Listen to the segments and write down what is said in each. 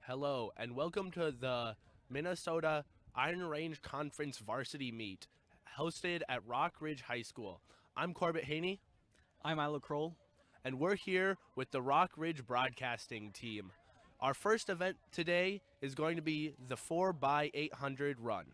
Hello, and welcome to the Minnesota Iron Range Conference Varsity Meet, hosted at Rock Ridge High School. I'm Corbett Haney, I'm Isla Kroll. and we're here with the Rock Ridge Broadcasting team. Our first event today is going to be the 4x800 run.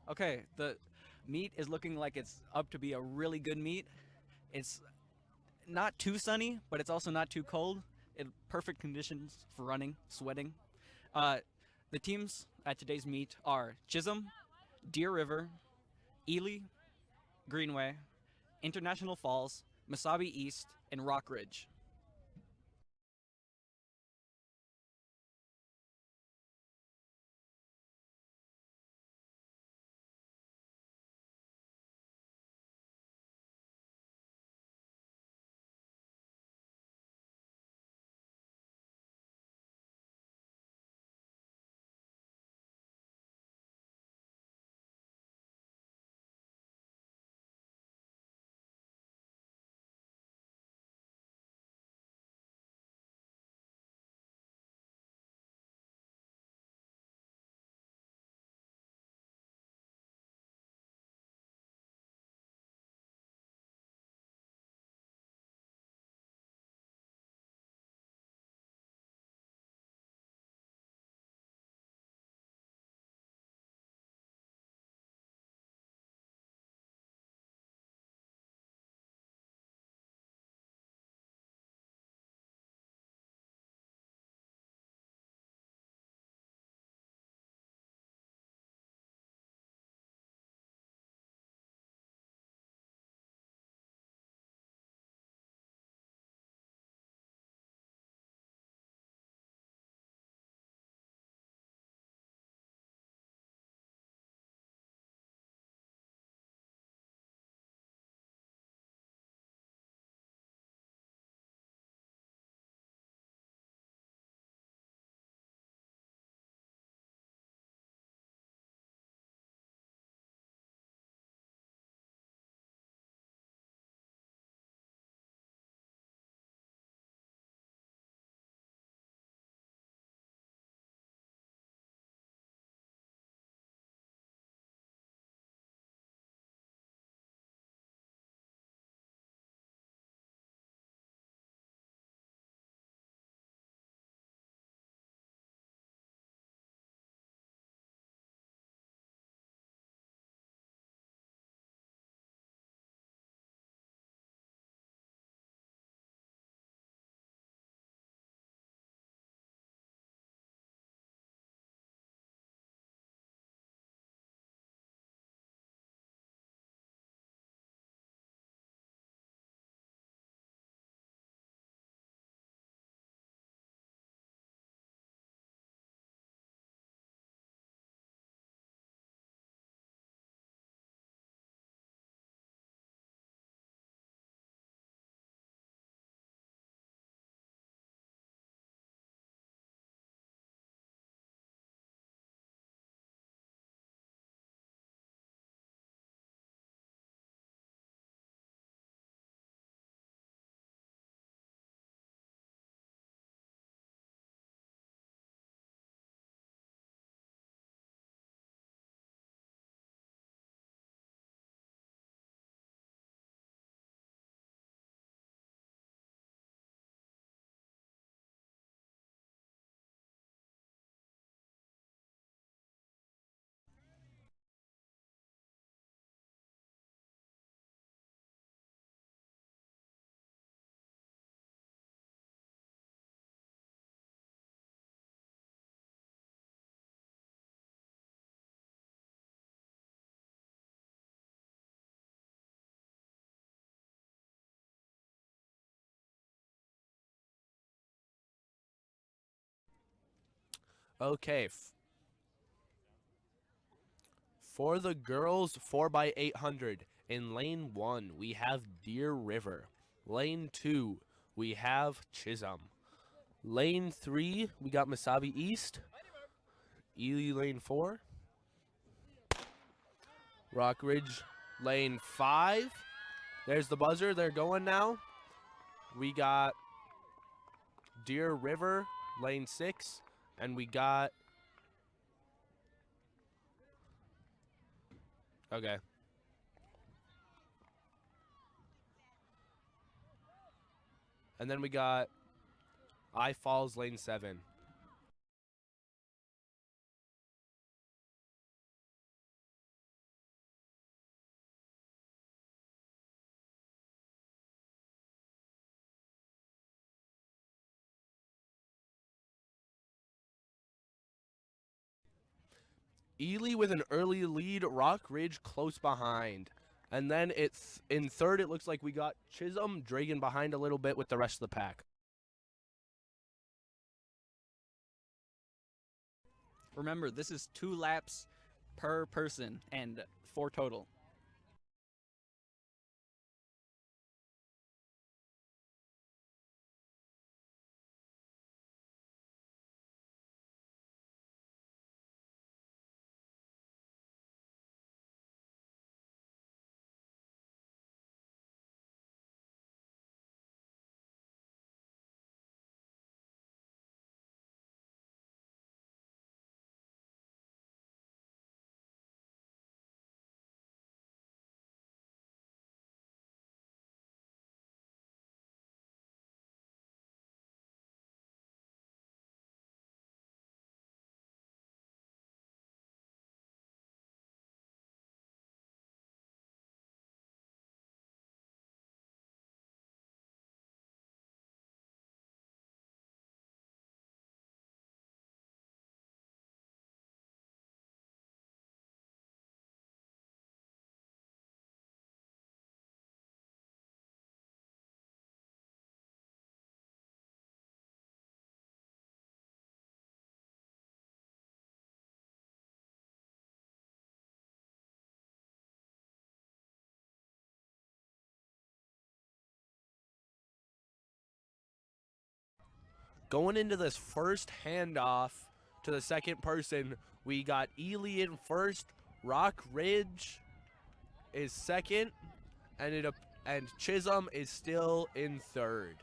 Okay, the meet is looking like it's up to be a really good meet. It's not too sunny, but it's also not too cold. Perfect conditions for running, sweating. Uh, the teams at today's meet are Chisholm, Deer River, Ely, Greenway, International Falls, Mesabi East, and Rock Ridge. Okay. For the girls 4x800, in lane 1, we have Deer River. Lane 2, we have Chisholm. Lane 3, we got Mesabi East. Ely lane 4. Rockridge lane 5. There's the buzzer. They're going now. We got Deer River lane 6. And we got... Okay. And then we got I Falls lane 7. Ely with an early lead, Rock Ridge close behind. And then it's in third, it looks like we got Chisholm dragging behind a little bit with the rest of the pack. Remember, this is 2 laps per person and 4 total. Going into this first handoff to the second person, we got Ely in first, Rock Ridge is second, and Chisholm is still in third.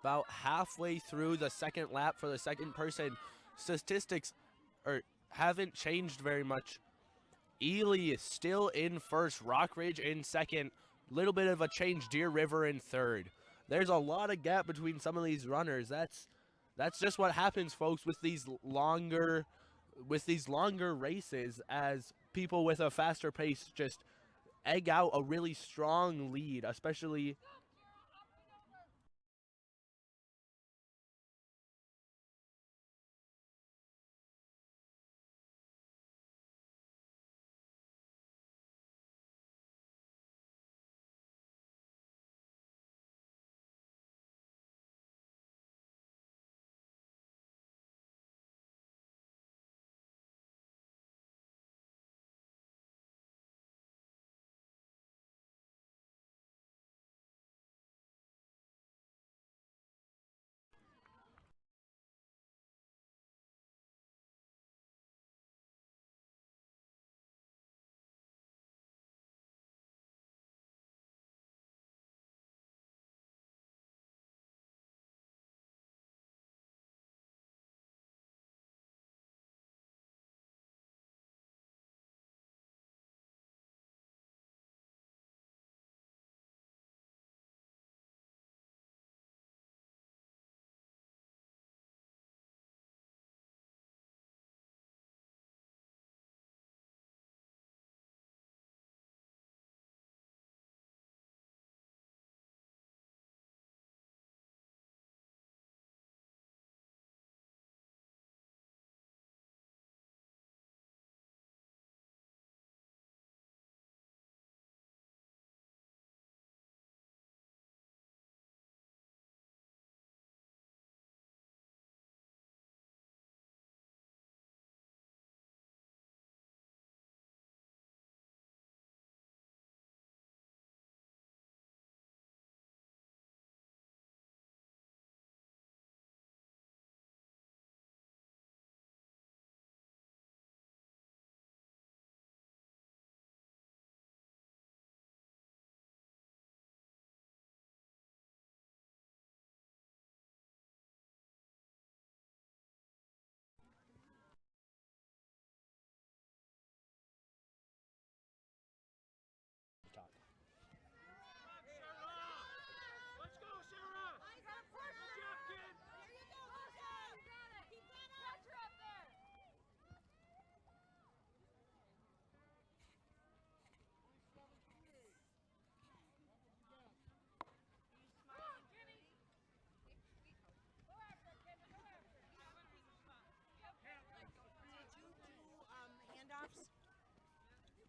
About halfway through the second lap for the second person, statistics haven't changed very much. Ely is still in first, Rock Ridge in second, little bit of a change, Deer River in third. There's a lot of gap between some of these runners. That's just what happens, folks, with these longer races, as people with a faster pace just egg out a really strong lead, especially.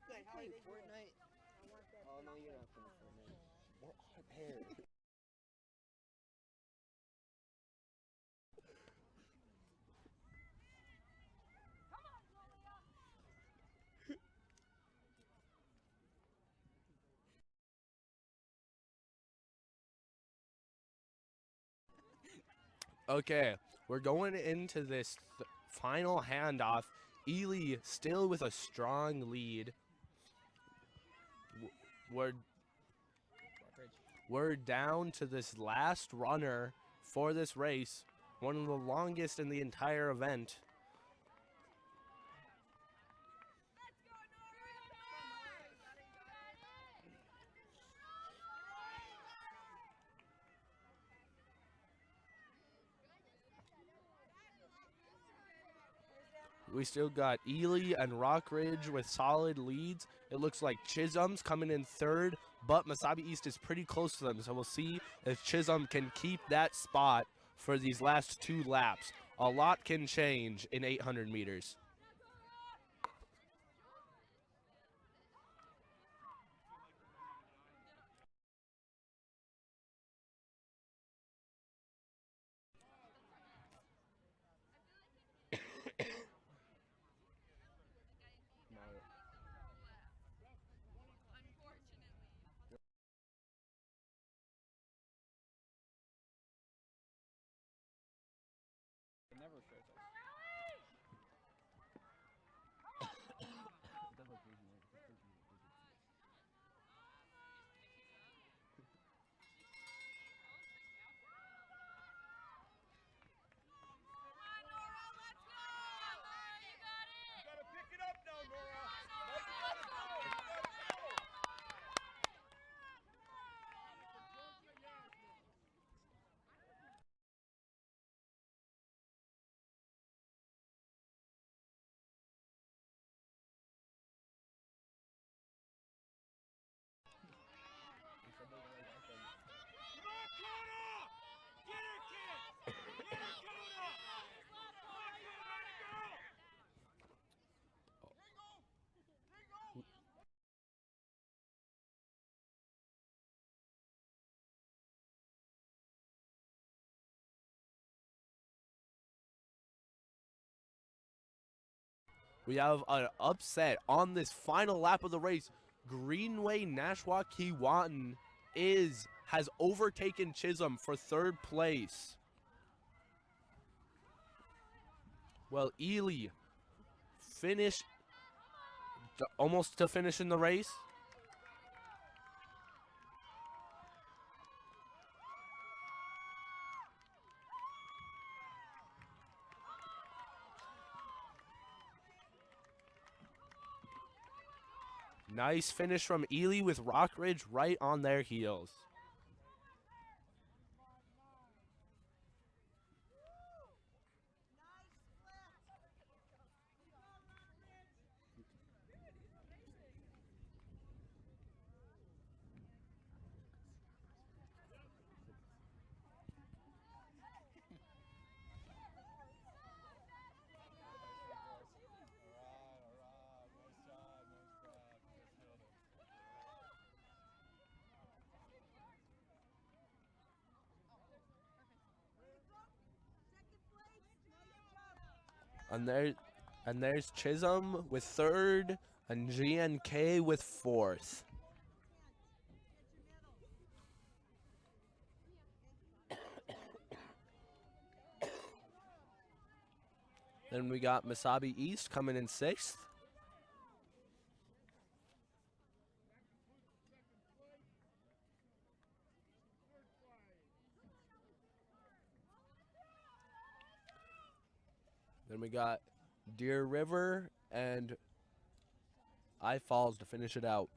Good. How are they Fortnite? Oh no, you're not playing Fortnite. We're on air. Okay, we're going into this final handoff. Ely still with a strong lead. We're we're down to this last runner for this race, one of the longest in the entire event. We still got Ely and Rockridge with solid leads. It looks like Chisholm's coming in third, but Mesabi East is pretty close to them. So we'll see if Chisholm can keep that spot for these last 2 laps. A lot can change in 800 meters. It never shows us. We have an upset on this final lap of the race. Greenway Nashua Keewatin has overtaken Chisholm for 3rd place. Well, Ely finished almost to finish in the race. Nice finish from Ely with Rockridge right on their heels. And there's Chisholm with 3rd and GNK with 4th. Then we got Mesabi East coming in 6th. Then we got Deer River and I Falls to finish it out.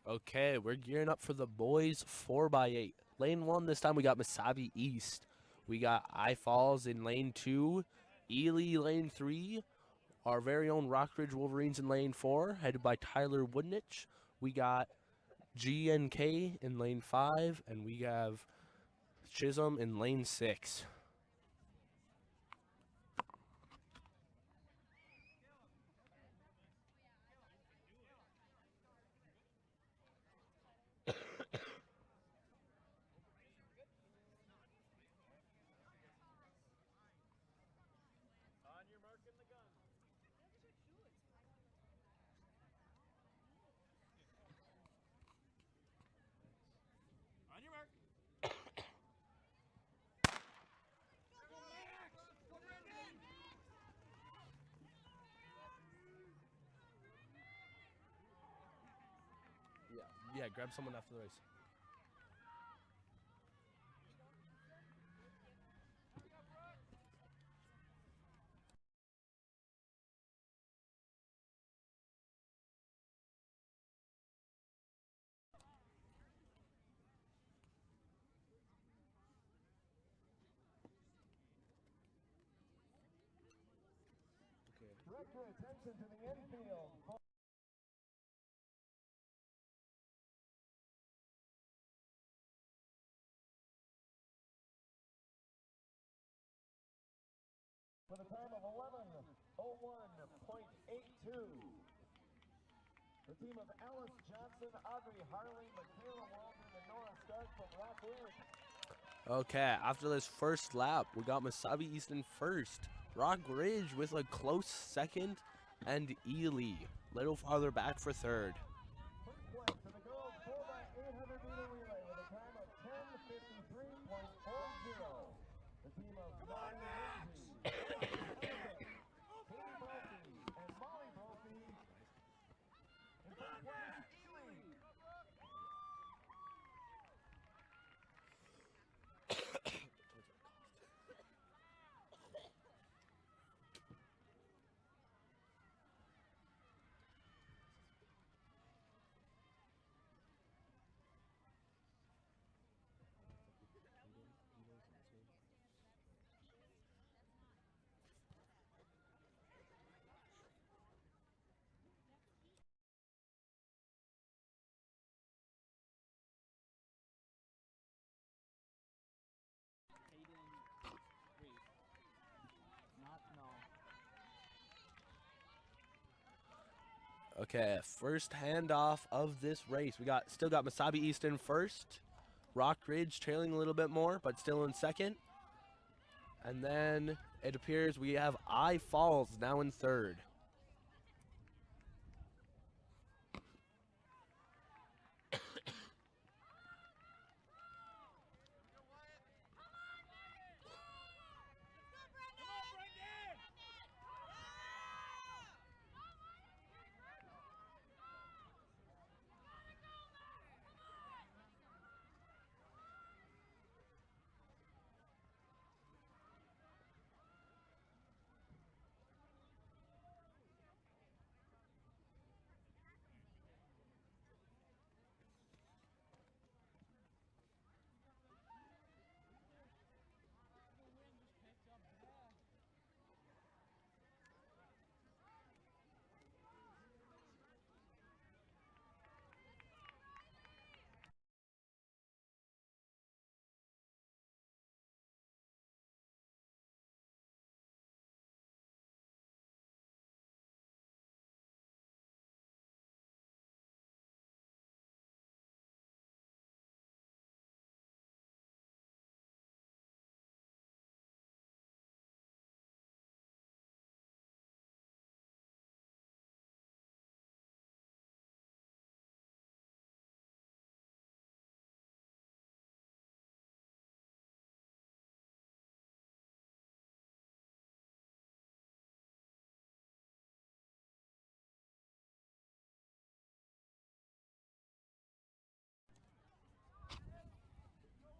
Okay, we're gearing up for the boys 4x8. Lane 1, this time we got Mesabi East. We got I Falls in lane 2, Ely lane 3, our very own Rockridge Wolverines in lane 4, headed by Tyler Woodnich. We got GNK in lane 5, and we have Chisholm in lane 6. Yeah, grab someone after the race. Direct your attention to the infield. With a time of 11:01.82. The team of Alice Johnson, Audrey Harley, Michaela Waldron, and Nora Stark from Rock Ridge. Okay, after this first lap, we got Mesabi East in 1st. Rock Ridge with a close 2nd, and Ely little farther back for 3rd. First place in the girls 4x800 meter relay with a time of 10:53.40. The team of Molly Lindsay, Katie Brophy, and Molly Brophy. In third place, Ely. Okay, first handoff of this race. We still got Masabi East in first. Rock Ridge trailing a little bit more, but still in second. And then it appears we have I Falls now in third.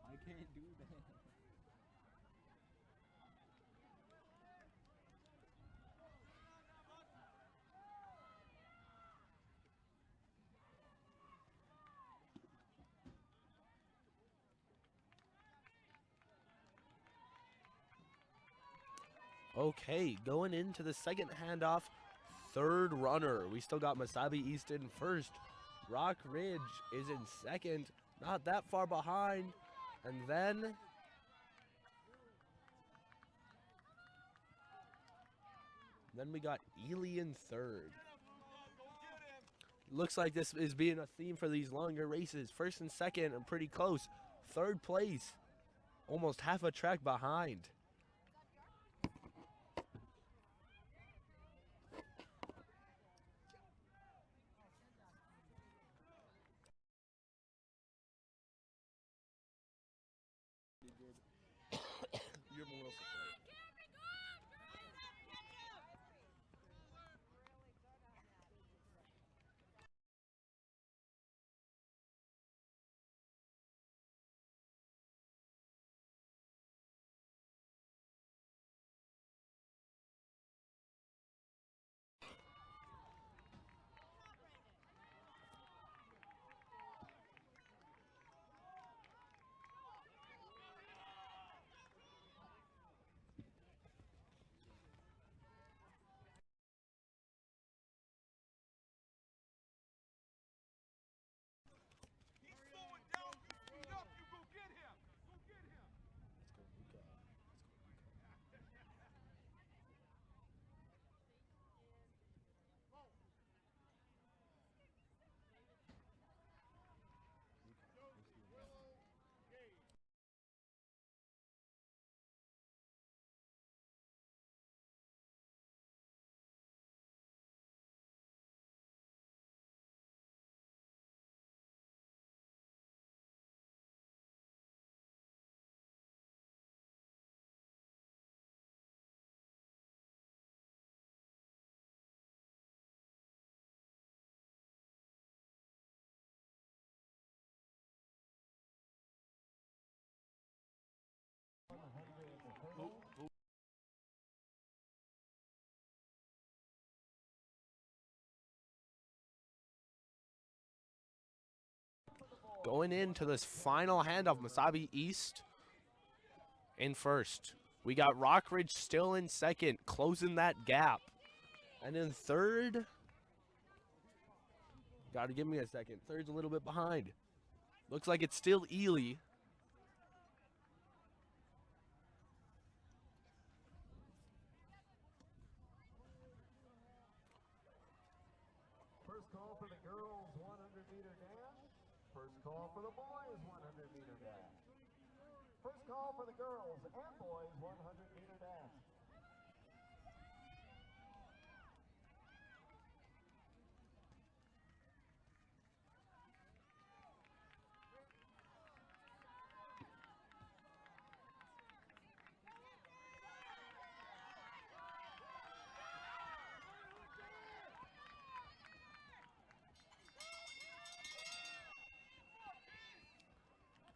I can't do that. Okay, going into the second handoff, third runner. We still got Masabi East in first. Rock Ridge is in second, not that far behind. And then we got Ely in third. Looks like this is being a theme for these longer races. First and second are pretty close. Third place, almost half a track behind. Going into this final handoff, Masabi East in first. We got Rock Ridge still in second, closing that gap. And in third, gotta give me a second. Third's a little bit behind. Looks like it's still Ely. First First call for the girls and boys 100-meter dash.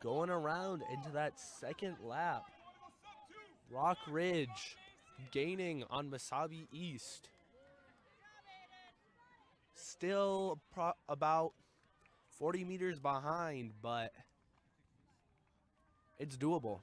Going around into that second lap. Rock Ridge gaining on Masabi East. Still about 40 meters behind, but it's doable.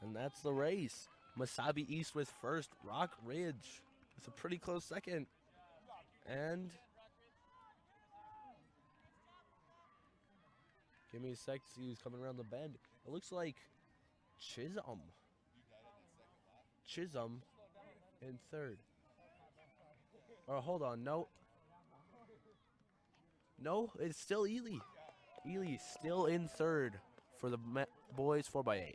And that's the race. Masabi East with first. Rock Ridge with a pretty close second. And give me a sec to see who's coming around the bend. It looks like Chisholm. Chisholm in third. Oh, hold on. No. No, it's still Ely. Ely still in third for the boys 4x8.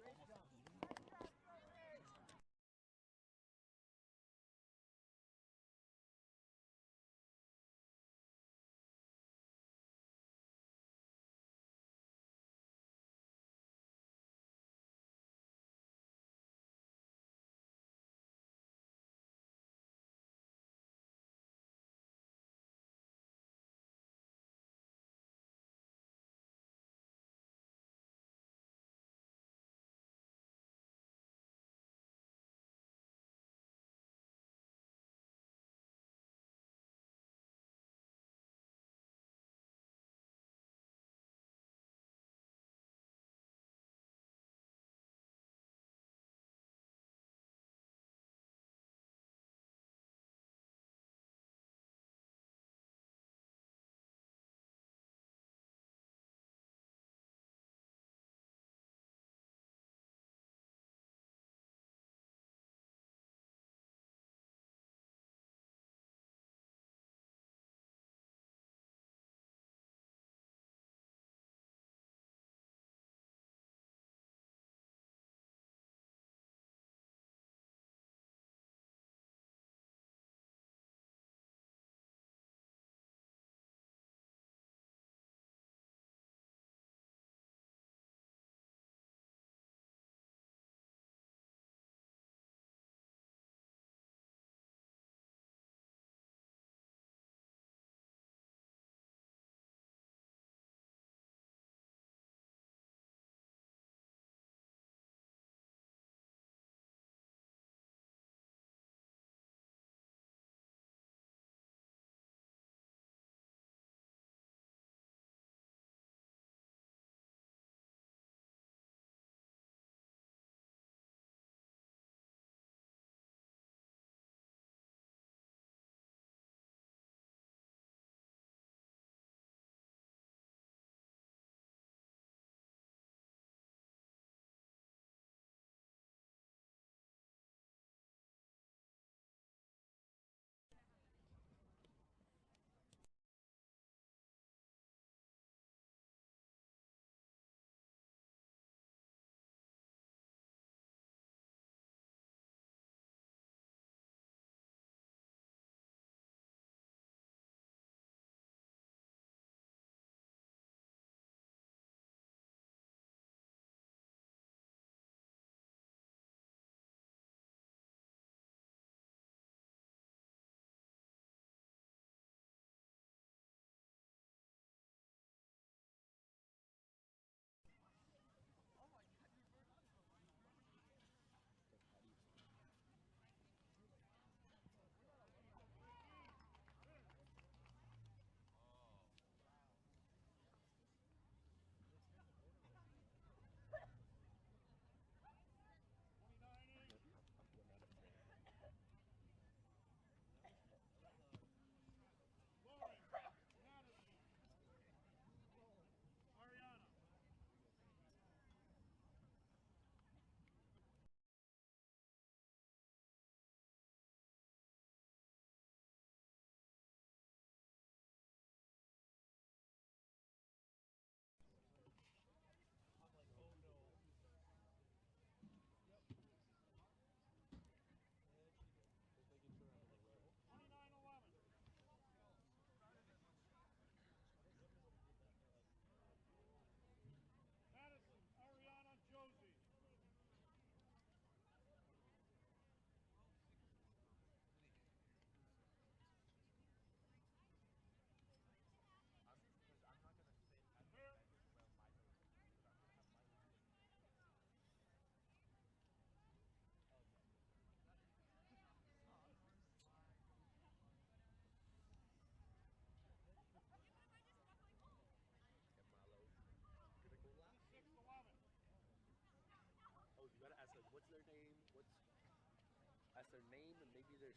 ask their name and maybe their.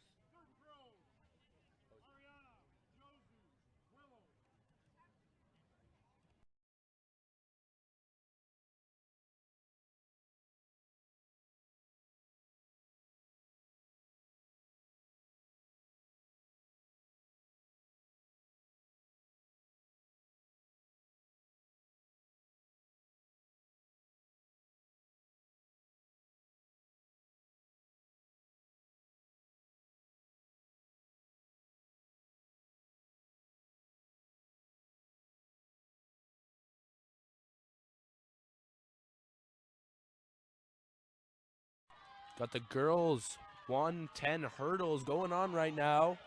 Got the girls 110 hurdles going on right now.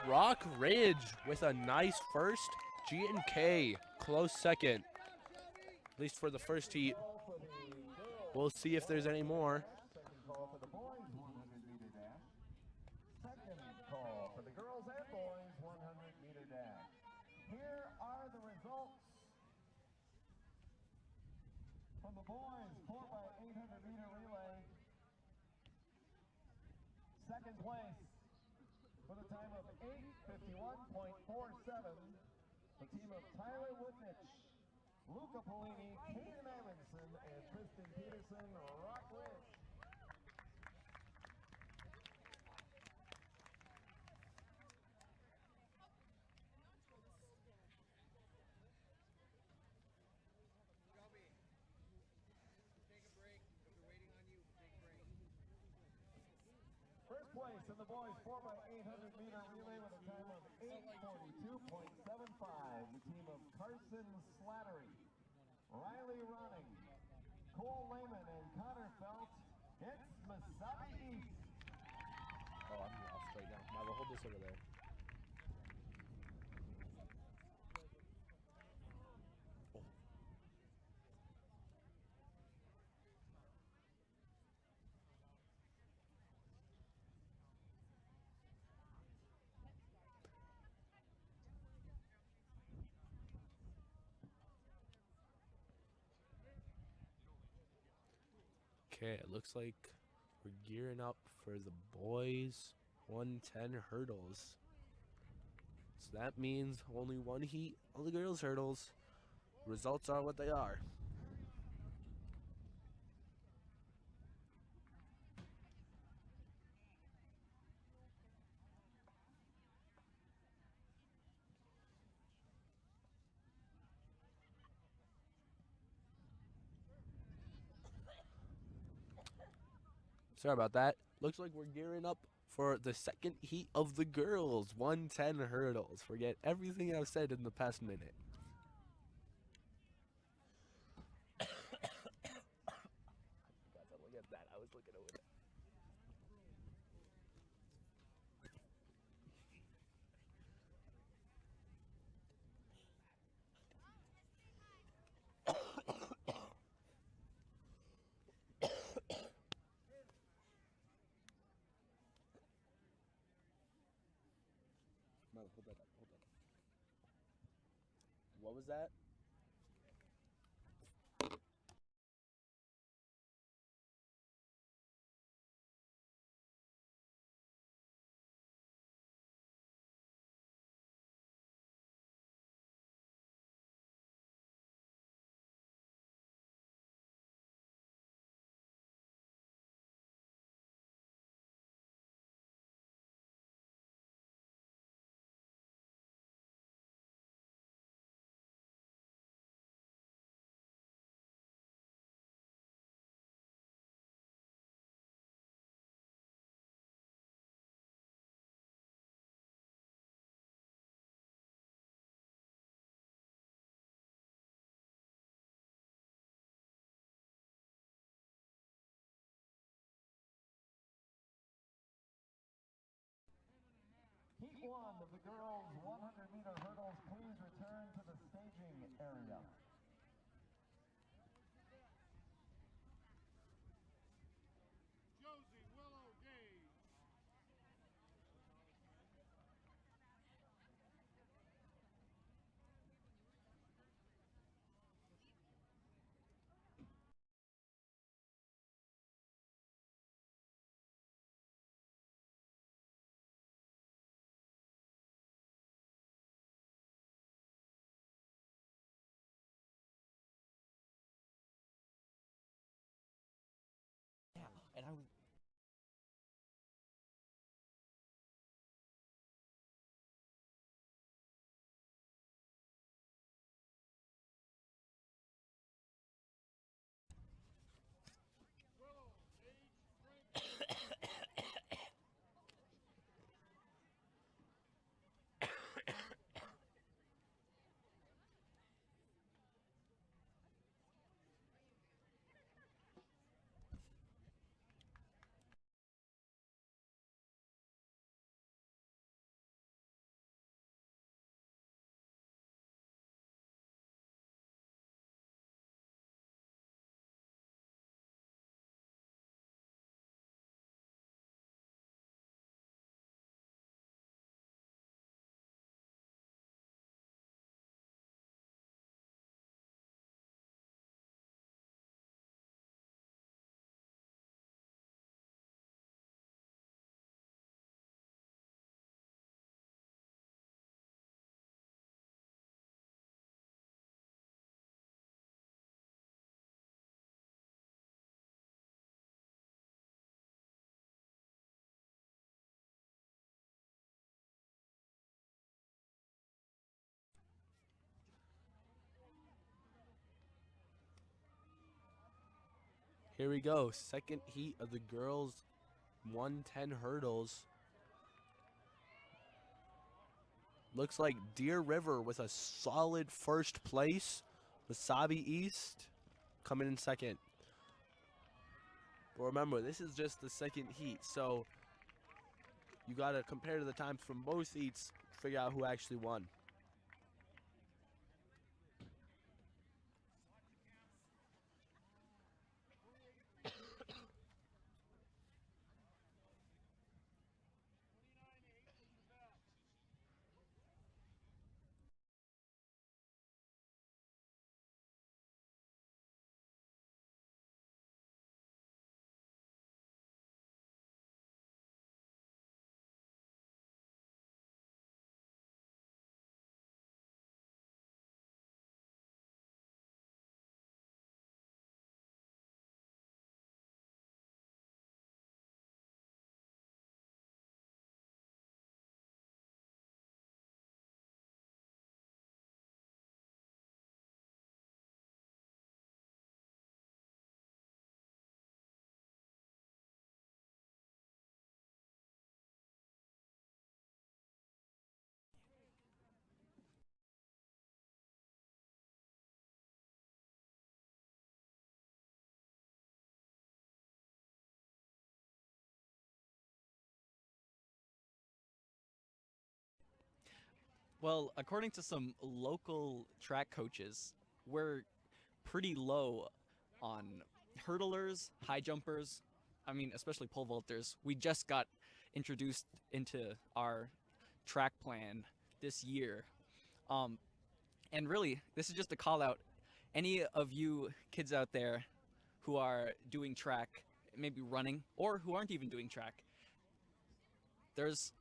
Rock Ridge with a nice first. G&K close second. At least for the first heat. We'll see if there's any more. Second call for the boys 100-meter dash. Second call for the girls and boys 100-meter dash. Here are the results. From the boys 4x800-meter relay. Second place with a time of 8:51.47. The team of Tyler Woodnich, Luca Polini, Kaden Evanson, and Tristan Peterson, Rock Ridge. First place in the boys 4x800-meter relay with a time of 8:42.75. The team of Carson Slattery, Riley Ronning, Cole Lehman, and Connor Felt. It's Mesabi East. Oh, I'm off straight now. Marvel, hold this over there. Okay, it looks like we're gearing up for the boys 110 hurdles. So that means only one heat on the girls hurdles. Results are what they are. Sorry about that. Looks like we're gearing up for the second heat of the girls 110 hurdles. Forget everything I've said in the past minute. Look at that. I was looking over there. Hold that up. Hold that up. What was that? Heat 1 of the girls 100-meter hurdles. Please return to the staging area. Here we go. Second heat of the girls 110 hurdles. Looks like Deer River with a solid first place. Wasabi East coming in second. But remember, this is just the second heat, so you got to compare the times from both heats to figure out who actually won. Well, according to some local track coaches, we're pretty low on hurdlers, high jumpers, I mean, especially pole vaulters. We just got introduced into our track plan this year. Um, and really, this is just a call out. Any of you kids out there who are doing track, maybe running, or who aren't even doing track, there's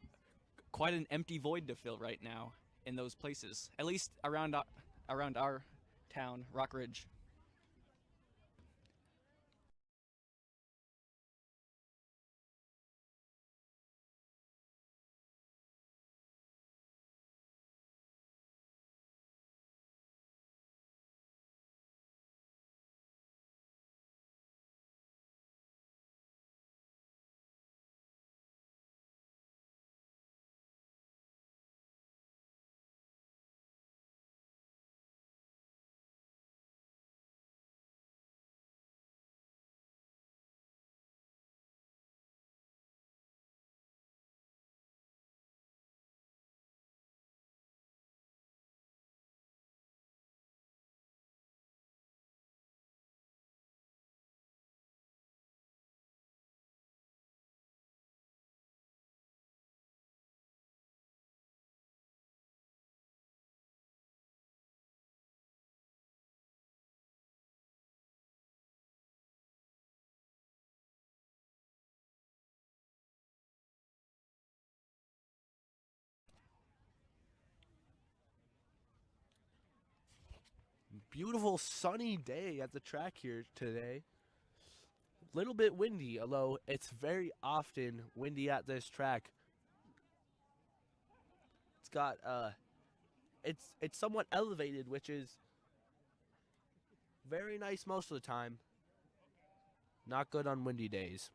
quite an empty void to fill right now in those places, at least around our town, Rockridge. Beautiful sunny day at the track here today. Little bit windy, although it's very often windy at this track. It's got it's somewhat elevated, which is very nice most of the time. Not good on windy days.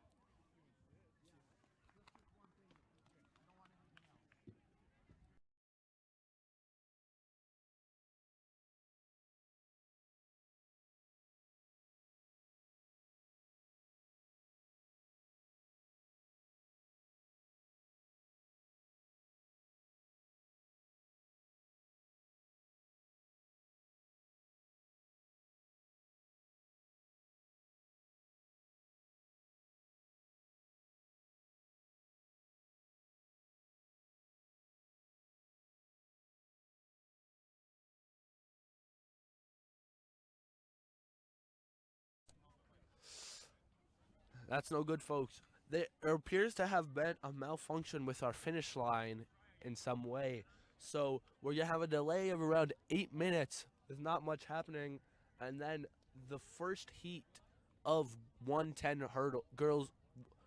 That's no good, folks. There appears to have been a malfunction with our finish line in some way. So we're gonna have a delay of around 8 minutes. There's not much happening, and then the first heat of 110 hurdle girls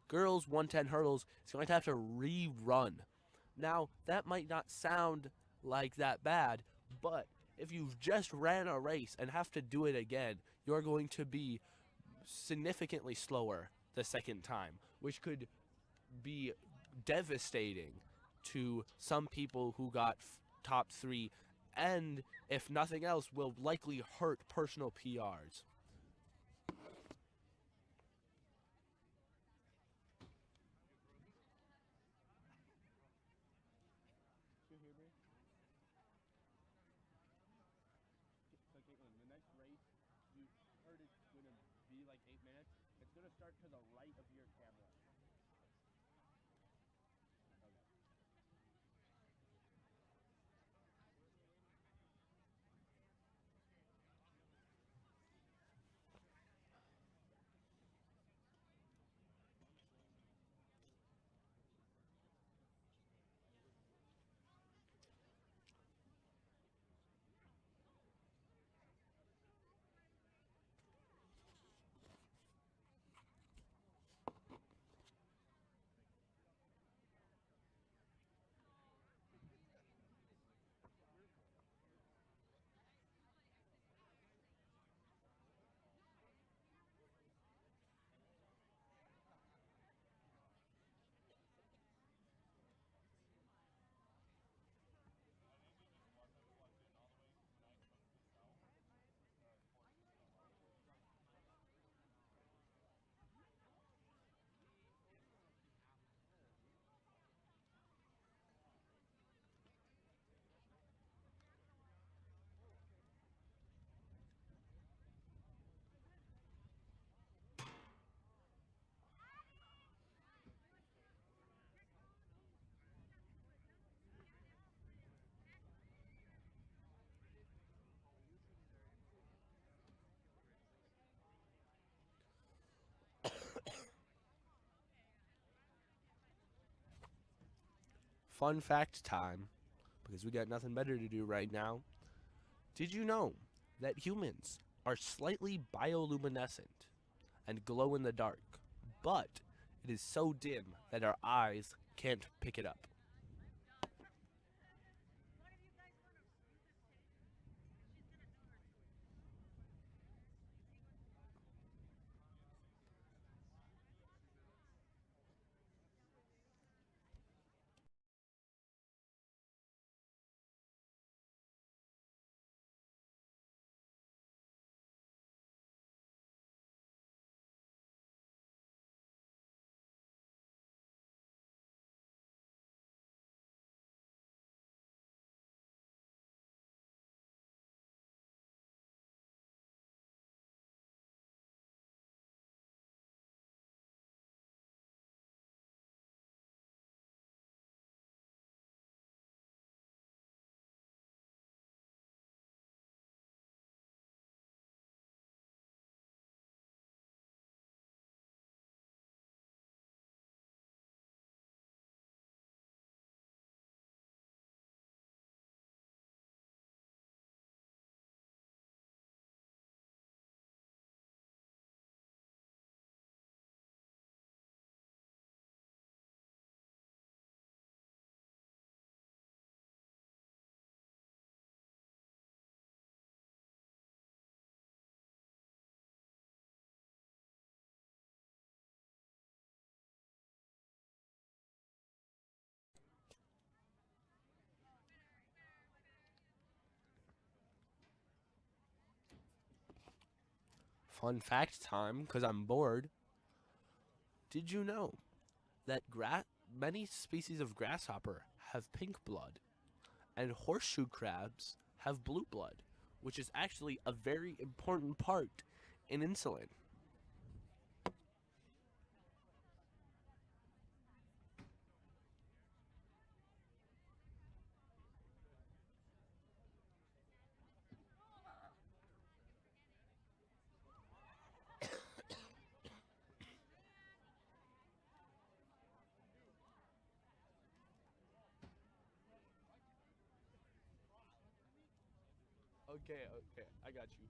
110 hurdles is going to have to rerun. Now that might not sound like that bad, but if you've just ran a race and have to do it again, you're going to be significantly slower the second time, which could be devastating to some people who got top 3, and if nothing else will likely hurt personal PRs. You hear me? So Caitlin, the next race, you heard it's gonna be like 8 minutes. It's gonna start to the right of your camera. Okay. Fun fact time, because we got nothing better to do right now. Did you know that humans are slightly bioluminescent and glow in the dark, but it is so dim that our eyes can't pick it up? Fun fact time, because I'm bored. Did you know that many species of grasshopper have pink blood, and horseshoe crabs have blue blood, which is actually a very important part in insulin? Okay, okay, I got you.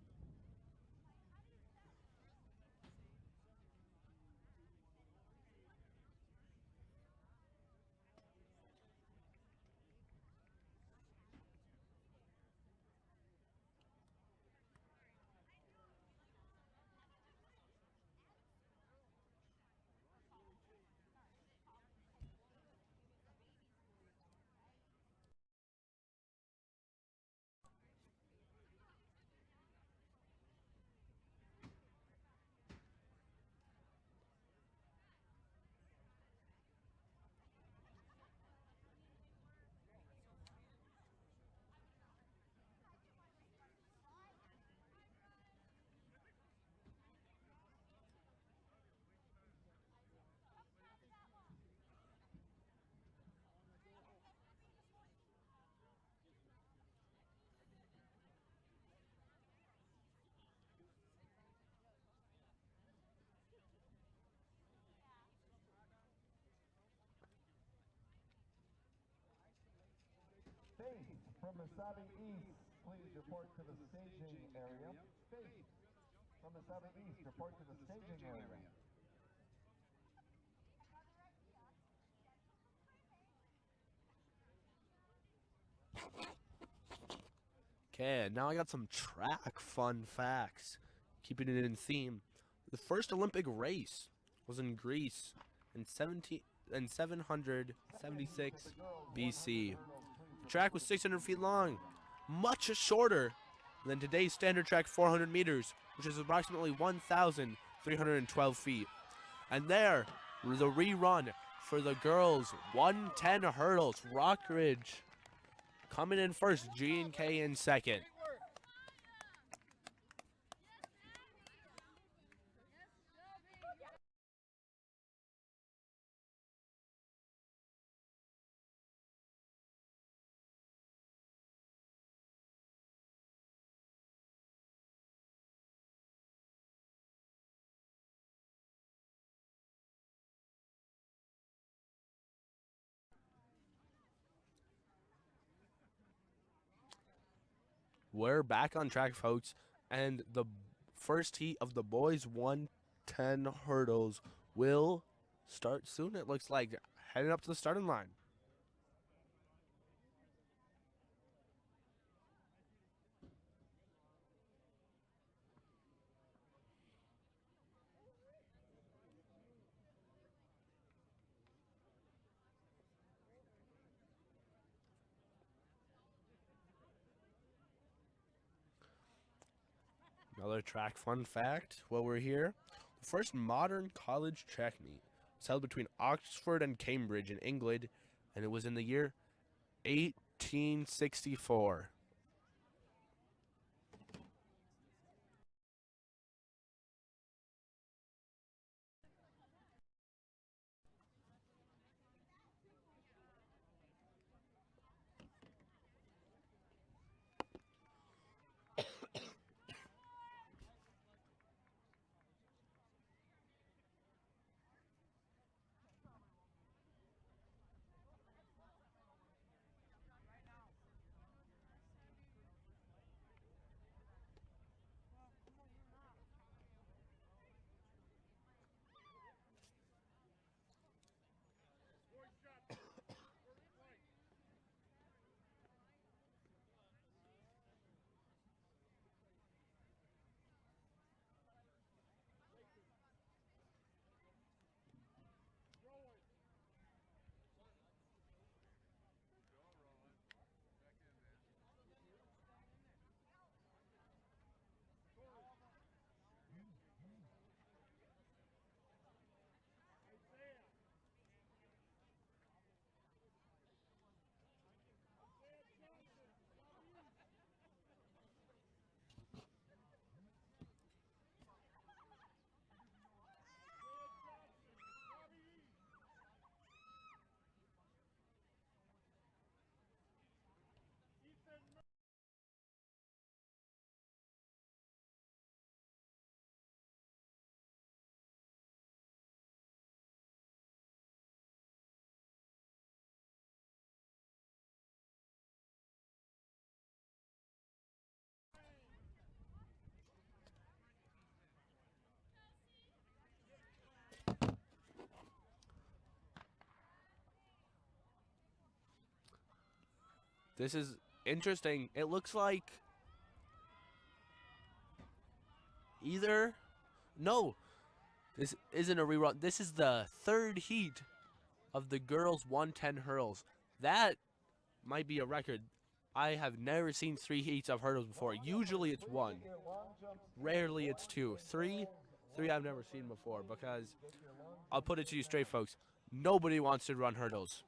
Faith from Misabi East, please report to the staging area. Faith from Misabi East, report to the staging area. Okay, now I got some track fun facts. Keeping it in theme. The first Olympic race was in Greece in 776 BC. The track was 600 feet long, much shorter than today's standard track 400 meters, which is approximately 1,312 feet. And there, the rerun for the girls 110 hurdles. Rockridge coming in first, G&K in second. We're back on track, folks, and the first heat of the boys 110 hurdles will start soon. It looks like heading up to the starting line. Another track fun fact while we're here. The first modern college track meet was held between Oxford and Cambridge in England, and it was in the year 1864. This is interesting. It looks like either... No, this isn't a rerun. This is the third heat of the girls 110 hurdles. That might be a record. I have never seen 3 heats of hurdles before. Usually it's 1. Rarely it's 2. 3 I've never seen before, because I'll put it to you straight, folks. Nobody wants to run hurdles.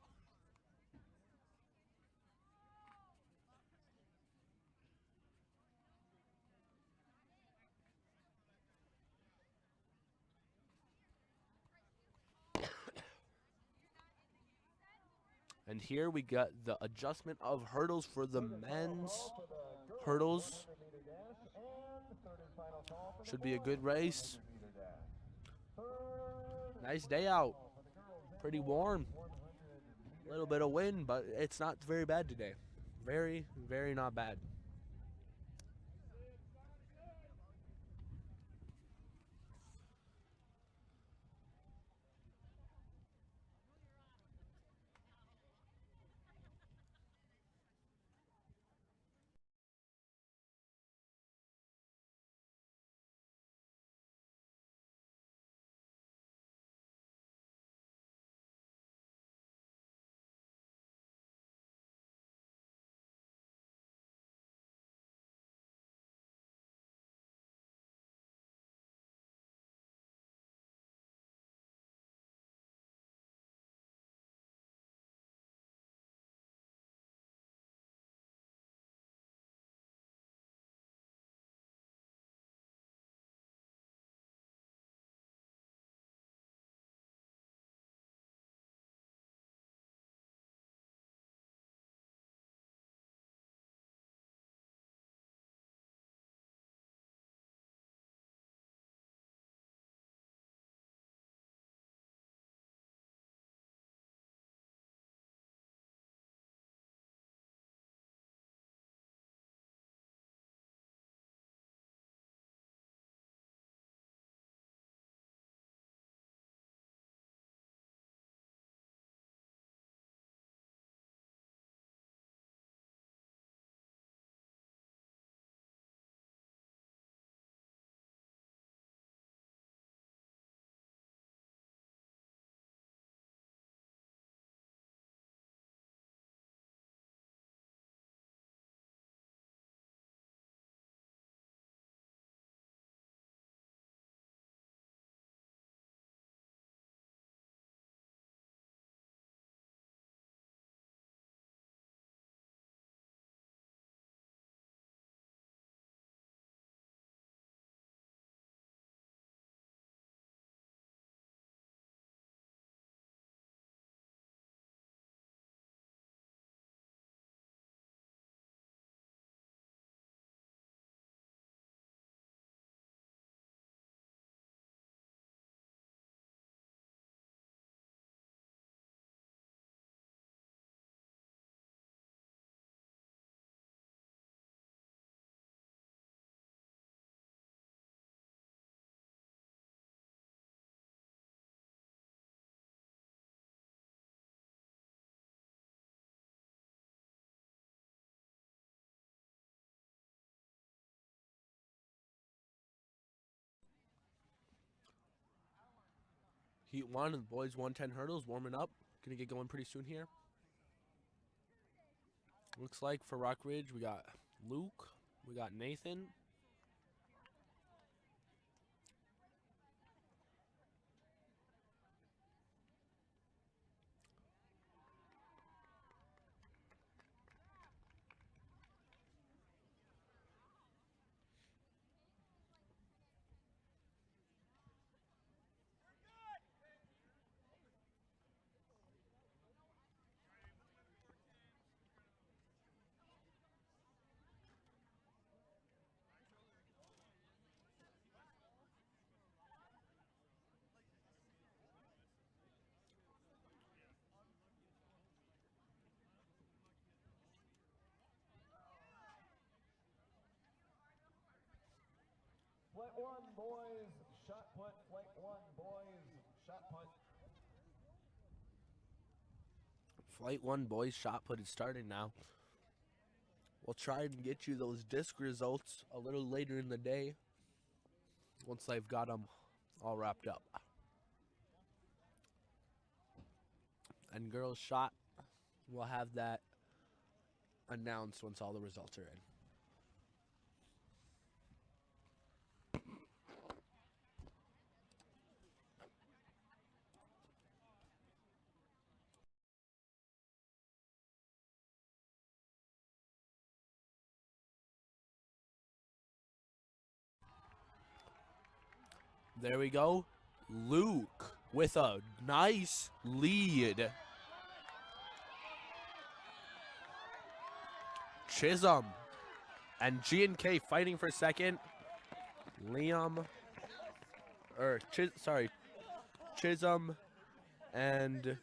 And here we got the adjustment of hurdles for the men's hurdles. Should be a good race. Nice day out. Pretty warm. A little bit of wind, but it's not very bad today. Very, very not bad. Heat 1 of the boys 110 hurdles warming up. Gonna get going pretty soon here. Looks like for Rock Ridge we got Luke, we got Nathan. Flight 1, boys. Shot put. Flight 1, boys. Shot put. Flight 1 boys shot put is starting now. We'll try and get you those disc results a little later in the day once I've got them all wrapped up. And girls shot, we'll have that announced once all the results are in. There we go. Luke with a nice lead. Chisholm and G&K fighting for second. Chisholm and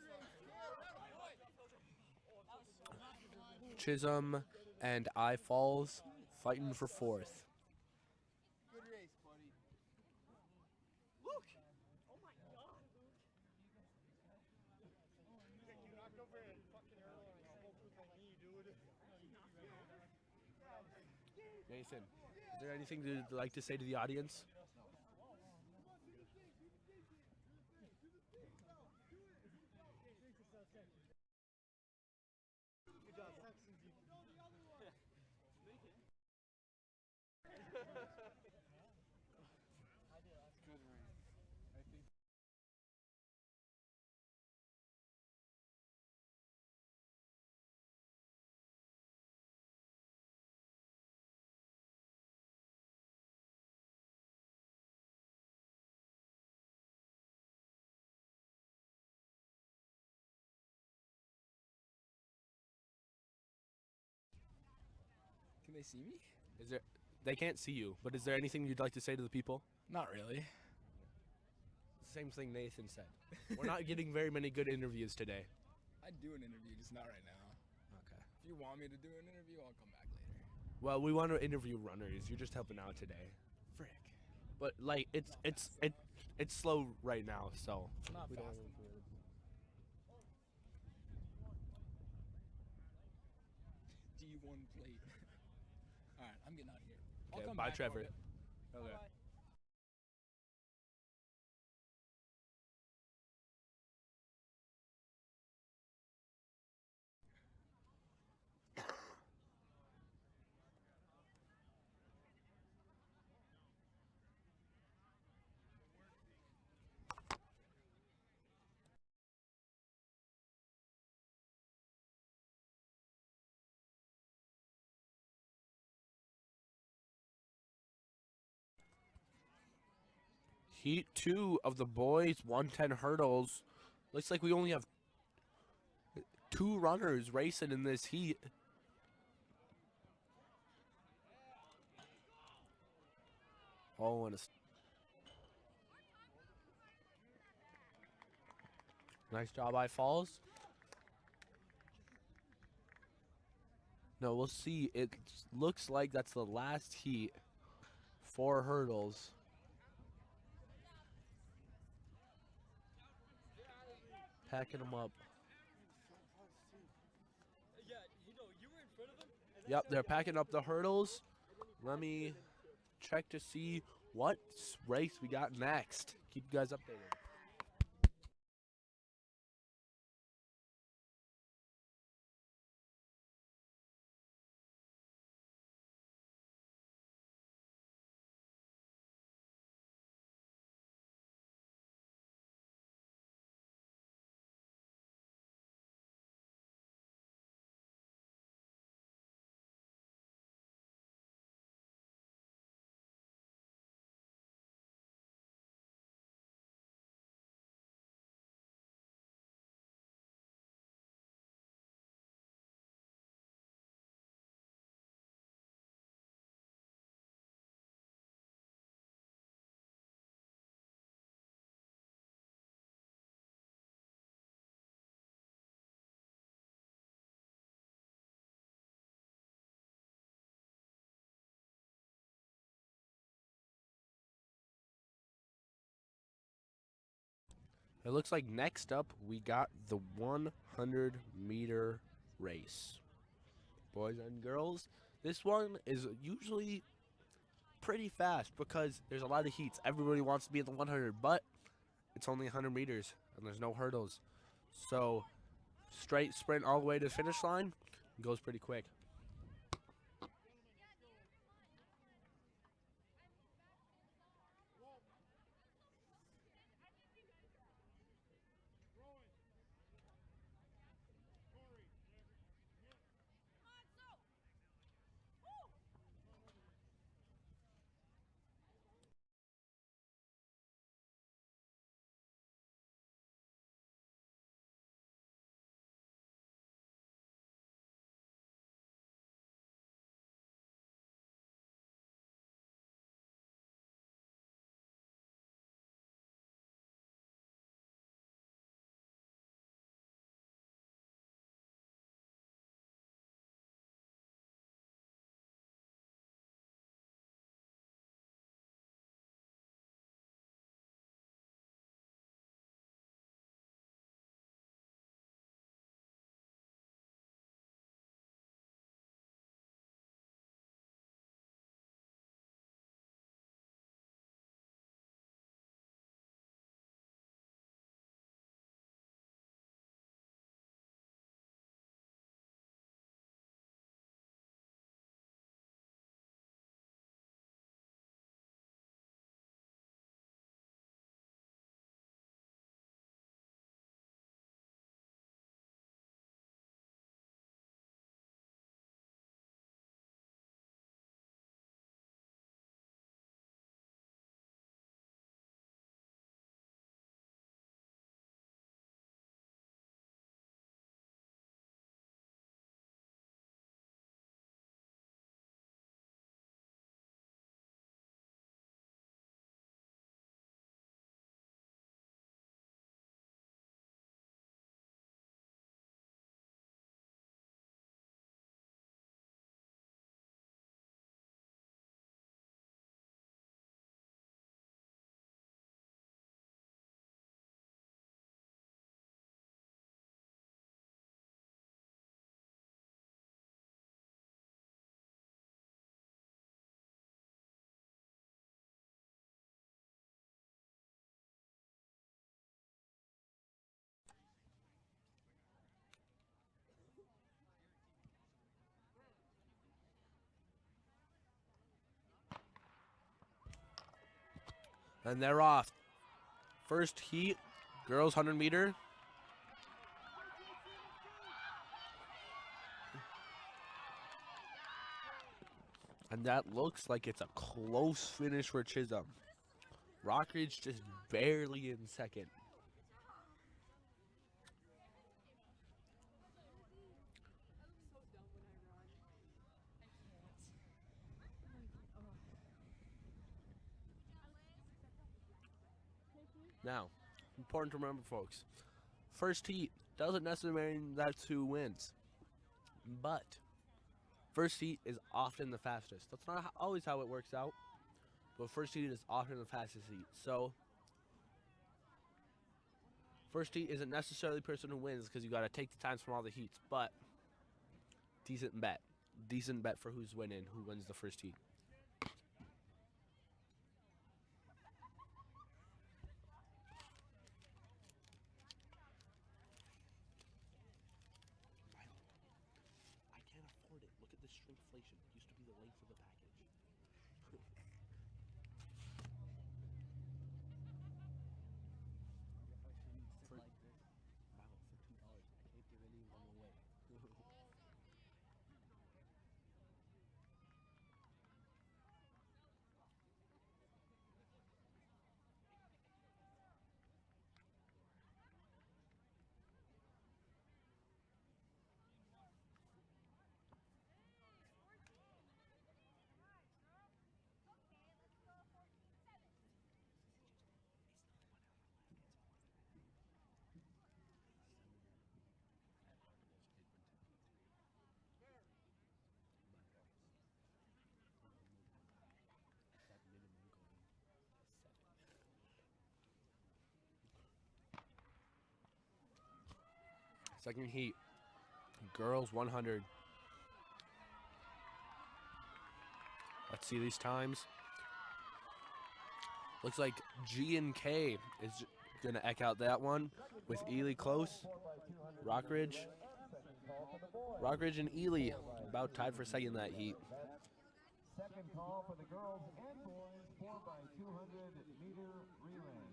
and I Falls fighting for fourth. Good race, buddy. Nathan, is there anything you'd like to say to the audience? Can they see me? Is there? They can't see you, but is there anything you'd like to say to the people? Not really. Same thing Nathan said. We're not getting very many good interviews today. I'd do an interview, just not right now. Okay. If you want me to do an interview, I'll come back later. Well, we want to interview runners. You're just helping out today. Frick. But like it's slow right now, so Not we don't fast. D1 plate. Alright, I'm getting out of here. I'll Okay, come bye, back. Trevor. Okay. Heat 2 of the boys 110 hurdles. Looks like we only have 2 runners racing in this heat. Oh, and nice job, I Falls. No, we'll see. It looks like that's the last heat. 4 hurdles. Packing them up. Yep, they're packing up the hurdles. Let me check to see what race we got next. Keep you guys updated. It looks like next up we got the 100-meter race. Boys and girls, this one is usually pretty fast because there's a lot of heats. Everybody wants to be in the 100, but it's only 100 meters and there's no hurdles. So straight sprint all the way to the finish line goes pretty quick. And they're off. First heat, girls 100 meter. And that looks like it's a close finish for Chisholm. Rockridge just barely in second. Now, important to remember, folks. First heat doesn't necessarily mean that's who wins. But first heat is often the fastest. That's not always how it works out. But first heat is often the fastest heat. So first heat isn't necessarily the person who wins because you got to take the times from all the heats. But decent bet. Decent bet for who's winning, who wins the first heat. I can't afford it. Look at the shrinkflation. It used to be the length of the package. For, wow, for $2, I can't give anyone away. Second heat, girls 100. Let's see these times. Looks like G and K is gonna eck out that one with Ely close. Rockridge and Ely about tied for second in that heat. Second call for the girls and boys 4x200 meter relay.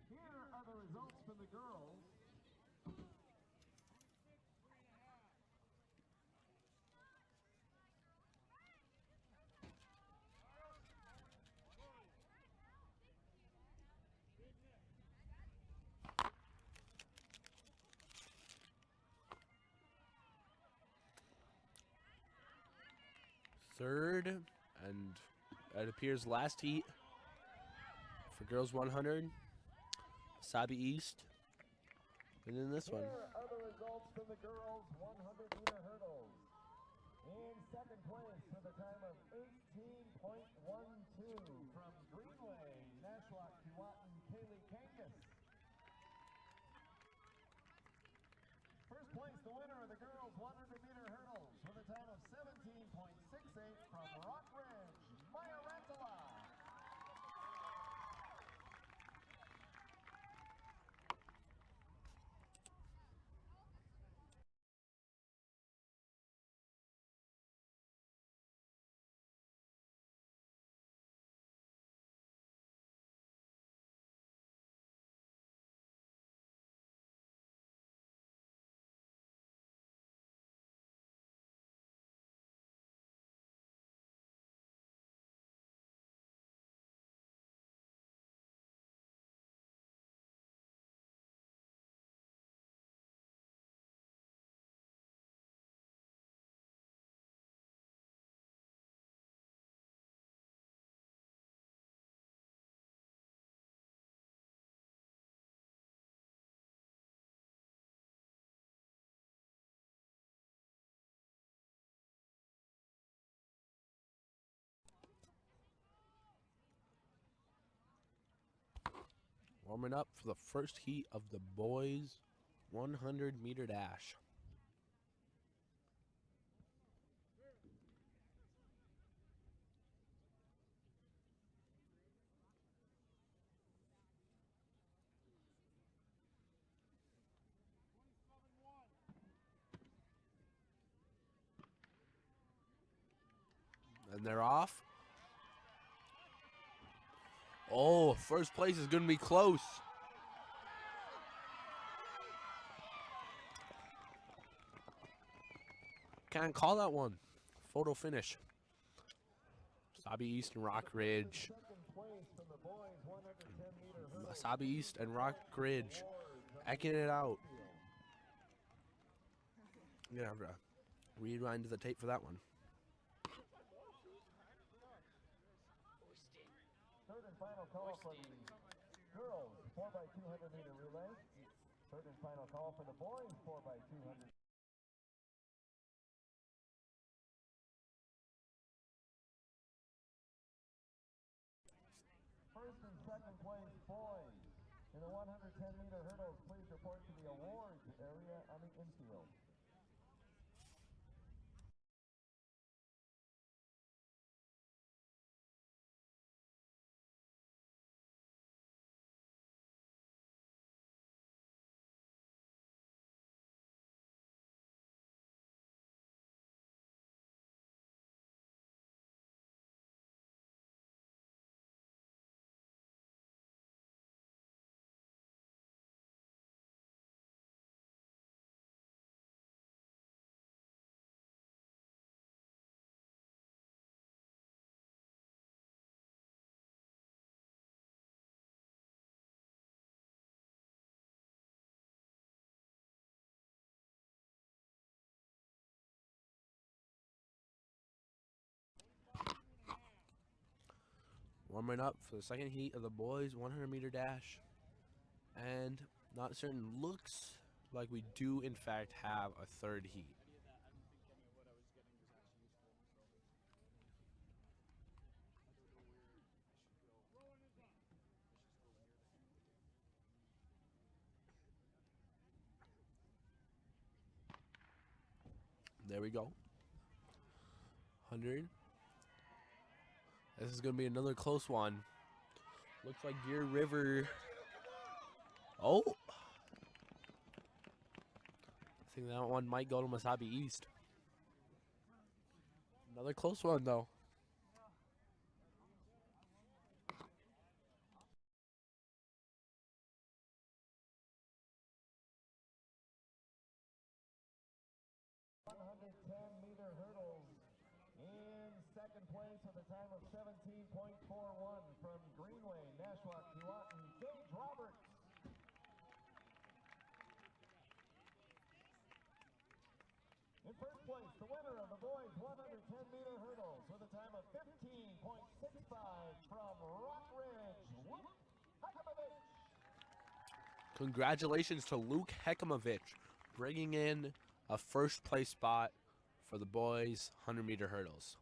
Here are the results for the girls. Third, and it appears last heat for girls 100. Sabi East. And then this one. Here are the results for the girls 100 meter hurdles. In second place with a time of 18.12 from Greenway, Nashwauk, Keewatin, Kaylee Kangas. First place. the winner of the girls 100-meter hurdles with a time of 17.68 from Rock Ridge, Maya Rantala. Warming up for the first heat of the boys 100-meter dash. And they're off. Oh, first place is going to be close. Can't call that one. Photo finish. Wasabi East and Rock Ridge. Second place from the boys 110-meter hurdles. Wasabi East and Rock Ridge. Eking it out. I'm going to have to rewind to the tape for that one. Third and final call for the girls 4x200-meter relay. Third and final call for the boys 4x200. First and second place boys in the 110-meter hurdles. Please report to the awards area on the infield. Warming up for the second heat of the boys 100-meter dash. And not certain, looks like we do in fact have a third heat. There we go. 100. This is going to be another close one. Looks like Deer River. Oh. I think that one might go to Wasabi East. Another close one, though. Second place with a time of 17.41 from Greenway, Nashwauk, Keewatin, Gage Roberts. In first place, the winner of the boys 110-meter hurdles with a time of 15.65 from Rock Ridge, Luke Hekimovich. Congratulations to Luke Hekimovich, bringing in a first place spot for the boys 100-meter hurdles.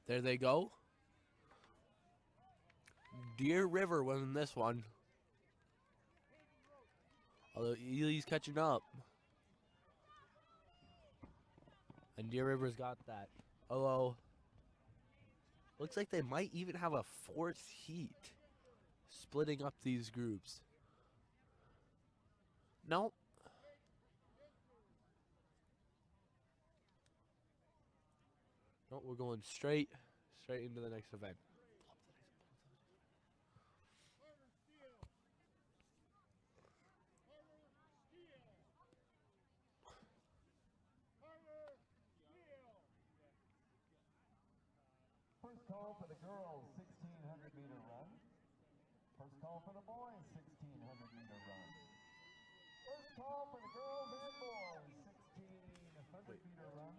There they go. Deer River won this one. Although Ely's catching up. And Deer River's got that. Although, looks like they might even have a fourth heat. Splitting up these groups. Nope. Nope, we're going straight into the next event. First call for the girls, 1,600-meter run. First call for the boys, 1,600-meter run. First call for the girls and boys, 1,600-meter run.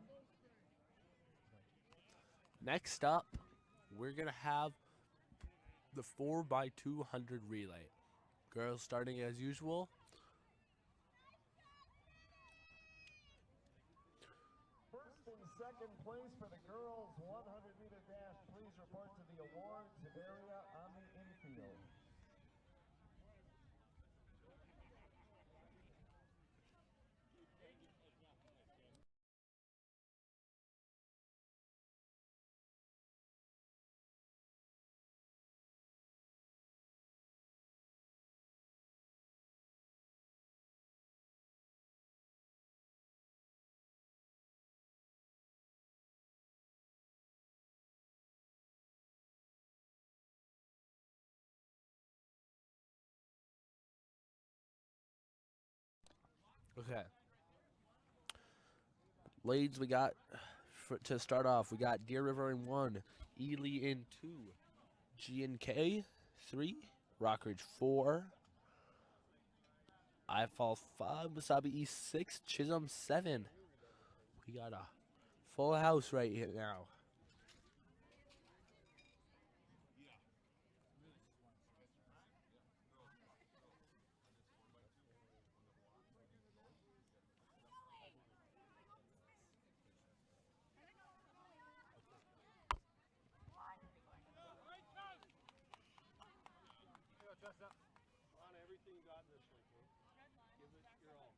Next up, we're going to have the 4x200 relay. Girls starting as usual. First and second place for the girls 100-meter dash. Please report to the awards area on the infield. Okay. Ladies, we got, to start off, we got Deer River in 1, Ely in 2, G&K 3, Rockridge 4, I Fall 5, Wasabi East 6, Chisholm 7. We got a full house right here now. On everything you got in this one, kid. Give it your all.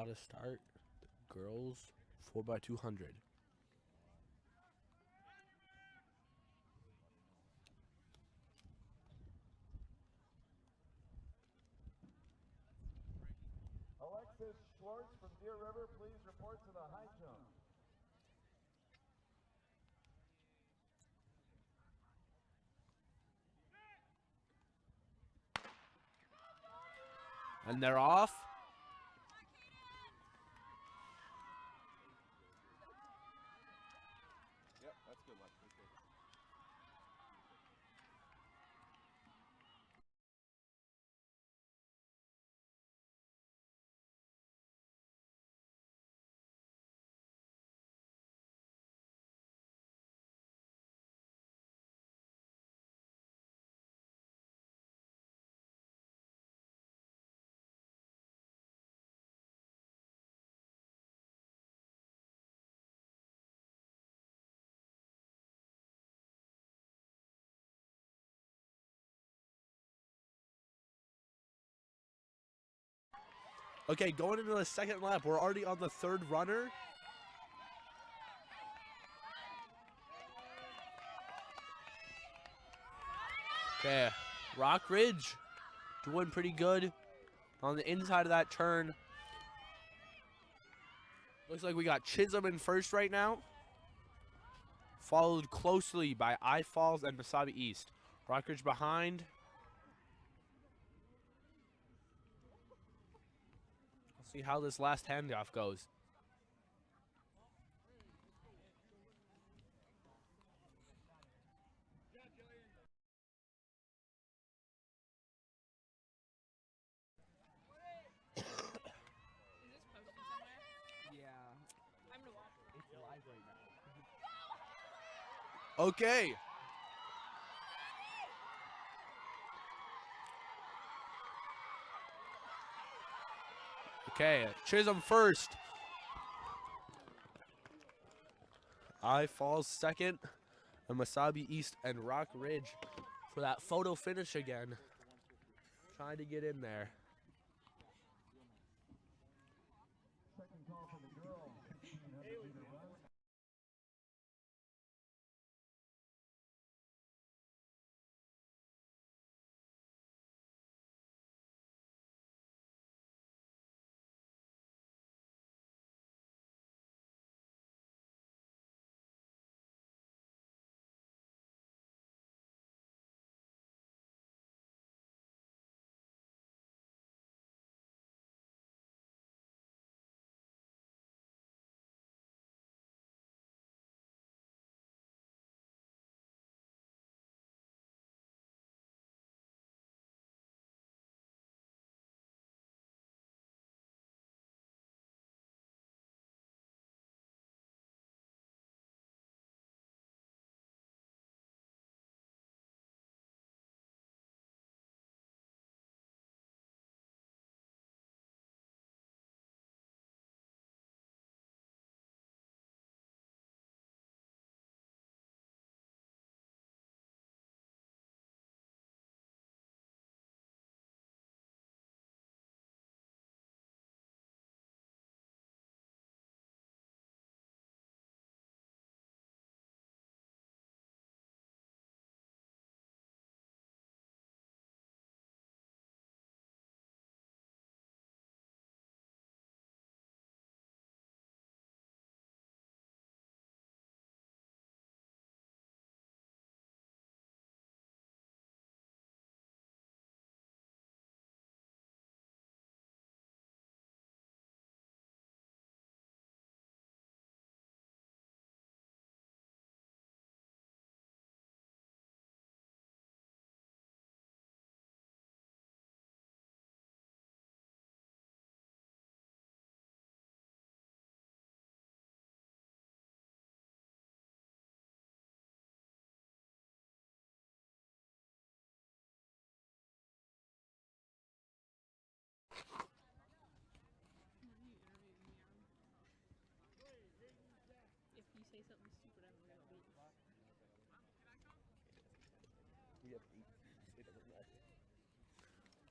about to start the girls 4x200. Alexis Schwartz from Deer River, please report to the high jump. And they're off. Yep, that's good luck. That's good. Okay, going into the second lap. We're already on the third runner. Okay, Rock Ridge doing pretty good on the inside of that turn. Looks like we got Chisholm in first right now, followed closely by I Falls and Wasabi East. Rock Ridge behind. We'll see how this last handoff goes. Okay. Okay, Chisholm first. I Falls second. And Wasabi East and Rock Ridge for that photo finish again. Trying to get in there. Second call for the girls, 1,600 meter run.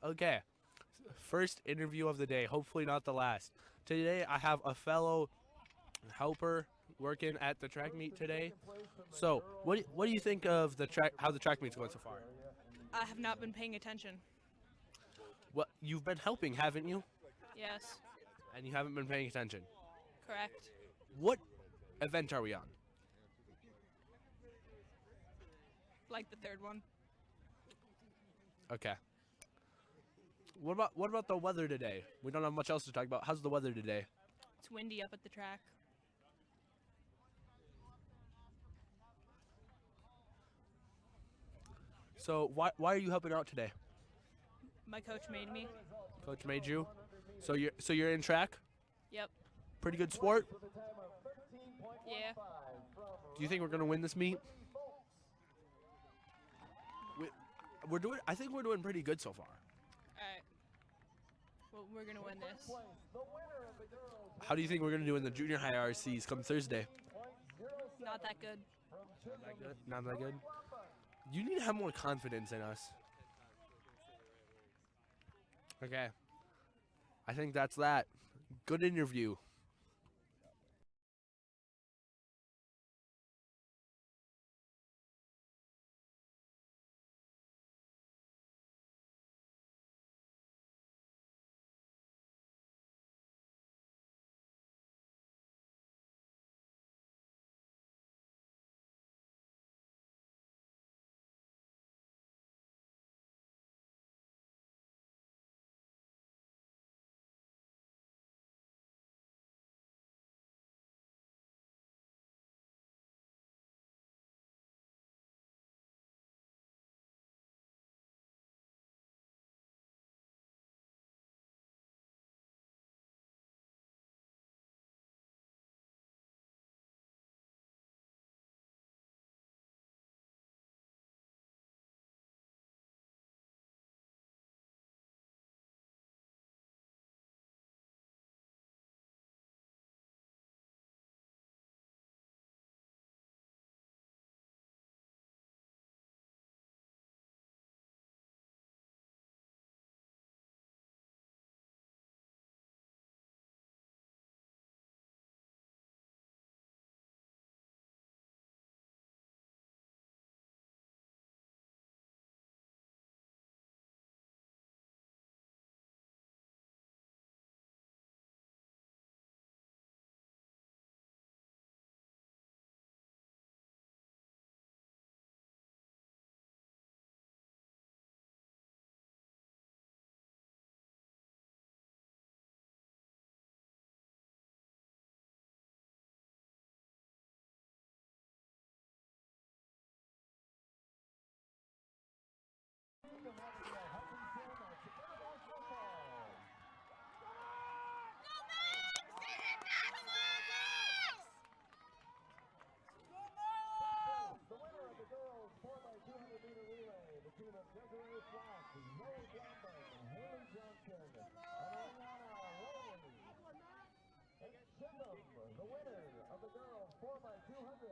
Okay, first interview of the day. Hopefully not the last. Today I have a fellow helper working at the track meet today. So, what do you think of the track? How the track meet's going so far? I have not been paying attention. What you've been helping, haven't you? Yes, And you haven't been paying attention. correct. What event are we on? Like the third one. Okay. What about the weather today? We don't have much else to talk about. How's the weather today? It's windy up at the track. So why are you helping out today? My coach made me. Coach made you. So you're in track. Yep. Pretty good sport. Yeah. Do you think we're gonna win this meet? We're doing. I think we're doing pretty good so far. Alright. Well, we're gonna win this. How do you think we're gonna do in the junior high IRCs come Thursday? Not that good. Not that good. Not that good. You need to have more confidence in us. Okay. I think that's that. Good interview. The winner of the girls 4x200.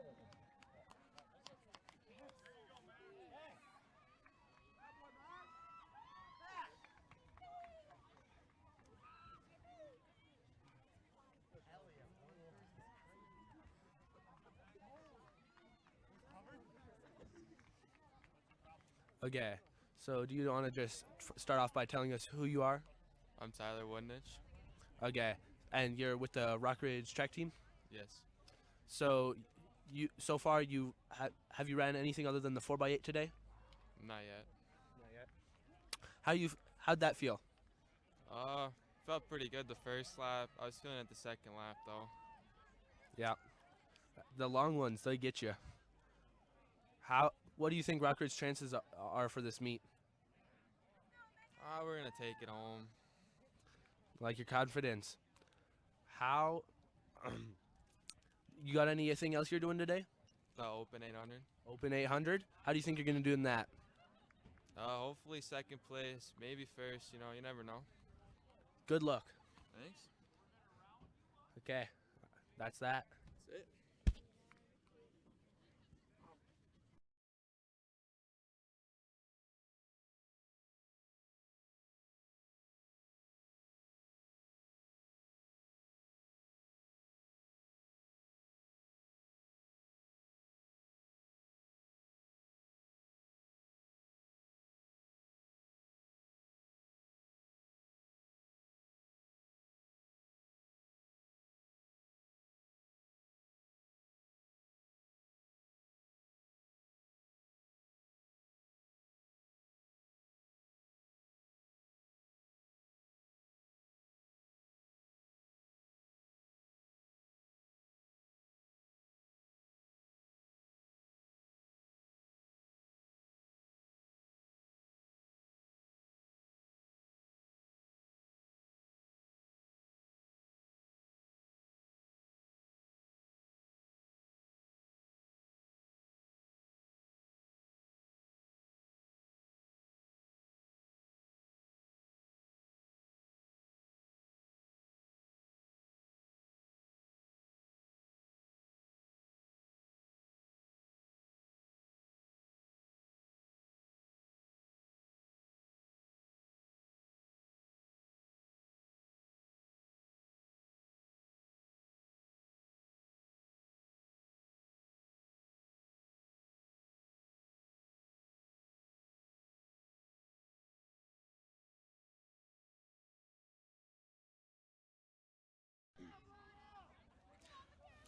Okay. So do you want to just start off by telling us who you are? I'm Tyler Woodnich. Okay. And you're with the Rockridge track team? Yes. So so far you have you ran anything other than the 4x8 today? Not yet. Not yet. How'd that feel? Felt pretty good the first lap. I was feeling it the second lap though. Yeah. The long ones, they get you. What do you think Rockridge's chances are for this meet? We're gonna take it home. Like your confidence. How you got anything else you're doing today? The Open 800. Open 800? How do you think you're going to do in that? Hopefully second place, maybe first. You know, you never know. Good luck. Thanks. Okay. That's that. That's it.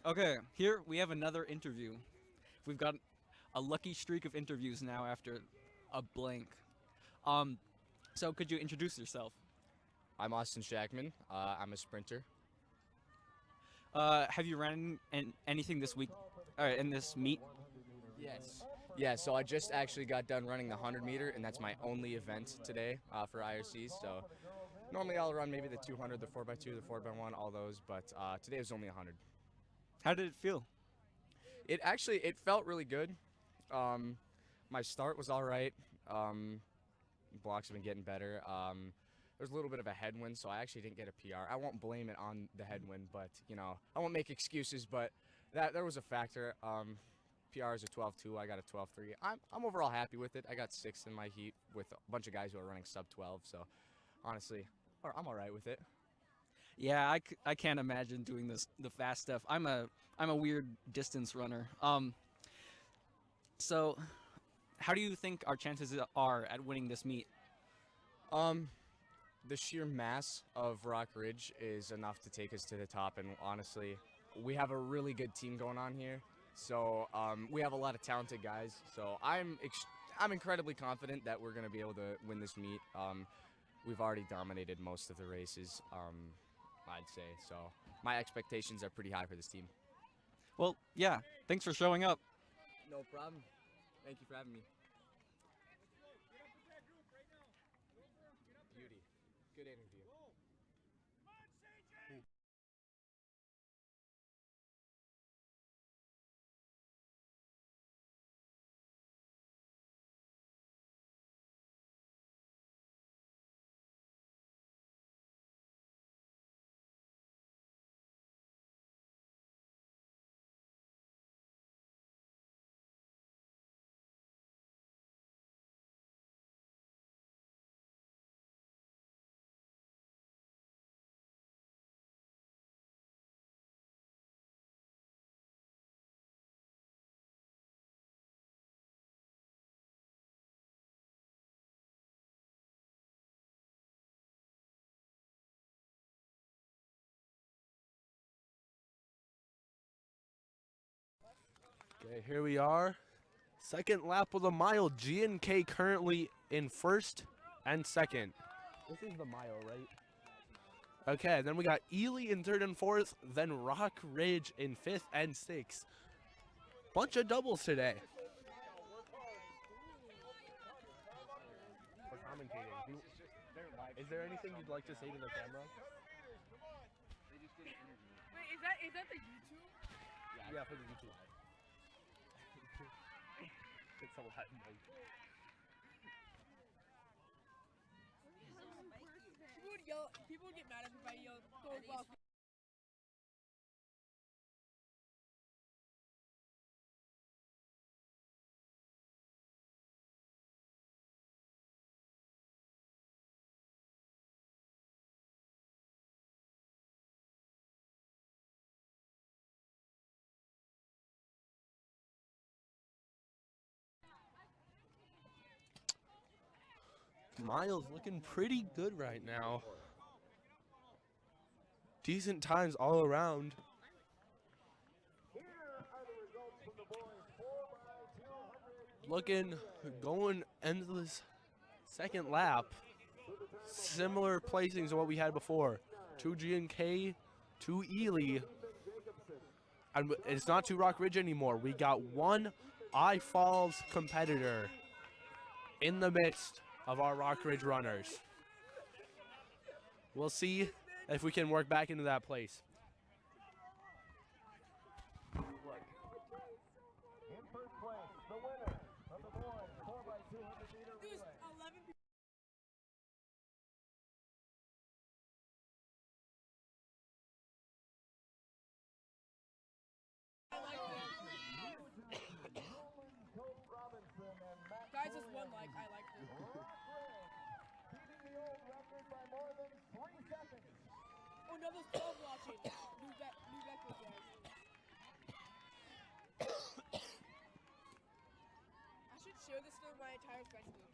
Okay, here we have another interview. We've got a lucky streak of interviews now after a blank. So could you introduce yourself? I'm Austin Shackman. I'm a sprinter. Have you ran anything this week, in this meet? Yes. Yeah, so I just actually got done running the 100 meter, and that's my only event today for IRC. So normally I'll run maybe the 200, the 4x2, the 4x1, all those, but today was only 100. How did it feel? It felt really good. My start was all right. Blocks have been getting better. There's a little bit of a headwind, so I actually didn't get a PR. I won't blame it on the headwind, but I won't make excuses. But there was a factor. PR is a 12.2. I got a 12.3. I'm overall happy with it. I got 6th in my heat with a bunch of guys who are running sub 12. So honestly, I'm all right with it. Yeah, I can't imagine doing the fast stuff. I'm a weird distance runner. So how do you think our chances are at winning this meet? The sheer mass of Rock Ridge is enough to take us to the top, and honestly, we have a really good team going on here. So we have a lot of talented guys. So I'm incredibly confident that we're going to be able to win this meet. We've already dominated most of the races, I'd say. So my expectations are pretty high for this team. Well, yeah. Thanks for showing up. No problem. Thank you for having me. Beauty. Good interview. Okay, here we are. Second lap of the mile. G&K currently in first and second. This is the mile, right? Okay, then we got Ely in third and fourth, then Rock Ridge in fifth and sixth. Bunch of doubles today. For commentating, is there anything you'd like to say to the camera? Wait, is that the YouTube? Yeah, for the YouTube. It's a lot, Mike. People would get mad at me if I yell, go off. Miles looking pretty good right now. Decent times all around. Going into this second lap. Similar placings to what we had before. 2 G&K, 2 Ely. And it's not 2 Rock Ridge anymore. We got 1 I Falls competitor in the midst of our Rock Ridge runners. We'll see if we can work back into that place. In first place, the winner of the boys 4x200 meter relay. Guys, just one like, I like this. Beating the old record by more than 3 seconds. Oh, no, there's 12 watching. Move back with guys. I should share this to my entire friends group.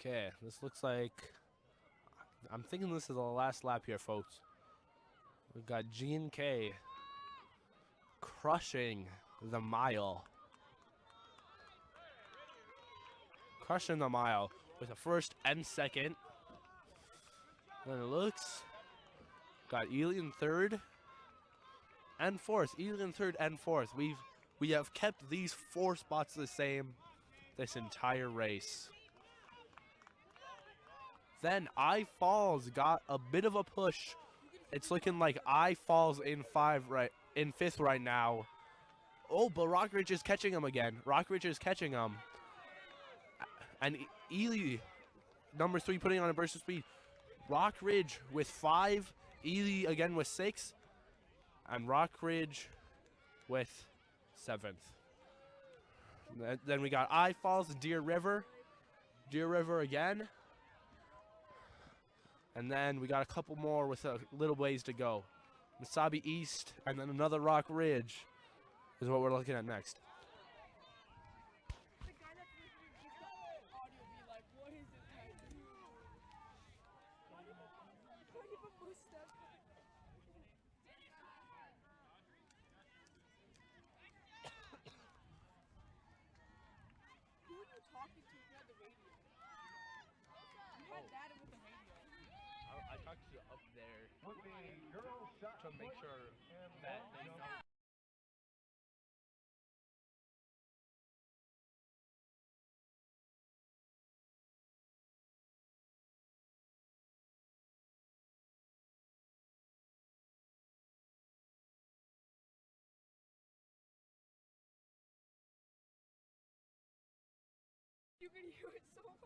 Okay, this looks like I'm thinking this is the last lap here, folks. We've got G and K crushing the mile. Crushing the mile with a first and second. Then it looks got Ely in third and fourth. Ely in third and fourth. We have kept these 4 spots the same this entire race. Then I Falls got a bit of a push. It's looking like I Falls in 5th right now. Oh, but Rockridge is catching him again. Rockridge is catching him. And Ely, number 3, putting on a burst of speed. Rockridge with 5. Ely again with 6. And Rockridge with 7th. Then we got I Falls, Deer River. Deer River again. And then we got a couple more with a little ways to go. Wasabi East, and then another Rock Ridge is what we're looking at next. I talked to you up there to make sure that they know. You can hear it so loud.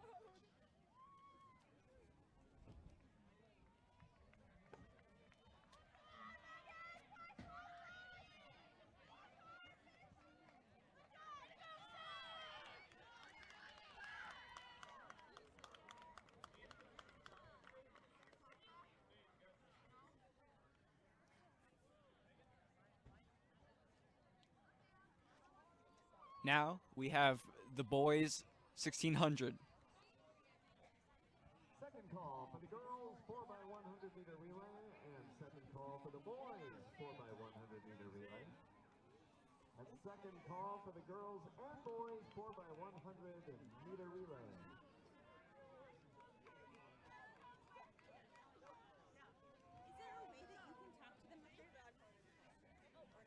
Now we have the boys 1600. Second call for the girls 4x100 meter relay, and second call for the boys 4x100 meter relay. And second call for the girls and boys 4x100 meter relay. Is there a way that you can talk to them up there? Or no?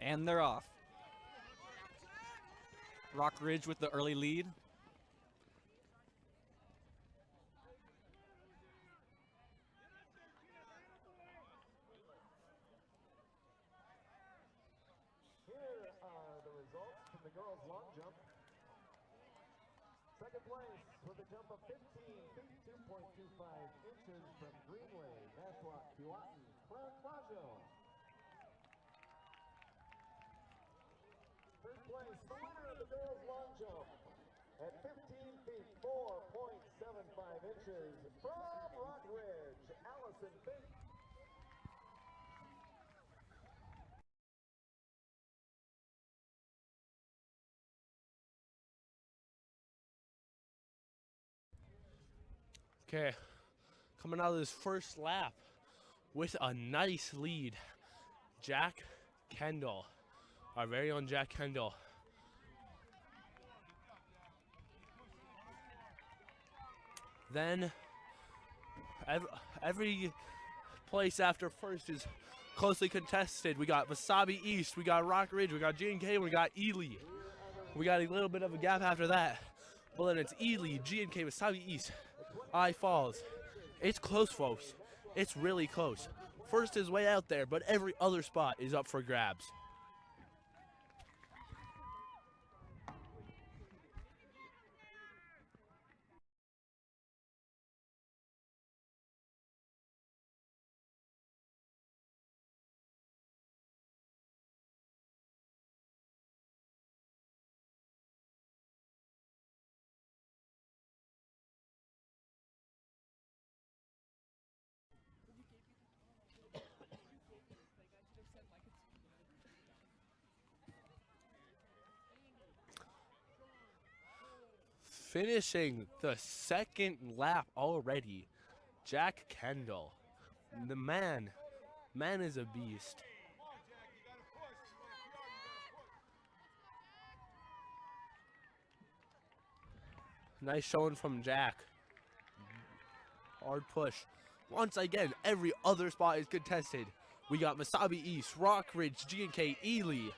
And they're off. Rock Ridge with the early lead. Here are the results from the girls' long jump. Second place with a jump of 15 feet, 2.25 inches from Greenway, Nashua, Keewatin, Frajo. Third place, the winner of the girls' long jump at 15 feet, 4.75 inches from Rock Ridge, Allison Fink. Okay, coming out of this first lap with a nice lead, Jack Kendall, our very own Jack Kendall. Then every place after first is closely contested. We got Wasabi East, we got Rock Ridge, we got G&K, we got Ely. We got a little bit of a gap after that. But then it's Ely, G&K, Wasabi East, I Falls. It's close, folks. It's really close. First is way out there, but every other spot is up for grabs. Finishing the second lap already, Jack Kendall. The man is a beast. Nice showing from Jack. Hard push. Once again, every other spot is contested. We got Wasabi East, Rock Ridge, G&K, Ely.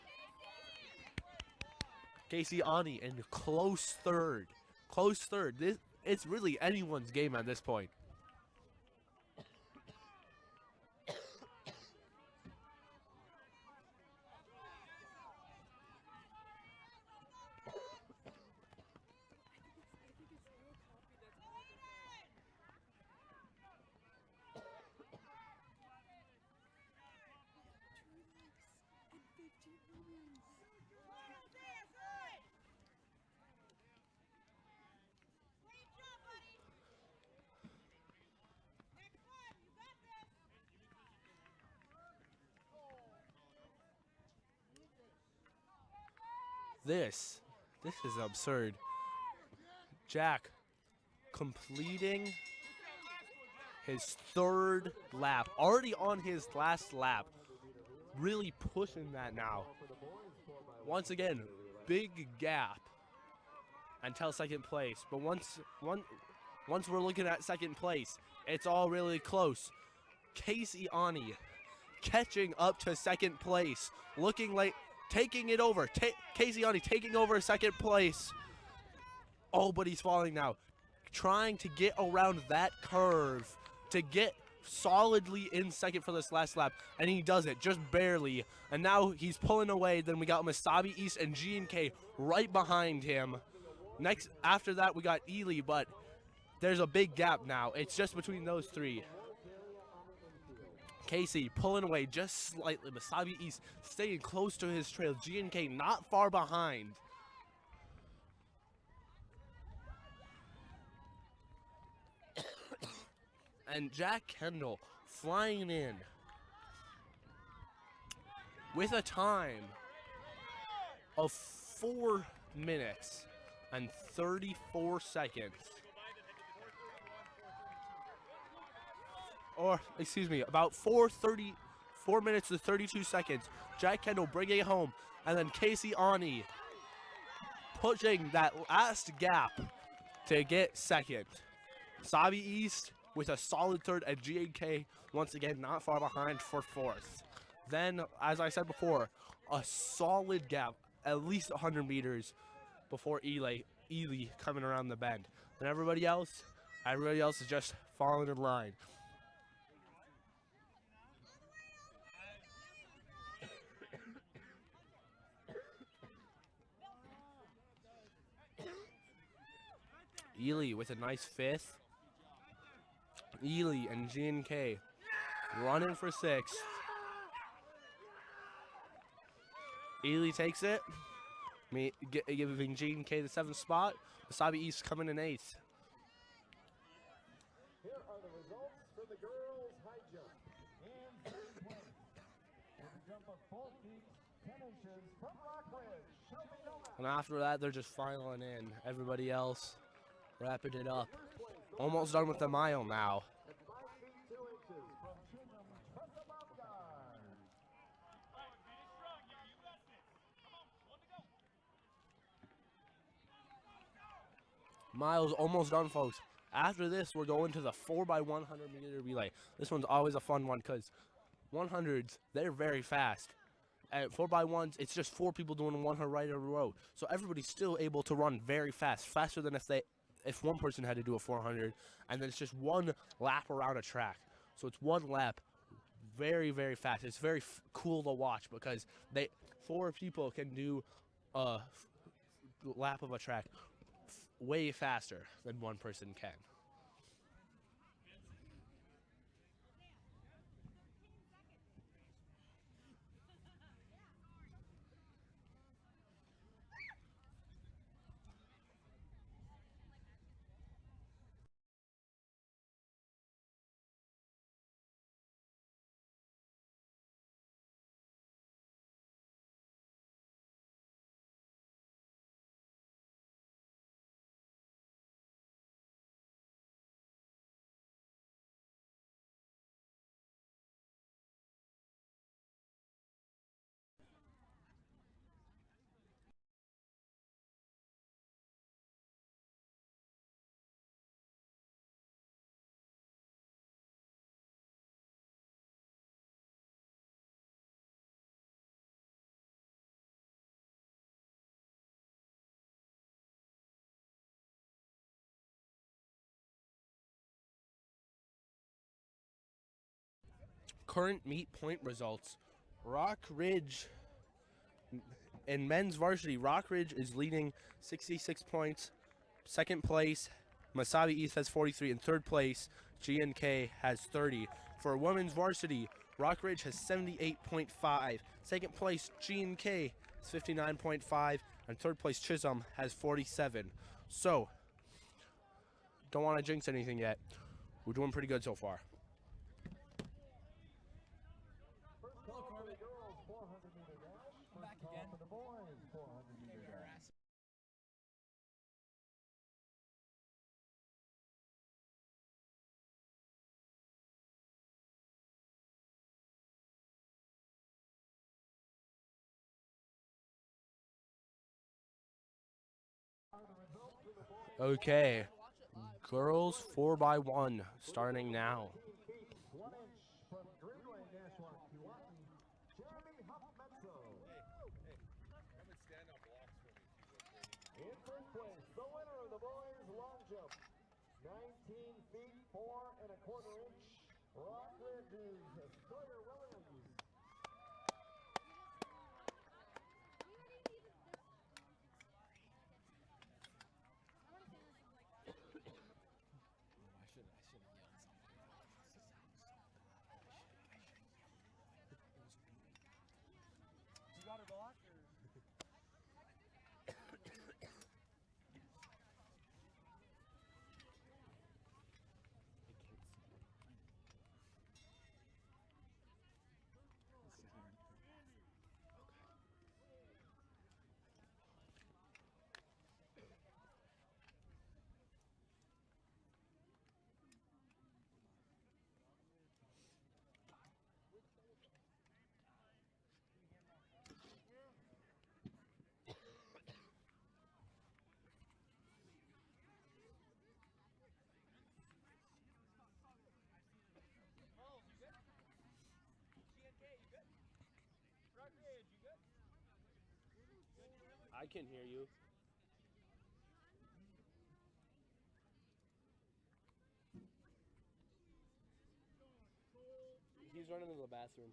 Casey Ani in close third. Close third. It's really anyone's game at this point. This is absurd. Jack completing his third lap, already on his last lap, really pushing that now. Once again, big gap until second place, but once we're looking at second place, it's all really close. Casey Ani catching up to second place, looking like taking it over. Casey Ani taking over second place. Oh, but he's falling now. Trying to get around that curve to get solidly in second for this last lap, and he does it just barely. And now he's pulling away. Then we got Wasabi East and G&K right behind him. Next, after that, we got Ely, but there's a big gap now. It's just between those three. Casey pulling away just slightly. Wasabi East staying close to his trail. G&K not far behind. And Jack Kendall flying in with a time of 4 minutes and 34 seconds. Or, excuse me, about 4 minutes to 32 seconds. Jack Kendall bringing it home. And then Casey Ani pushing that last gap to get second. Wasabi East with a solid third, and G&K once again not far behind for fourth. Then, as I said before, a solid gap, at least 100 meters before Ely coming around the bend. And everybody else is just falling in line. Ely with a nice fifth. Ely and G&K running for sixth. Ely takes it, giving G&K the seventh spot. Wasabi East coming in eighth. Here are the results for the girls' high jump. In third place, with a jump of 4 feet, 10 inches from Rockridge, Shelby Noma. And after that, they're just filing in. Everybody else wrapping it up. Almost done with the mile now. At 5 feet 2 inches from Chisholm, Tessa Baumgart. Miles almost done, folks. After this, we're going to the 4x100 meter relay. This one's always a fun one because 100s, they're very fast. At 4x1s, it's just 4 people doing 100 right in a row. So everybody's still able to run very fast, faster than if one person had to do a 400, and then it's just one lap around a track. So it's one lap, very, very fast. It's very cool to watch because 4 people can do a lap of a track way faster than one person can. Current meet point results. Rock Ridge in men's varsity, Rock Ridge is leading 66 points. Second place, Masabi East has 43. In third place, GNK has 30. For women's varsity, Rock Ridge has 78.5. Second place, GNK is 59.5. And third place, Chisholm has 47. So, don't want to jinx anything yet. We're doing pretty good so far. Back again. For the boys, 400 meter dash. Okay, girls 4x1 starting now. 1 inch from Greenway Nashua, Kewaukee, Jeremy Huffmetzo. In first place, the winner of the boys long jump, 19 feet 4¼ inch, Rock Ridge's Sawyer Williams. You got her blocked or? I can hear you. He's running to the bathroom.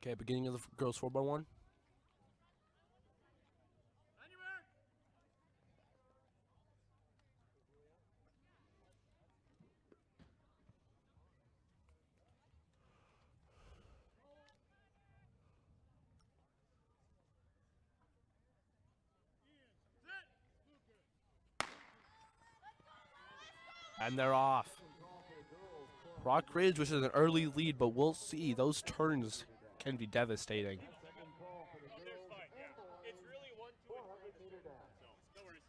Okay, beginning of the girls 4x1. And they're off. Rock Ridge, which is an early lead, but we'll see. Those turns can be devastating. It's really 1, 2, and 3. So, no worries.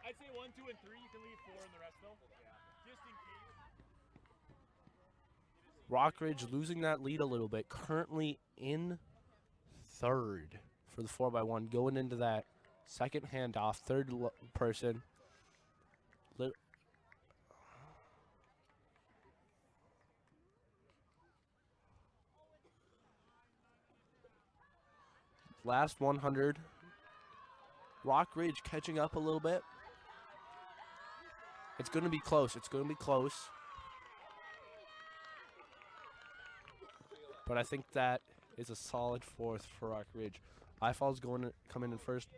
I'd say 1, 2, and 3. You can leave 4 in the rest, though. Yeah. Just in case. Rock Ridge losing that lead a little bit. Currently in third for the 4x1. Going into that second handoff. Third person. Last 100. Rock Ridge catching up a little bit. It's going to be close. It's going to be close. But I think that is a solid fourth for Rock Ridge. iFall's coming in first.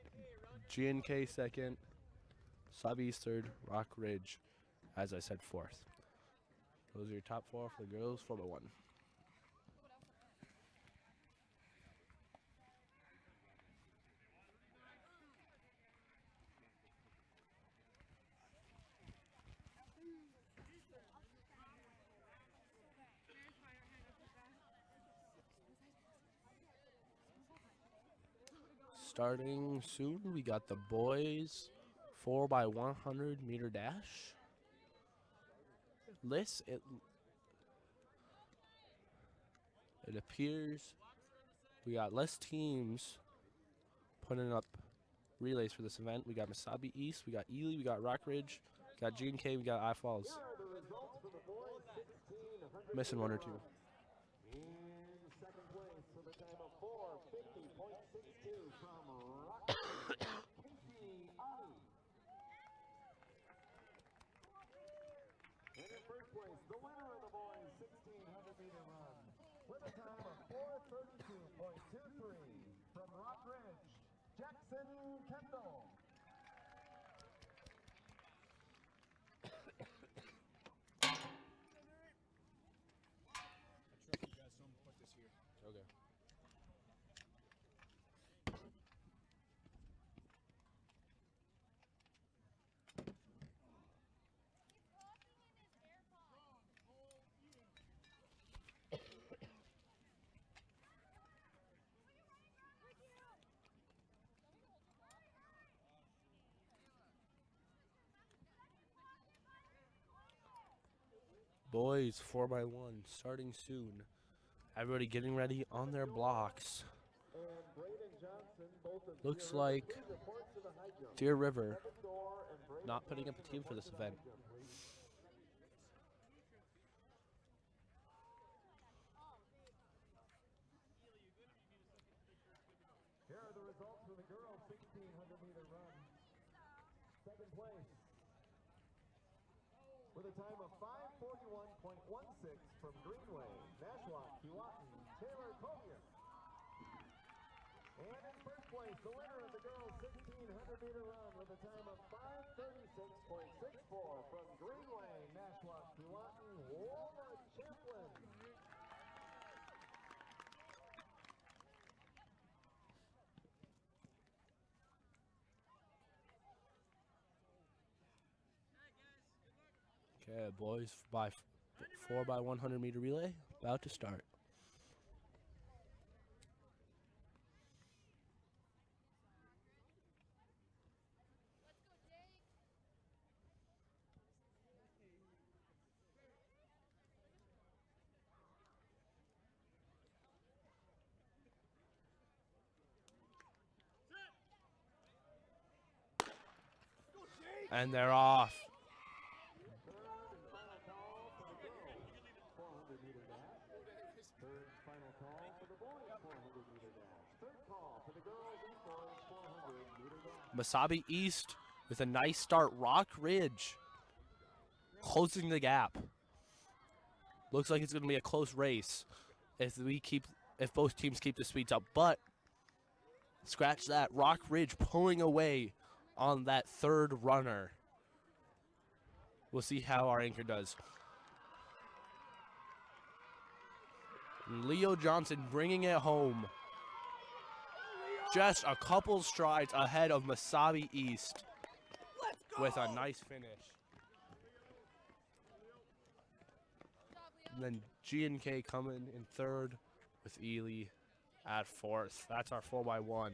GNK second. Subbies third. Rock Ridge, as I said, fourth. Those are your top four for the girls 4x1. Starting soon, we got the boys 4x100 meter dash. It appears we got less teams putting up relays for this event. We got Masabi East, we got Ely, we got Rock Ridge, we got GNK, we got iFalls. Missing one or two. In second place for the time of 4:50.62 from Rock Casey Ali. And in first place, the winner of the boys 1600 meter run with a time of 4:32.23 from Rock Ridge, Jackson Kendall. Okay. Boys 4x1 starting soon. Everybody getting ready on their blocks. Looks like Deer River not putting up a team for this event. Here are the results for the girls 1600 meter run. Second place with a time of 5:41.16 from Greenway, Nashwauk, Keewatin, Taylor Collier. And in first place, the winner of the girls 1600 meter run with a time of 5:36.64 from Greenway, Nashwauk, Keewatin, Walnut Champlin. Okay, boys, 4x100 meter relay about to start. And they're off. Masabi East with a nice start. Rock Ridge closing the gap. Looks like it's going to be a close race if both teams keep the speeds up. But scratch that. Rock Ridge pulling away on that third runner. We'll see how our anchor does. And Leo Johnson bringing it home. Just a couple strides ahead of Masabi East with a nice finish. And then G&K coming in third with Ely at fourth. That's our 4x1.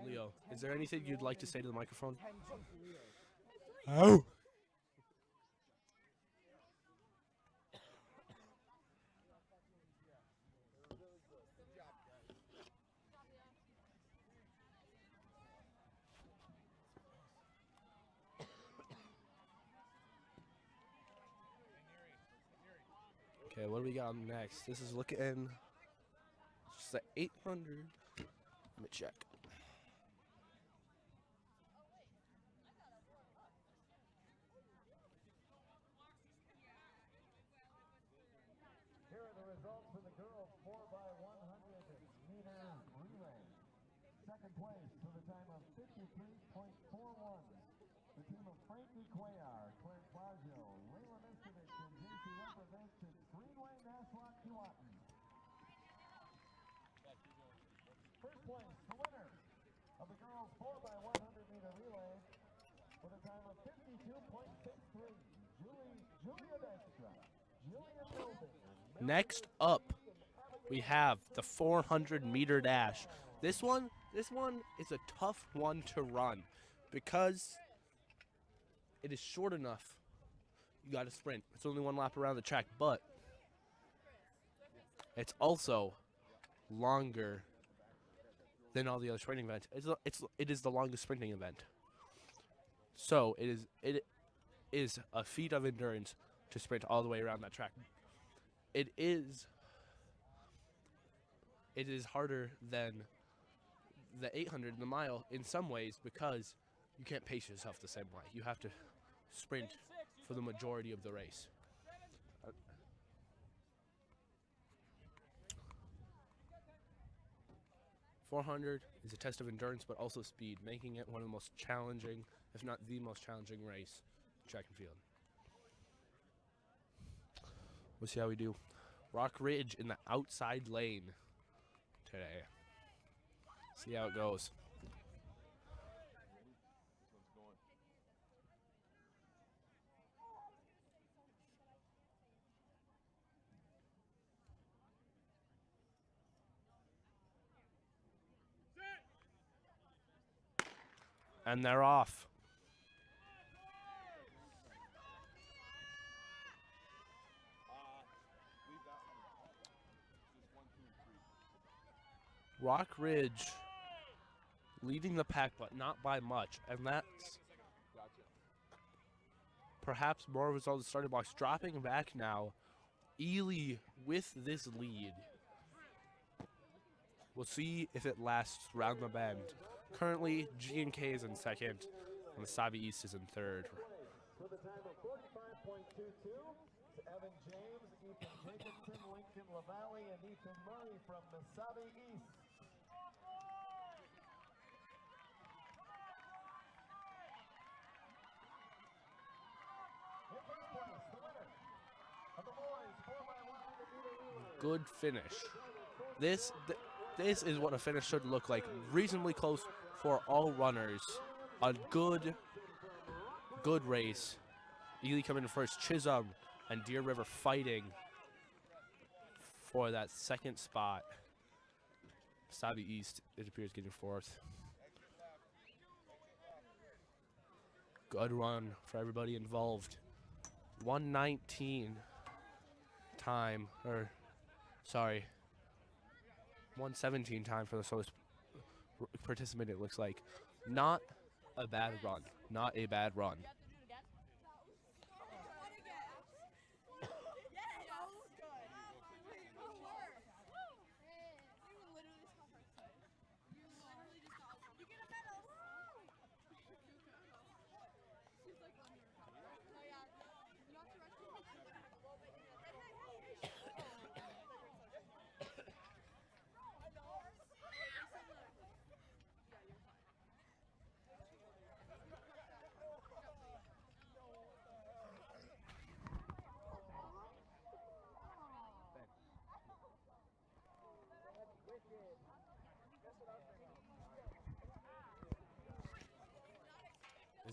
Leo, is there anything you'd like to say to the microphone? Oh. Okay, what do we got next? This is looking just the 800. Let me check. Here are the results for the girls 4x100 meter relay. Second place to the time of 53.41. The team of Frankie Cuellar, Clint Flaggio, Layla Miskovic, and JC represented Greenway Nassau Keewatin. First place, the winner of the girls 4x100 meter relay with a time of 52.63. Julia Destra, Julia Milton. Next up, we have the 400-meter dash. This one is a tough one to run because it is short enough. You got to sprint. It's only one lap around the track, but it's also longer than all the other sprinting events. It is the longest sprinting event. So it is a feat of endurance to sprint all the way around that track. It is harder than the 800 and the mile in some ways because you can't pace yourself the same way. You have to sprint for the majority of the race. 400 is a test of endurance but also speed, making it one of the most challenging, if not the most challenging race in track and field. We'll see how we do. Rock Ridge in the outside lane today. See how it goes. And they're off. Rock Ridge leading the pack, but not by much. And that's perhaps more of a result of the starting blocks. Dropping back now. Ely with this lead. We'll see if it lasts round the bend. Currently, G&K is in second, and Wasabi East is in third. For the time of 45.22, Evan James, Ethan Jacobson, Lincoln LaValle, and Ethan Murray from Wasabi East. In first place, the winner of the boys 4x100 meter relay. Good finish. This is what a finish should look like. Reasonably close for all runners. A good race. Ely coming in first. Chisholm and Deer River fighting for that second spot. Wasabi East, it appears, getting fourth. Good run for everybody involved. 119 time, or sorry, 117 time for the slowest participant, it looks like. Not a bad run. Not a bad run.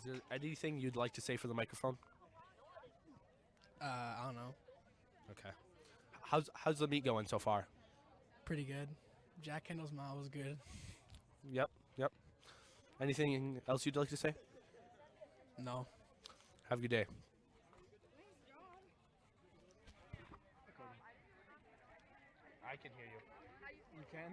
Is there anything you'd like to say for the microphone? I don't know. Okay. How's the meet going so far? Pretty good. Jack Kendall's mile was good. Yep. Anything else you'd like to say? No. Have a good day. I can hear you. You can?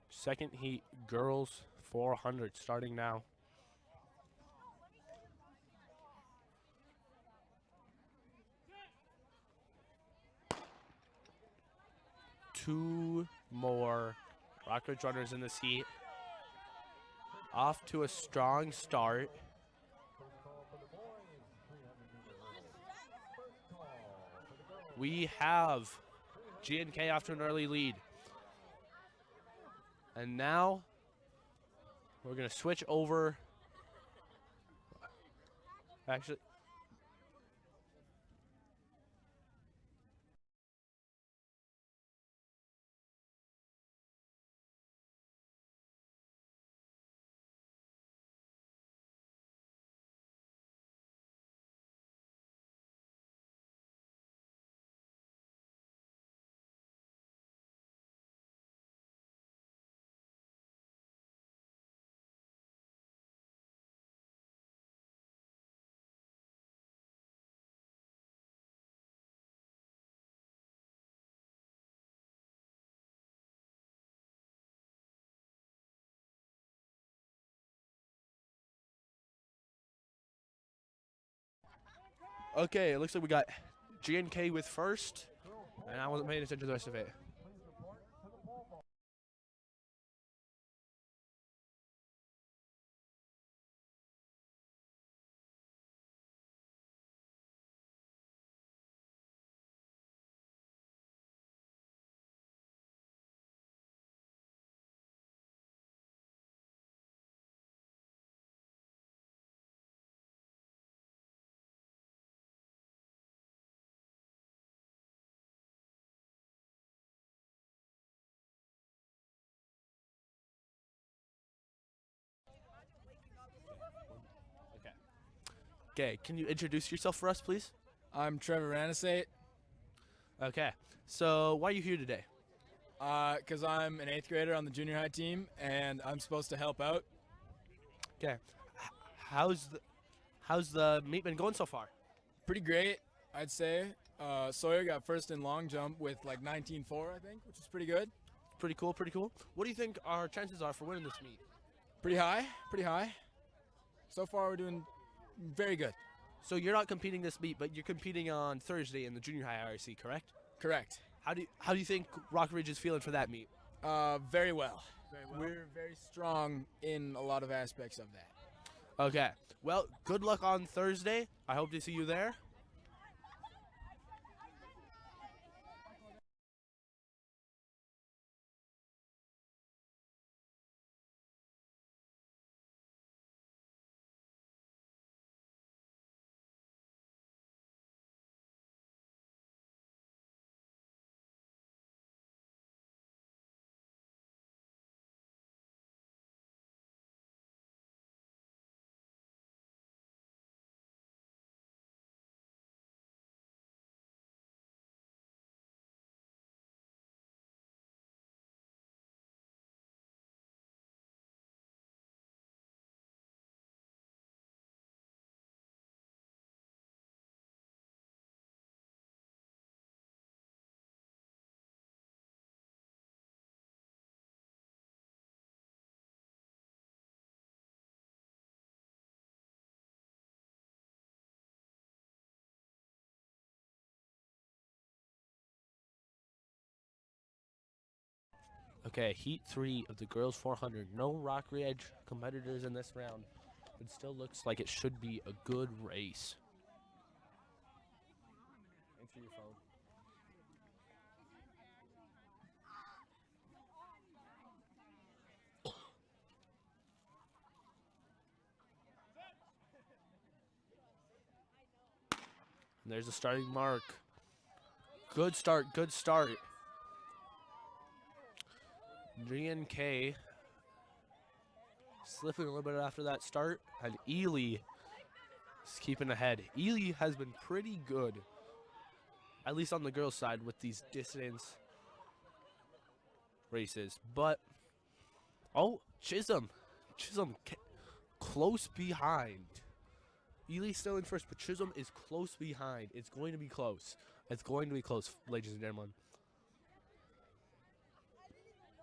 Second heat, girls 400, starting now. Two more Rockridge runners in this heat. Off to a strong start. We have G&K after an early lead. And now we're going to switch over. Actually, okay, it looks like we got G&K with first, and I wasn't paying attention to the rest of it. Okay, can you introduce yourself for us, please? I'm Trevor Ranasate. Okay, so why are you here today? Because I'm an 8th grader on the junior high team, and I'm supposed to help out. Okay, how's the meet been going so far? Pretty great, I'd say. Sawyer got first in long jump with like 19.4, I think, which is pretty good. Pretty cool, pretty cool. What do you think our chances are for winning this meet? Pretty high, pretty high. So far, we're doing very good. So you're not competing this meet, but you're competing on Thursday in the junior high IRC, correct? Correct. How do you think Rockridge is feeling for that meet? Very well. We're very strong in a lot of aspects of that. Okay. Well, good luck on Thursday. I hope to see you there. Okay, Heat 3 of the girls 400. No Rock Ridge competitors in this round. It still looks like it should be a good race. Answer your phone. And there's the starting mark. Good start, good start. G&K slipping a little bit after that start, and Ely is keeping ahead. Ely has been pretty good, at least on the girls' side, with these distance races. But, oh, Chisholm close behind. Ely's still in first, but Chisholm is close behind. It's going to be close. It's going to be close, ladies and gentlemen.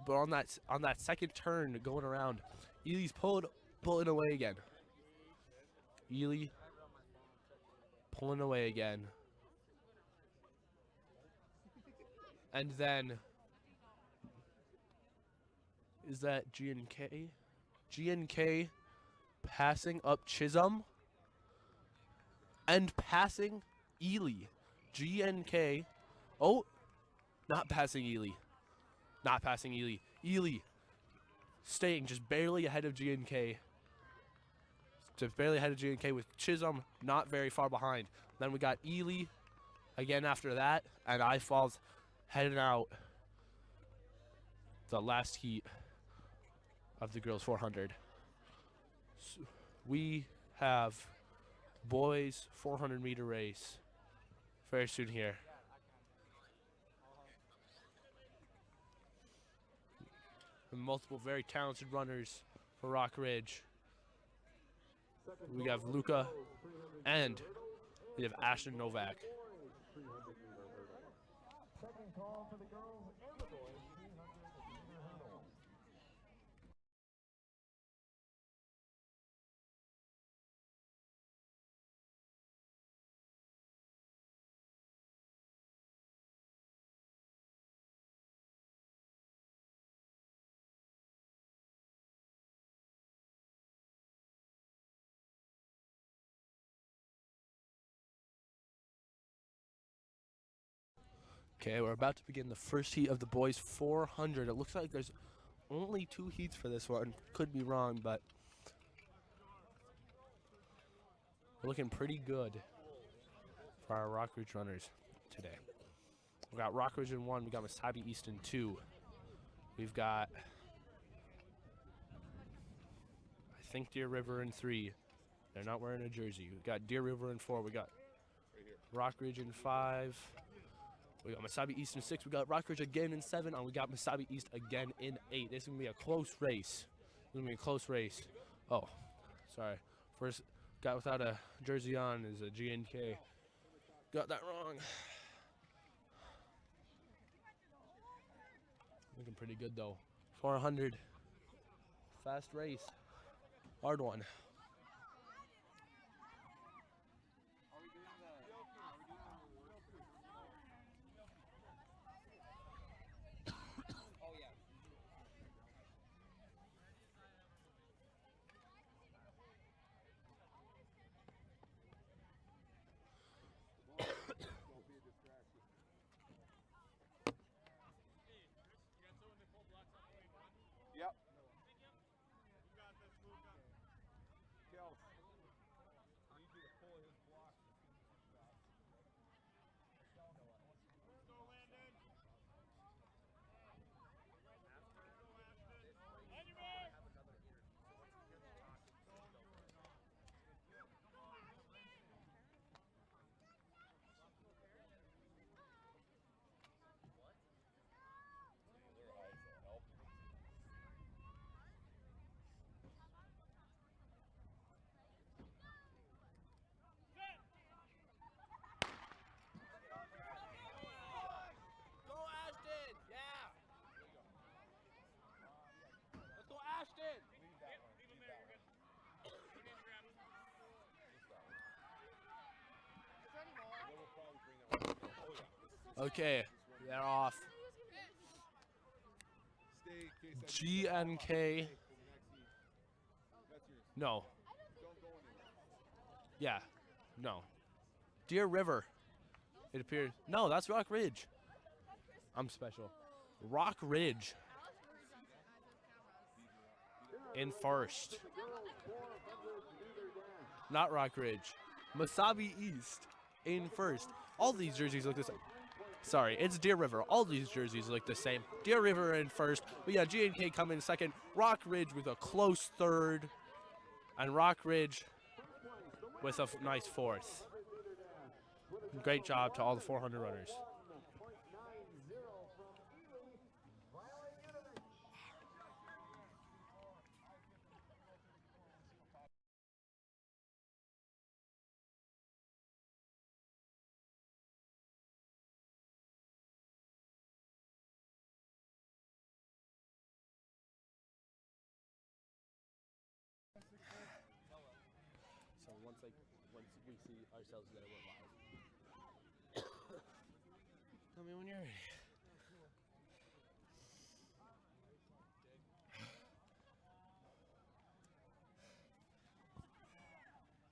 But on that second turn going around, Ely's pulling away again. Ely pulling away again. And then is that G&K? G&K passing up Chisholm and passing Ely. G&K. Oh, not passing Ely. Not passing Ely. Ely staying just barely ahead of G&K. Just barely ahead of G&K with Chisholm not very far behind. Then we got Ely again after that, and I Falls heading out the last heat of the girls 400. So we have boys 400-meter race very soon here. And multiple very talented runners for Rock Ridge. We have Luca and we have Ashton Novak. Second call for the girls and the boys 300-meter hurdle. Okay, we're about to begin the first heat of the boys 400. It looks like there's only 2 heats for this one. Could be wrong, but we're looking pretty good for our Rock Ridge runners today. We got Rock Ridge in 1. We got Wasabi East in 2. We've got, I think, Deer River in 3. They're not wearing a jersey. We got Deer River in 4. We got Rock Ridge in 5. We got Wasabi East in 6. We got Rock Ridge again in 7. And we got Wasabi East again in 8. This is going to be a close race. It's going to be a close race. Oh, sorry. First guy without a jersey on is a G&K. Got that wrong. Looking pretty good, though. 400. Fast race. Hard one. Yep. Okay, they're off. GNK. No. Yeah. No. Deer River. It appears. No, that's Rock Ridge. I'm special. Rock Ridge. In first. Not Rock Ridge. Masabi East in first. All these jerseys look the same. Sorry, it's Deer River. All these jerseys look the same. Deer River in first. But yeah, G&K come in second. Rock Ridge with a close third. And Rock Ridge with a nice fourth. Great job to all the 400 runners. So once we see ourselves there, we're live. Tell me when you're ready.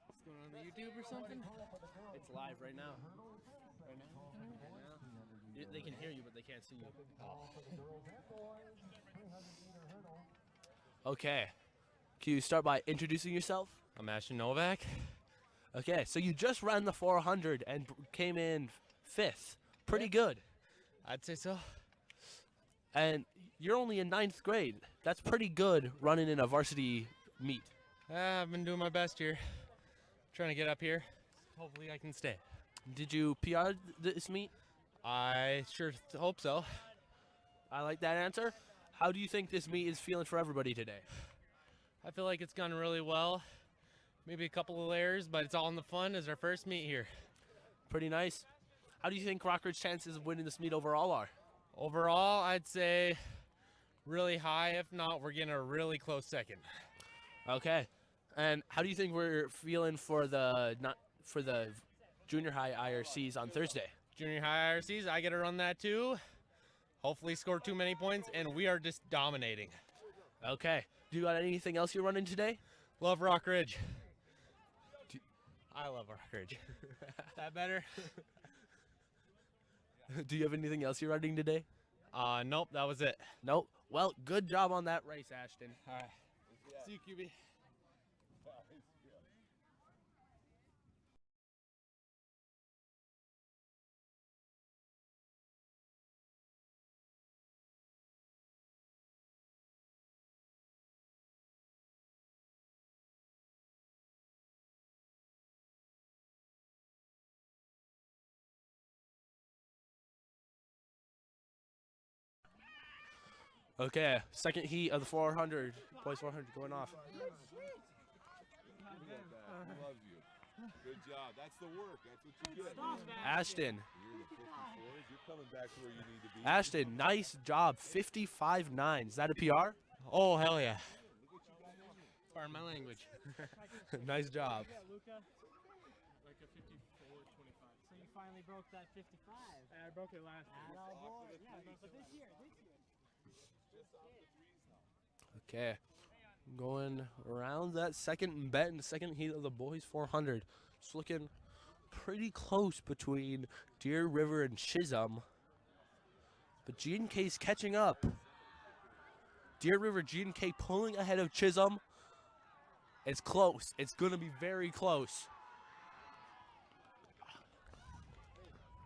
What's going on YouTube or something? It's live right now. Right now? They can hear you, but they can't see you. Okay. Can you start by introducing yourself? I'm Ashton Novak. Okay, so you just ran the 400 and came in 5th. Pretty good. I'd say so. And you're only in 9th grade. That's pretty good running in a varsity meet. I've been doing my best here. Trying to get up here. Hopefully I can stay. Did you PR this meet? I sure hope so. I like that answer. How do you think this meet is feeling for everybody today? I feel like it's gone really well. Maybe a couple of layers, but it's all in the fun as our first meet here. Pretty nice. How do you think Rockridge's chances of winning this meet overall are? Overall, I'd say really high. If not, we're getting a really close second. Okay. And how do you think we're feeling for the junior high IRCs on Thursday? Junior high IRCs, I get to run that too. Hopefully score too many points, and we are just dominating. Okay. Do you got anything else you're running today? Love Rock Ridge. I love Rock Ridge. That better? Do you have anything else you're running today? Nope, that was it. Nope. Well, good job on that race, Ashton. All right. See you, QB. Okay, second heat of the 400. Boys 400 going off. Loves you. Good job. That's the work. That's what you get. Ashton. You're the 54s. You're coming back to where you need to be. Ashton, nice job. 55.9. Is that a PR? Oh, hell yeah. Pardon my language. Nice job. Like a 54.25. So you finally broke that 55. I broke it last year. Yeah, but this year. Okay. Going around that second bet in the second heat of the boys 400. It's looking pretty close between Deer River and Chisholm. But G&K's catching up. Deer River G&K pulling ahead of Chisholm. It's close. It's going to be very close.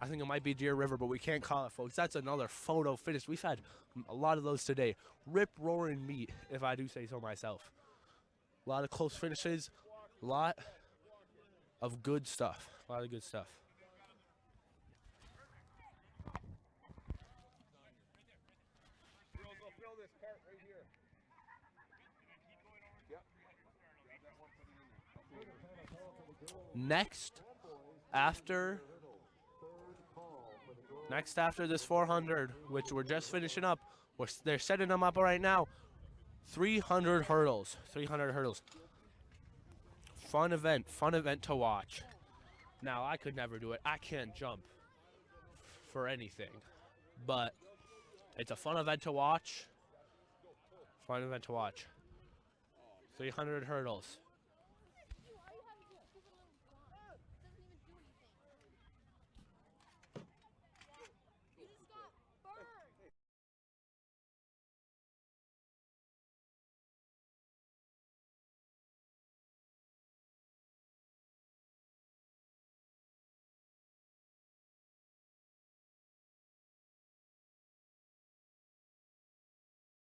I think it might be Deer River, but we can't call it, folks. That's another photo finish. We've had a lot of those today. Rip-roaring meet, if I do say so myself. A lot of close finishes. A lot of good stuff. A lot of good stuff. Next after this 400, which we're just finishing up, they're setting them up right now. 300 hurdles. 300 hurdles. Fun event to watch. Now, I could never do it. I can't jump for anything. But it's a fun event to watch. Fun event to watch. 300 hurdles.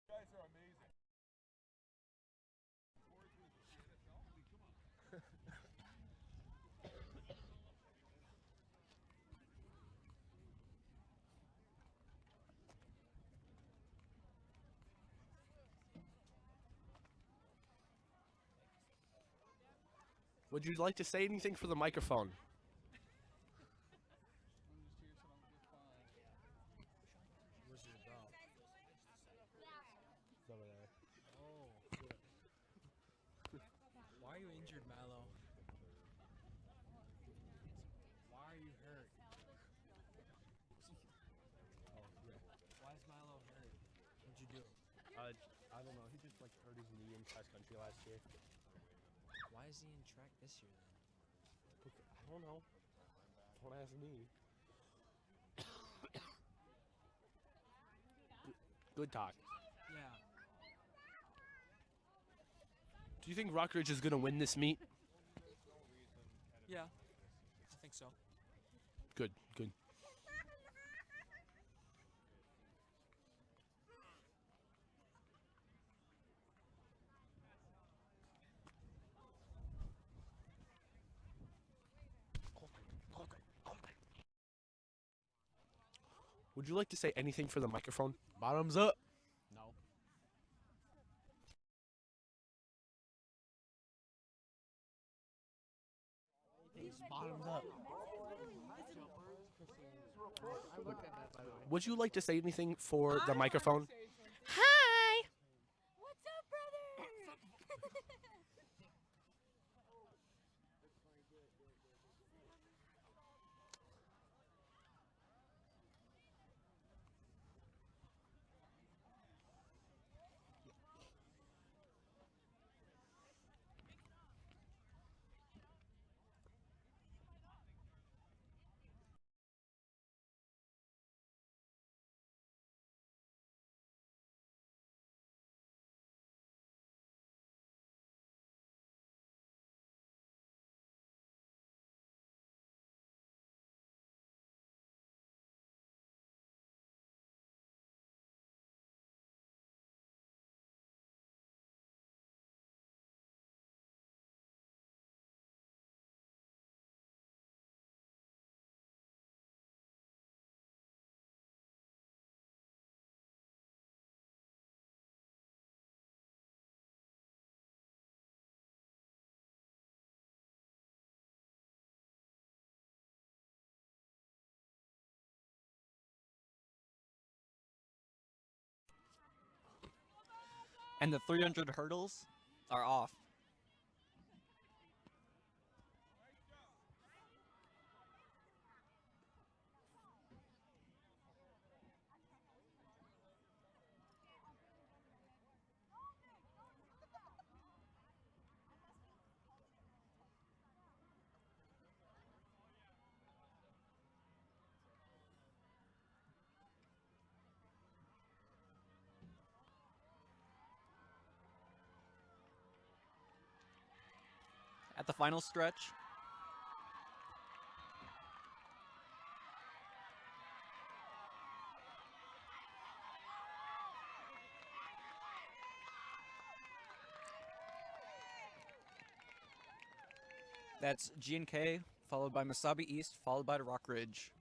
You guys are amazing. Would you like to say anything for the microphone? What's it about? It's over there. Oh, good. Why are you injured, Mallow? Why are you hurt? Oh, yeah. Why is Mallow hurt? What'd you do? I don't know. He just like hurt his knee in cross country last year. Why is he in track this year then? I don't know. Don't ask me. Good talk. Yeah. Do you think Rockridge is gonna win this meet? Yeah. I think so. Good, good. Would you like to say anything for the microphone? Bottoms up. No. Bottoms up. Would you like to say anything for the microphone? Hi! What's up, brother? And the 300 hurdles are off. At the final stretch, that's G&K, followed by Masabi East, followed by Rock Ridge.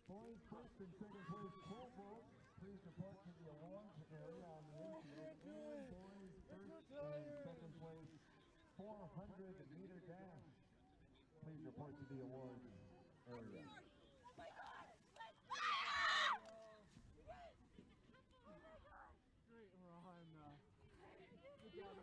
Boys first and second place, Colebrook. Please report to the awards area on the infield. And boys first and second place, 400-meter dash. Please report to the awards area. Great, we're on. Good job,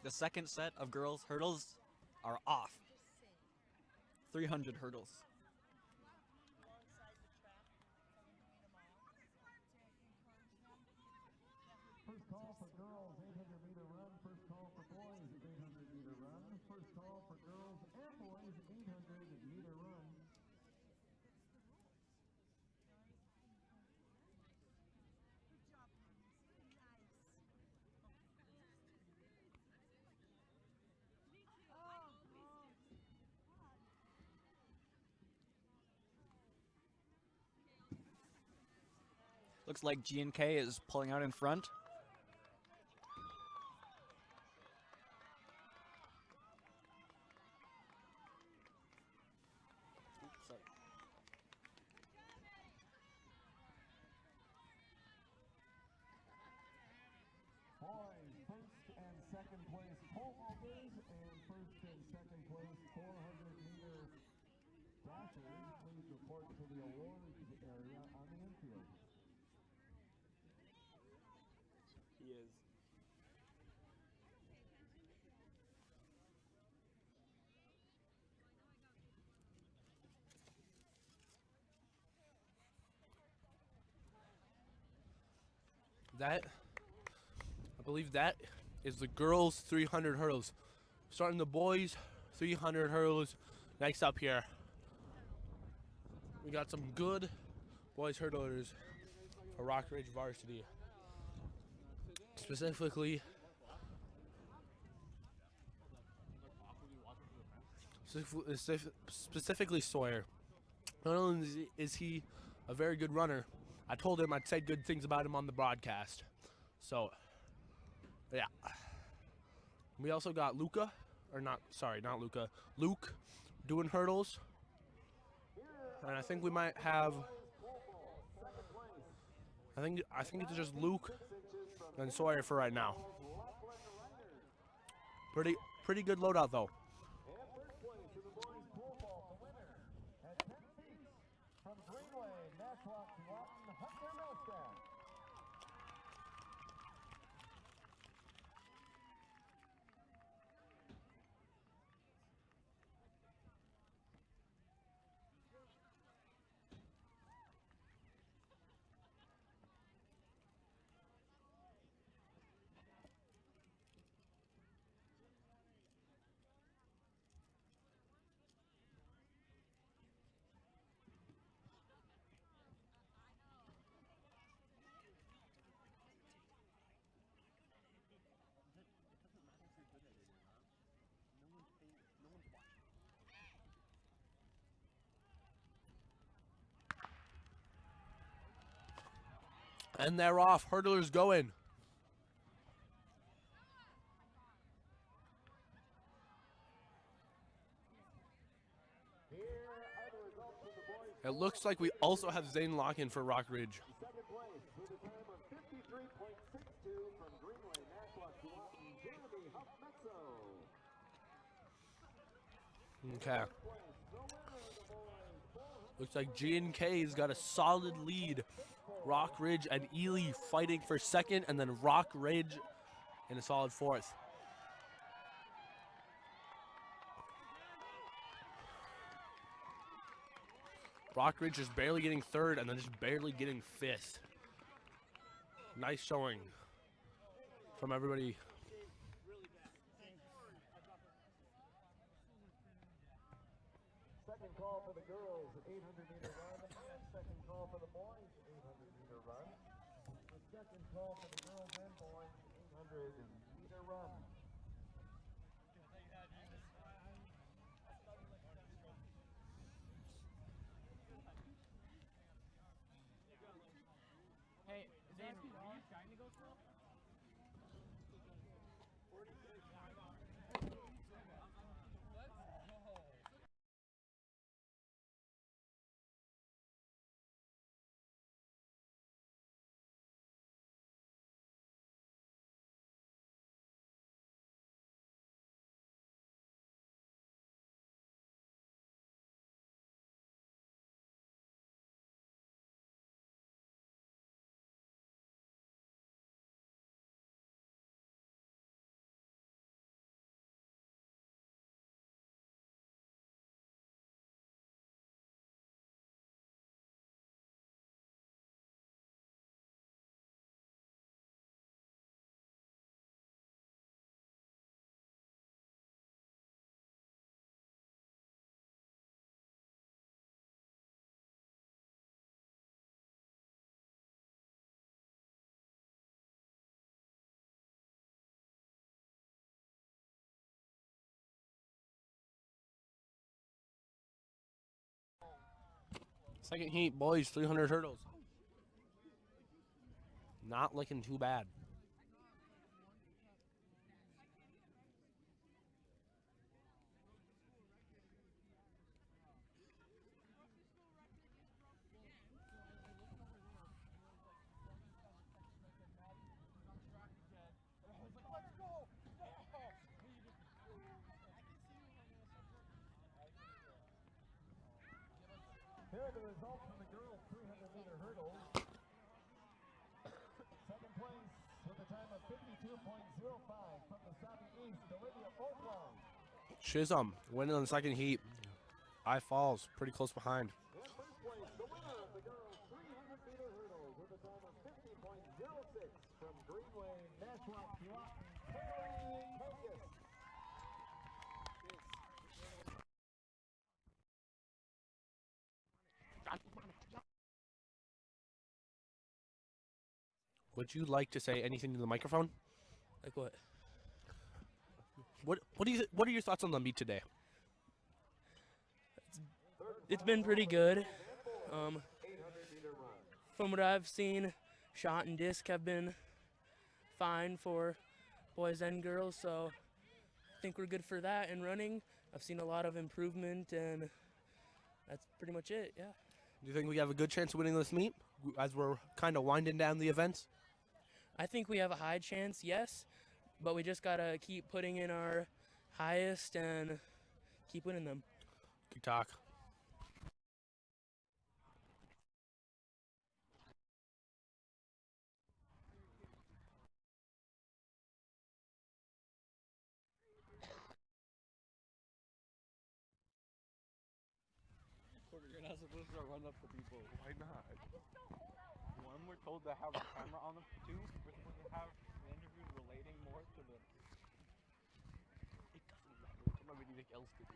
The second set of girls' hurdles are off. 300 hurdles. First call for girls, 800-meter run. First call for boys, 800-meter run. First call for girls and boys, 800-meter run. Looks like G&K is pulling out in front. Oops, sorry. Boys, first and second place pole vaulters and first and second place 400-meter dashers. Please report to the awards area on the infield. He is. That, I believe that is the girls' 300 hurdles. Starting the boys' 300 hurdles. Next up here, we got some good boys hurdlers for Rockridge Varsity. Specifically Sawyer. Not only is he a very good runner, I told him I'd say good things about him on the broadcast. So, yeah. We also got Luca, or not, sorry, not Luca, Luke doing hurdles. And I think we might have, I think it's just Luke and Sawyer for right now. Pretty good loadout though. And first place in the boys pole vault, the winner at 10 feet from Greenway, Nashwauk, Lawton, Hunter Millstadt. And they're off. Hurdlers going. It looks like we also have Zane Locken for Rockridge. Second place with a time of 53.62 from Greenway, Nashwauk, Lawton, Jeremy Huffmetzo. Okay. Looks like G&K's got a solid lead. Rockridge and Ely fighting for second, and then Rockridge in a solid fourth. Rockridge just barely getting third, and then just barely getting fifth. Nice showing from everybody. Second call for the girls, 800-meter run, and second call for the boys, 800-meter run. The second call for the girls and boys, 800-meter run. Hey, Zane, are you trying to go slow? Second heat, boys, 300 hurdles. Not looking too bad. Here are the results from the girls' 300-meter hurdles. Second place with a time of 52.05 from the southeast, Olivia Folklong. Chisholm winning on the second heat. I Falls pretty close behind. In first place, the winner of the girls' 300-meter hurdles with a time of 50.06 from Greenway, Nashwauk, Keewatin, Kaylee Kangas. Would you like to say anything to the microphone? Like what? What are your thoughts on the meet today? It's been pretty good. From what I've seen, shot and disc have been fine for boys and girls, so I think we're good for that. And running, I've seen a lot of improvement, and that's pretty much it, yeah. Do you think we have a good chance of winning this meet as we're kind of winding down the events? I think we have a high chance, yes, but we just got to keep putting in our highest and keep winning them. Good talk. You're not supposed to run up to people. Why not? One, we're told to have a camera on them. Two, we're supposed to have the interviews relating more to the. It doesn't matter. I don't have anything else to do.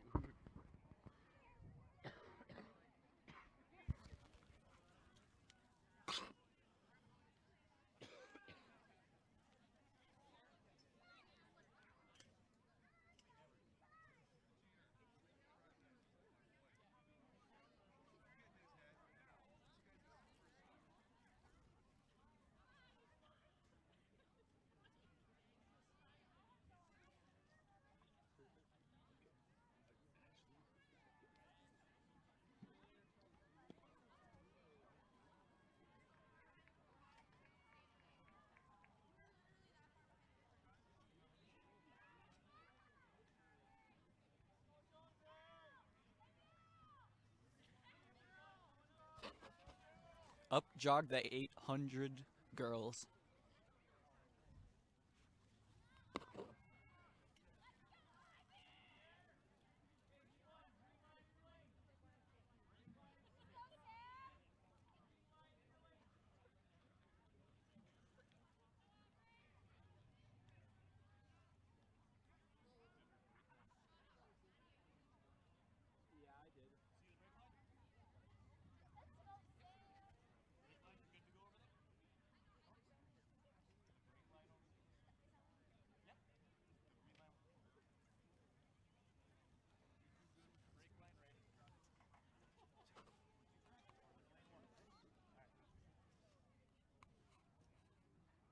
Up jog the 800 girls.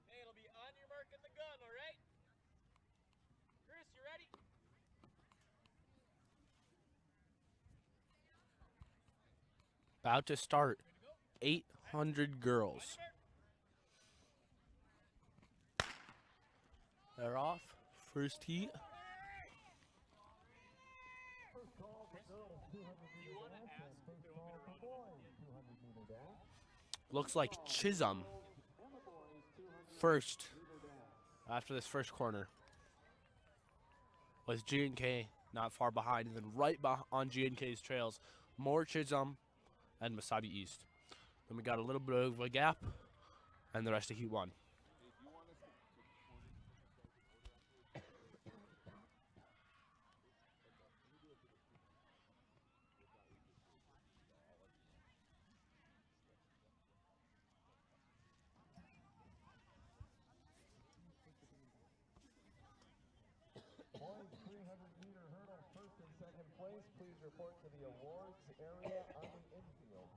Hey, it'll be on your mark and the gun, all right? Chris, you ready? About to start. 800 girls. They're off. First heat. First call for girls, 200-meter dash, and first call for boys, 200-meter dash. Looks like Chisholm first after this first corner. Was G&K not far behind, and then right on G&K's trails, more Chisholm and Wasabi East. Then we got a little bit of a gap, and the rest of heat one. Boys 300-meter hurdle, first and second place. Please report to the awards area on the infield.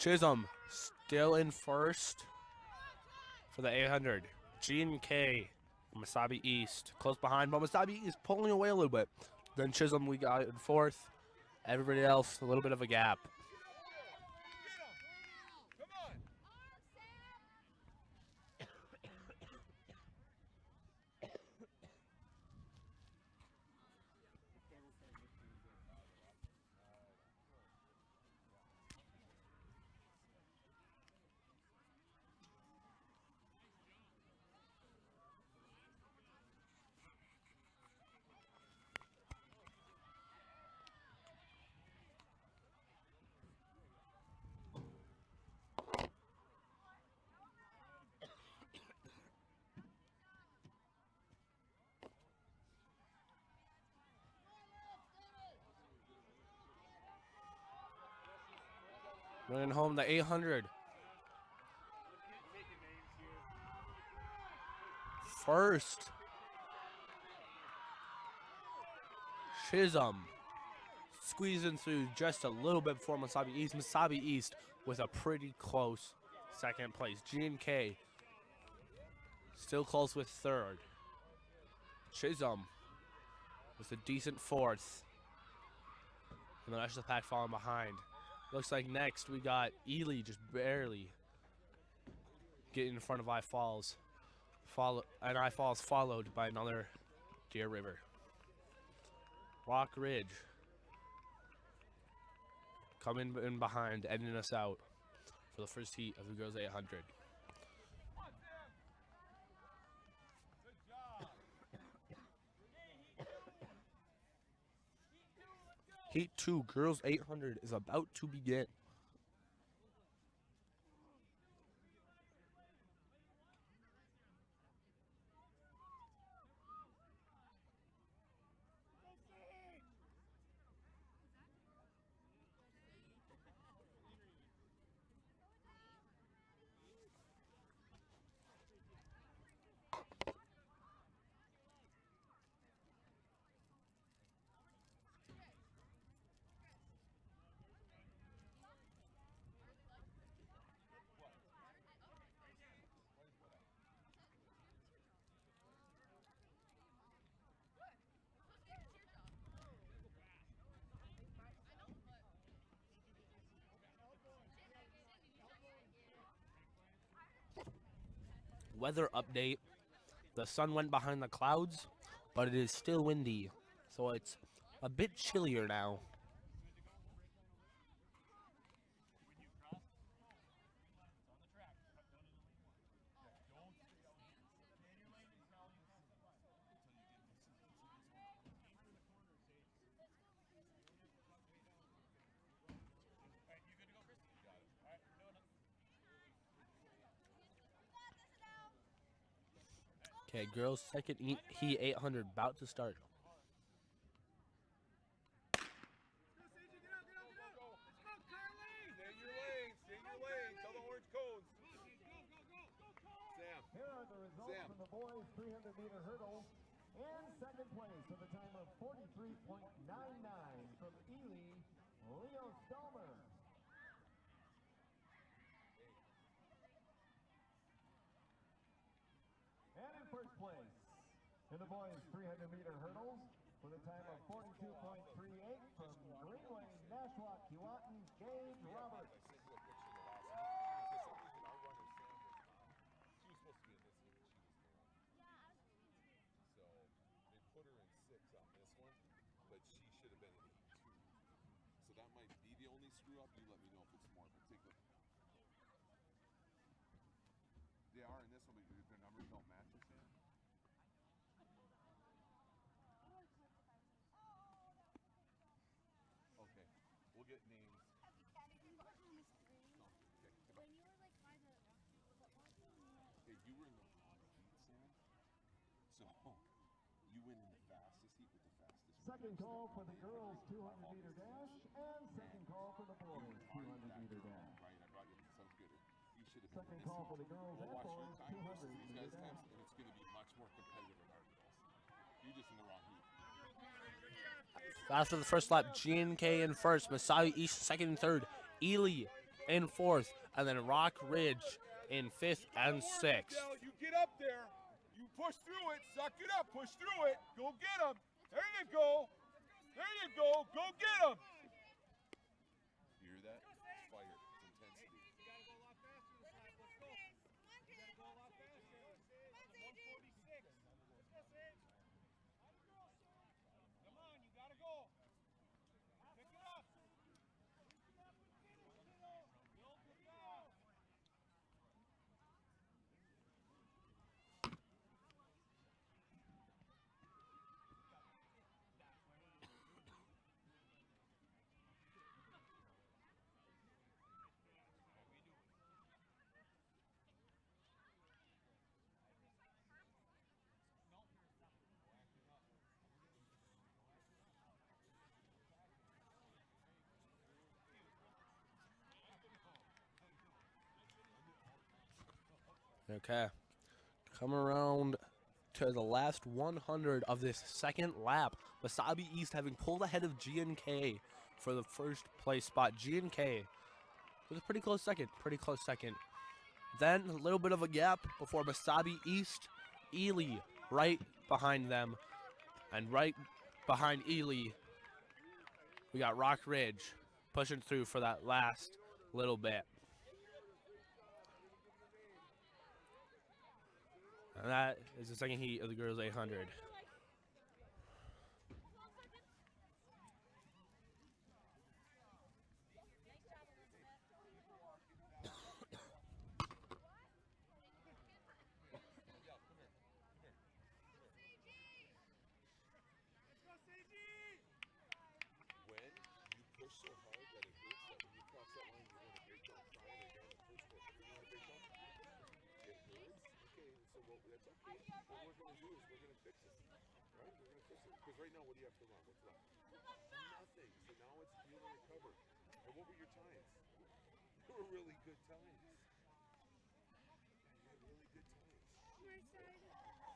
Chisholm still in first for the 800. G&K, Masabi East, close behind, but Masabi is pulling away a little bit. Then Chisholm, we got in fourth. Everybody else, a little bit of a gap. Running home the 800. First, Chisholm squeezing through just a little bit before Masabi East. Masabi East with a pretty close second place. G&K still close with third. Chisholm with a decent fourth. And the rest of the pack falling behind. Looks like next we got Ely just barely getting in front of I Falls. And I Falls followed by another Deer River. Rock Ridge coming in behind, ending us out for the first heat of the girls 800. Heat 2, girls 800 is about to begin. Weather update. The sun went behind the clouds, but it is still windy, so it's a bit chillier now. Okay, girls second heat 800 about to start. Here are the results from the boys 300-meter hurdles. In second place with a time of 43.99 from Ely, Leo Stomer. And in first place in the boys 300-meter hurdles with a time of 42.38 from Greenway, Nashua, Keewatin, Gage Roberts. They are in this one, but their numbers don't match the same. Okay, we'll get names. Okay, you were in the wrong heat, Sam. So you went in the fastest heat with the fastest. Second call for the girls 200-meter dash and second call for the boys 200-meter dash. Right, I brought you. Sounds good. You should have been. Second call for the girls and boys 200-meter dash. And it's going to be much more competitive with our girls. You're just in the wrong heat. After the first lap, G&K in first, Masai East second and third, Ely in 4th, and then Rock Ridge in 5th and 6th. You get up there. You push through it. Suck it up. Push through it. Go get him. There you go. There you go. Go get him. You hear that? It's fire. It's intensity. You gotta go a lot faster this lap. Let's go. You gotta go a lot faster. 146. Let's go, Sage. Come on, you gotta go. Pick it up. Build the gap. Okay. Come around to the last 100 of this second lap. Wasabi East having pulled ahead of G&K for the first place spot. G&K was a pretty close second. Then a little bit of a gap before Wasabi East, Ely right behind them. And right behind Ely, we got Rock Ridge pushing through for that last little bit. And that is the second heat of the girls 800. When you push so hard that it hurts, that when you cross that line, you want to break down crying or down the first one. You know how to break down? It hurts? Okay, so that's okay. What we're going to do is we're going to fix it. Right? We're going to fix it. Because right now, what do you have to run? What's left? Nothing. So now it's heal and recover. And what were your times? They were really good times. You had really good times. My side.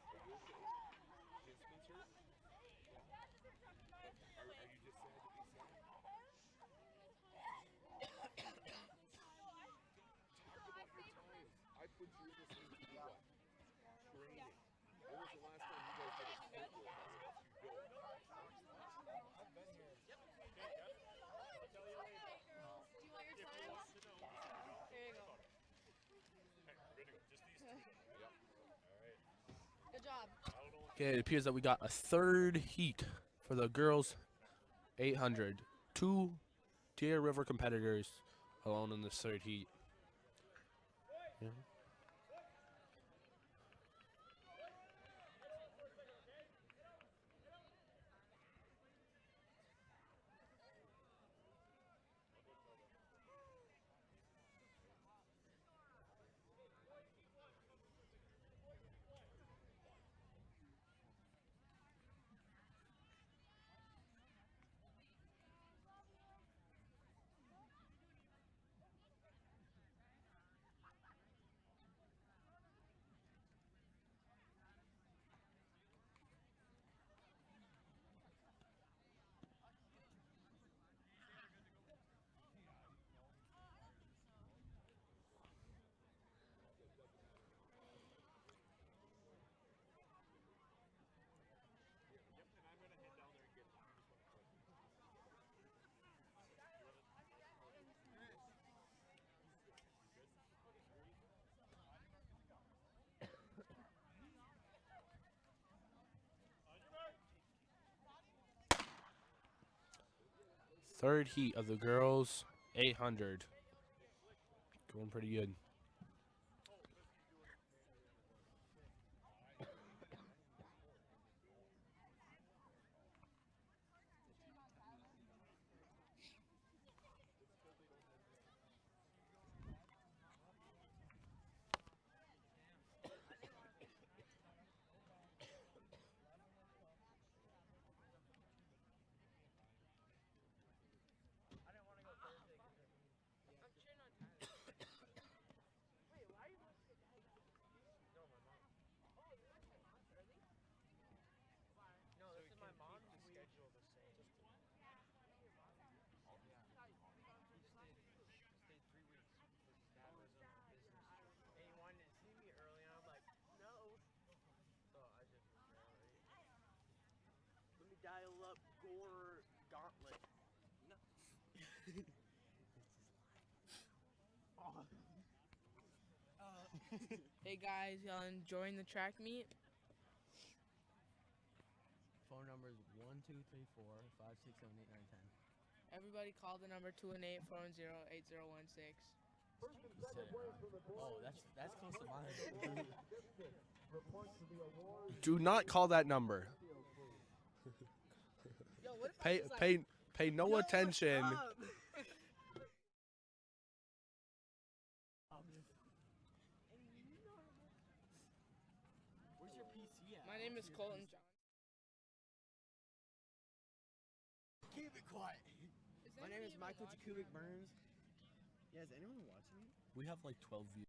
Are you okay? Kinsman's hurt? Are you just sad to be sad? Talk about your times. I put you in this thing to do what? Training. When was the last time you guys did a split work on it? You don't. I've been here. Do you want your times? There you go. Good job. Okay, it appears that we got a third heat for the girls 800. 2 Deer River competitors alone in this third heat. Yeah. Third heat of the girls 800. Going pretty good. Hey guys, y'all enjoying the track meet? Phone numbers 1, 2, 3, 4, 5, 6, 7, 8, 9, 10. Everybody call the number 218-410-8016. Oh, that's close to mine. Do not call that number. Yo, what if I Pay no attention. Where's your PC at? My name is Colton John. Keep it quiet. My name is Michael Jakubic Burns. Yeah, is anyone watching me? We have like 12 views.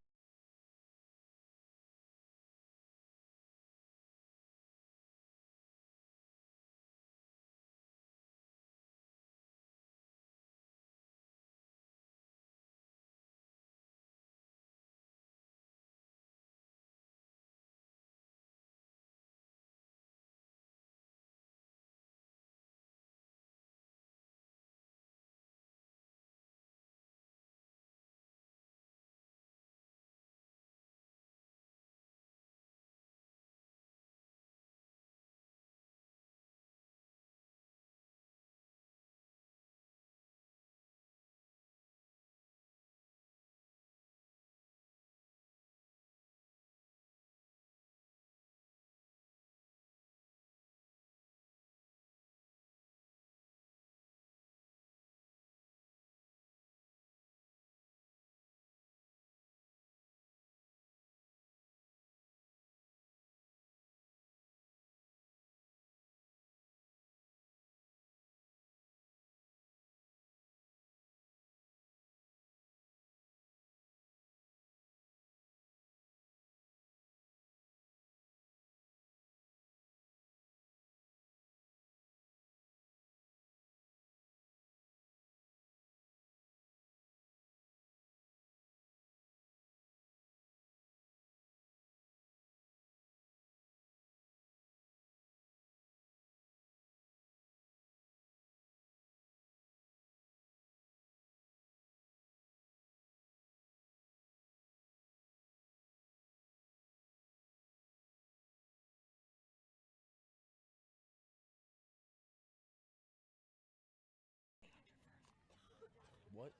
What?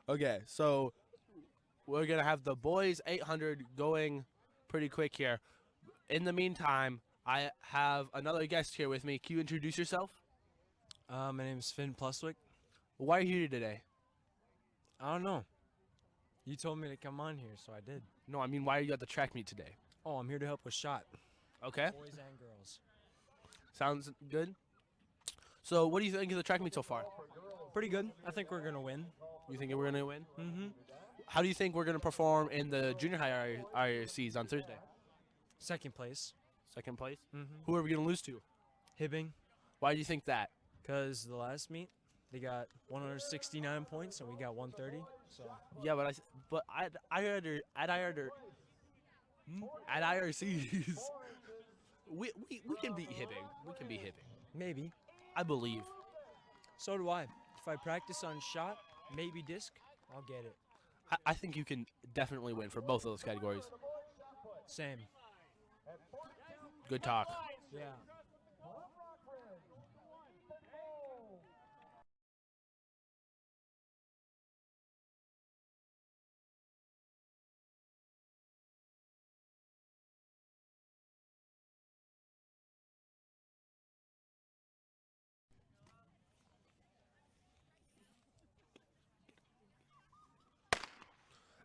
Okay, so we're going to have the boys 800 going pretty quick here. In the meantime, I have another guest here with me. Can you introduce yourself? My name is Finn Pluswick. Why are you here today? I don't know. You told me to come on here, so I did. No, I mean, why are you at the track meet today? Oh, I'm here to help with shot. Okay. Boys and girls. Sounds good. So, what do you think of the track meet so far? Pretty good. I think we're going to win. You think we're going to win? Mm-hmm. How do you think we're going to perform in the junior high IRCs on Thursday? Second place. Second place? Mm-hmm. Who are we going to lose to? Hibbing. Why do you think that? Because the last meet, they got 169 points and we got 130. So yeah, but at IRCs, we can beat Hibbing. We can beat Hibbing. Maybe. I believe. So do I. If I practice on shot, maybe disc, I'll get it. I think you can definitely win for both of those categories. Same. Good talk. Yeah.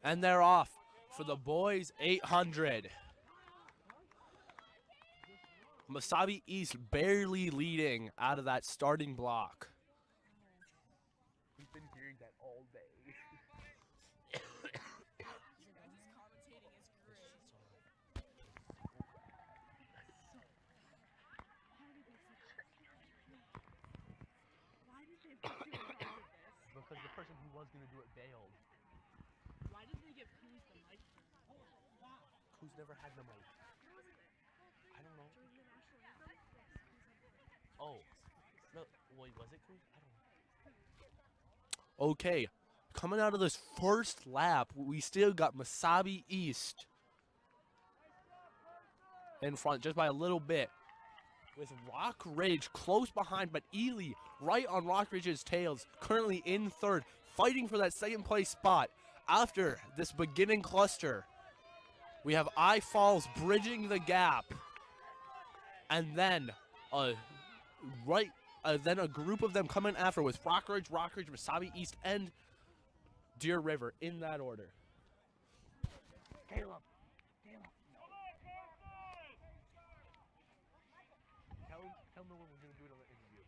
And they're off for the boys 800. Masabi East barely leading out of that starting block. We've been hearing that all day. Because the person who was going to do it bailed. Why did they give Cruz the mic? Cruz never had the mic. I don't know. Oh. No, wait, was it Cruz? I don't know. Okay. Coming out of this first lap, we still got Masabi East in front just by a little bit. With Rock Ridge close behind, but Ely right on Rock Ridge's tails, currently in third, fighting for that second place spot. After this beginning cluster, we have I Falls bridging the gap, and then then a group of them coming after with Rock Ridge, Wasabi East, and Deer River in that order. Caleb. Tell me when we're gonna do another interview.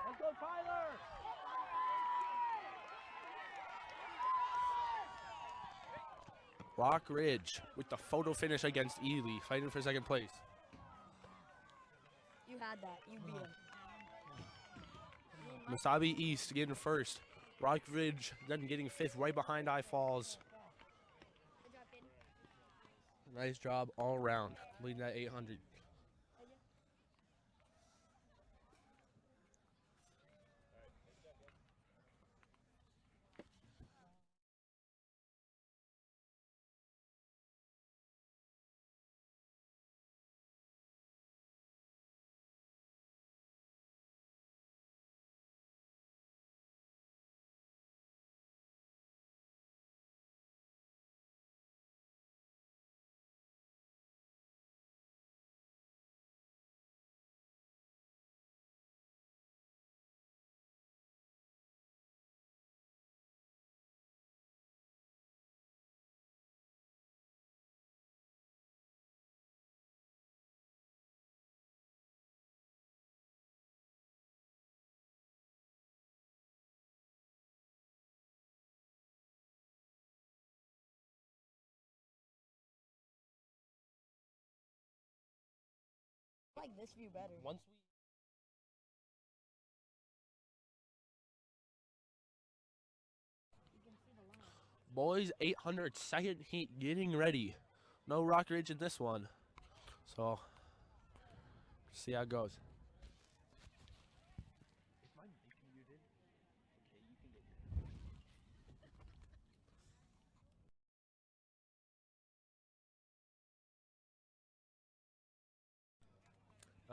Let's go, Tyler! Rock Ridge with the photo finish against Ely, fighting for second place. You had that. You beat him. Wasabi East getting first. Rock Ridge then getting fifth right behind I Falls. Nice job all around, leading that 800. I like this view better. Boys 800 second heat getting ready. No Rock Ridge in this one. So, see how it goes.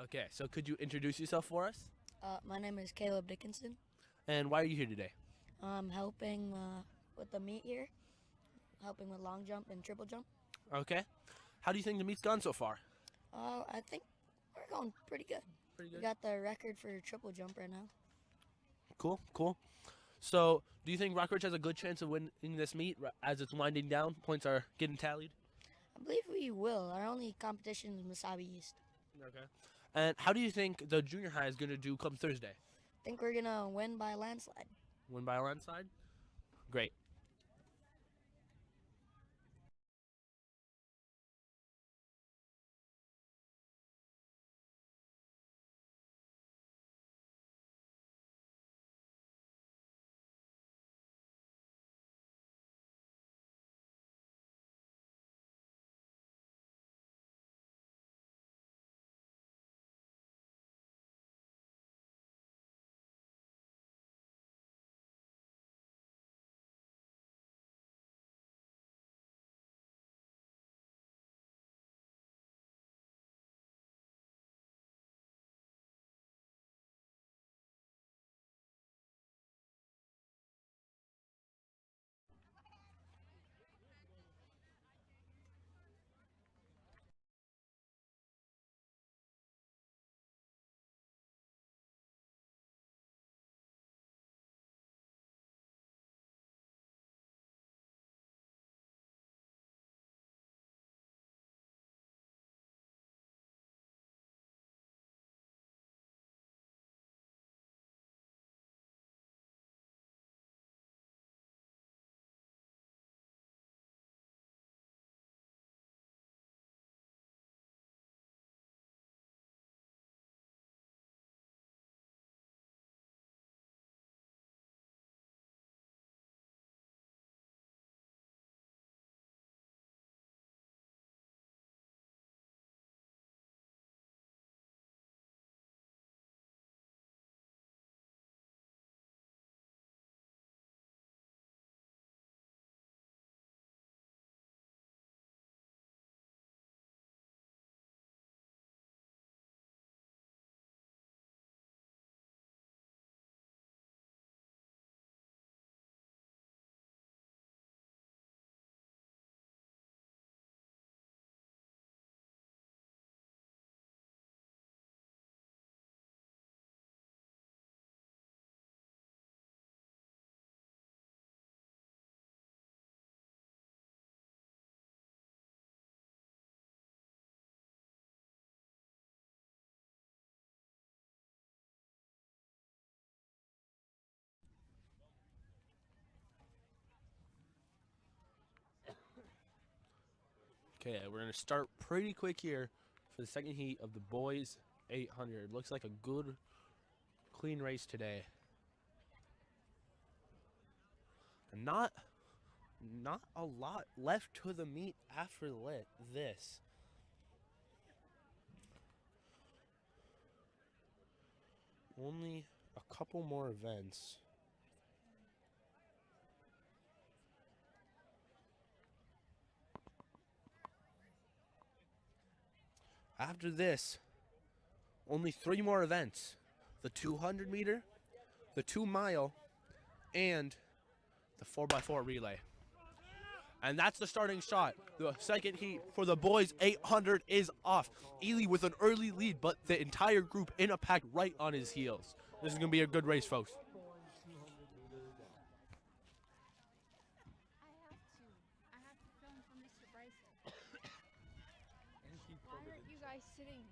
Okay, so could you introduce yourself for us? My name is Caleb Dickinson. And why are you here today? I'm helping with the meet here, helping with long jump and triple jump. Okay. How do you think the meet's gone so far? I think we're going pretty good. Pretty good. We got the record for triple jump right now. Cool, cool. So, do you think Rock Ridge has a good chance of winning this meet as it's winding down? Points are getting tallied? I believe we will. Our only competition is Wasabi East. Okay. And how do you think the junior high is going to do come Thursday? I think we're going to win by a landslide. Win by a landslide? Great. Okay, we're going to start pretty quick here for the second heat of the boys 800. Looks like a good, clean race today. And not a lot left to the meet after this. Only a couple more events. After this, only 3 more events. The 200 meter, the 2 mile, and the 4x4 relay. And that's the starting shot. The second heat for the boys 800 is off. Ely with an early lead, but the entire group in a pack right on his heels. This is going to be a good race, folks. I have to film for Mr. Bryson. Why aren't you guys sitting here?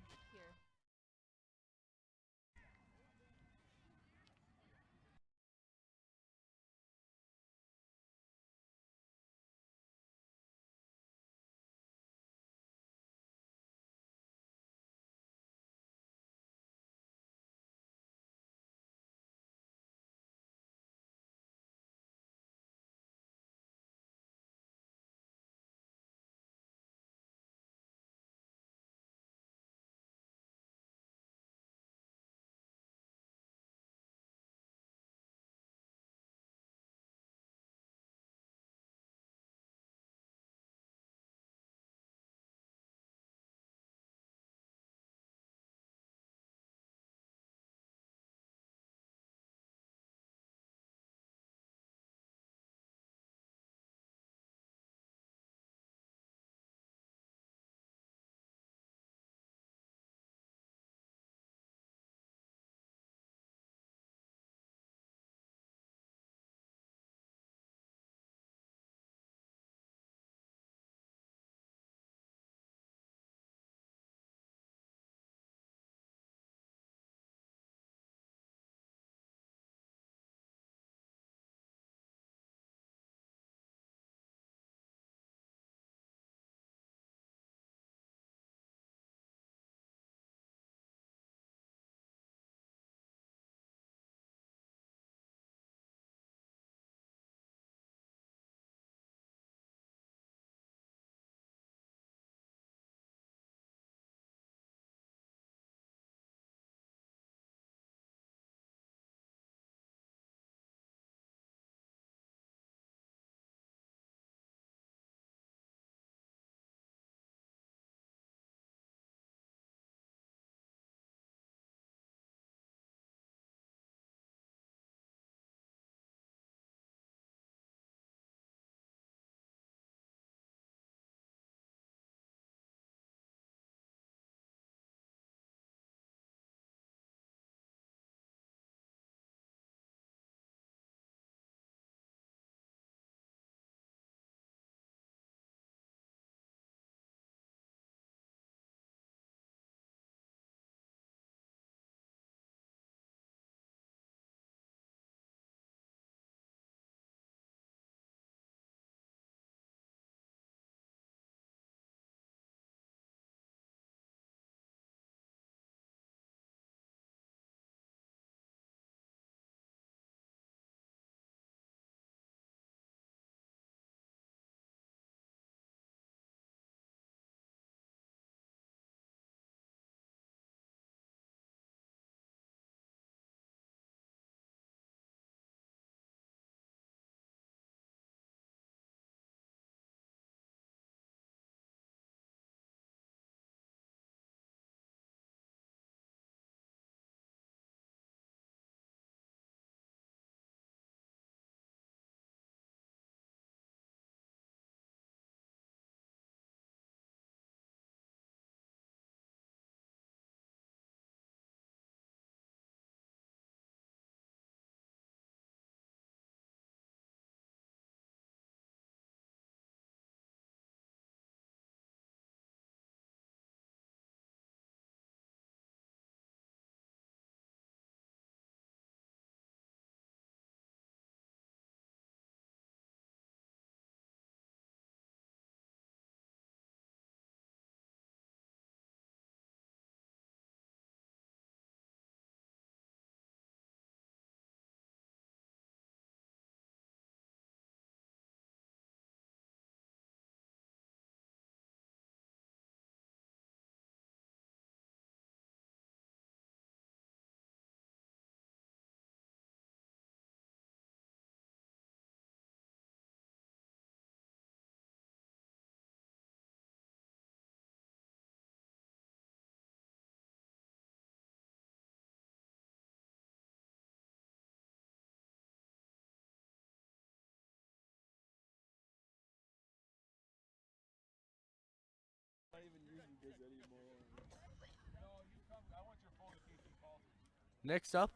Next up,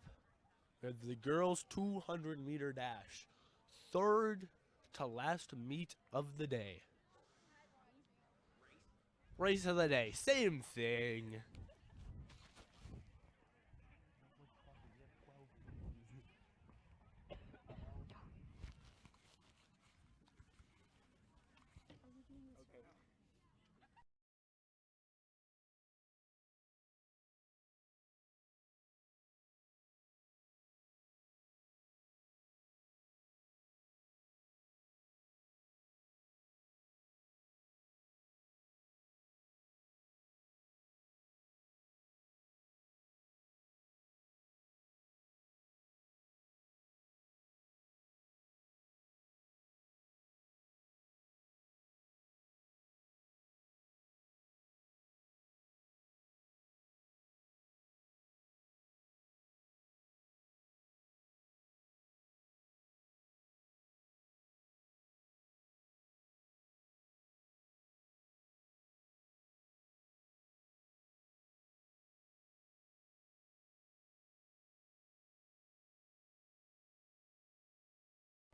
we have the girls 200-meter dash. Third to last meet of the day. Race of the day, same thing.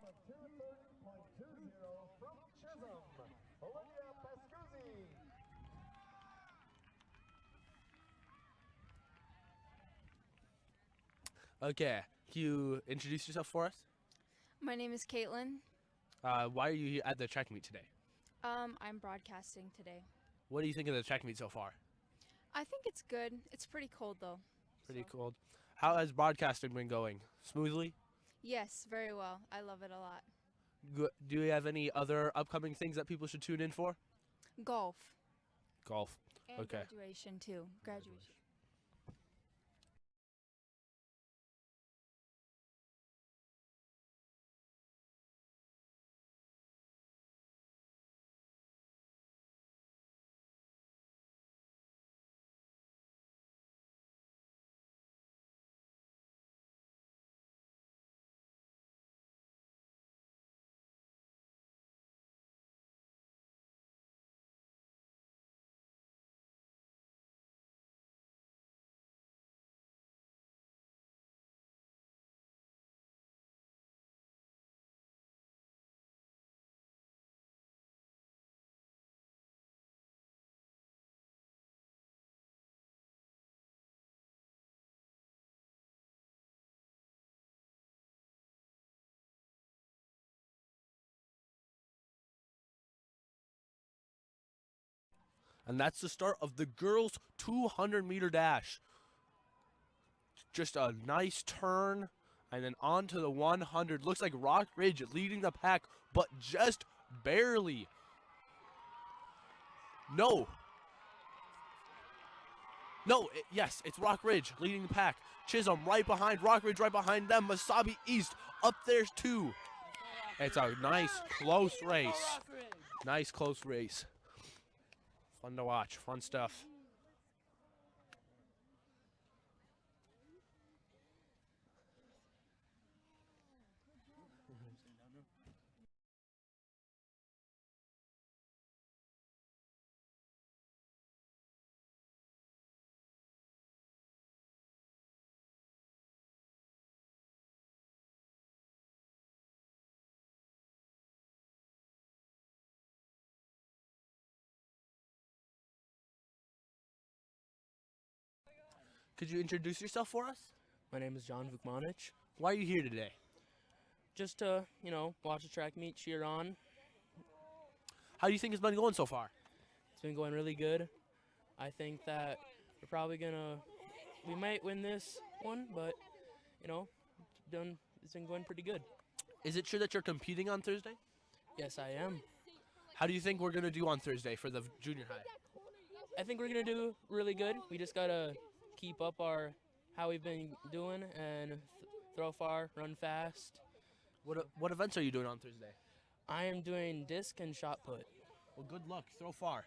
Of 230.20 from Chisholm, Olivia Pascuzzi. Okay, can you introduce yourself for us? My name is Caitlin. Why are you here at the track meet today? I'm broadcasting today. What do you think of the track meet so far? I think it's good. It's pretty cold though. Pretty cool. How has broadcasting been going? Smoothly? Yes, very well. I love it a lot. Do you have any other upcoming things that people should tune in for? Golf. Golf. And Okay. graduation too. Graduation. And that's the start of the girls 200-meter dash. Just a nice turn, and then on to the 100. Looks like Rock Ridge leading the pack, but just barely. No. No, yes, it's Rock Ridge leading the pack. Chisholm right behind, Rock Ridge right behind them. Wasabi East up there too. It's a nice close race. Nice close race. Fun to watch, fun stuff. Could you introduce yourself for us? My name is John Vukmanich. Why are you here today? Just to, watch the track meet, cheer on. How do you think it's been going so far? It's been going really good. I think that we're probably we might win this one, but, it's been going pretty good. Is it true that you're competing on Thursday? Yes, I am. How do you think we're going to do on Thursday for the junior high? I think we're going to do really good. We just got to keep up how we've been doing and throw far, run fast. What events are you doing on Thursday? I am doing disc and shot put. Well, good luck. Throw far.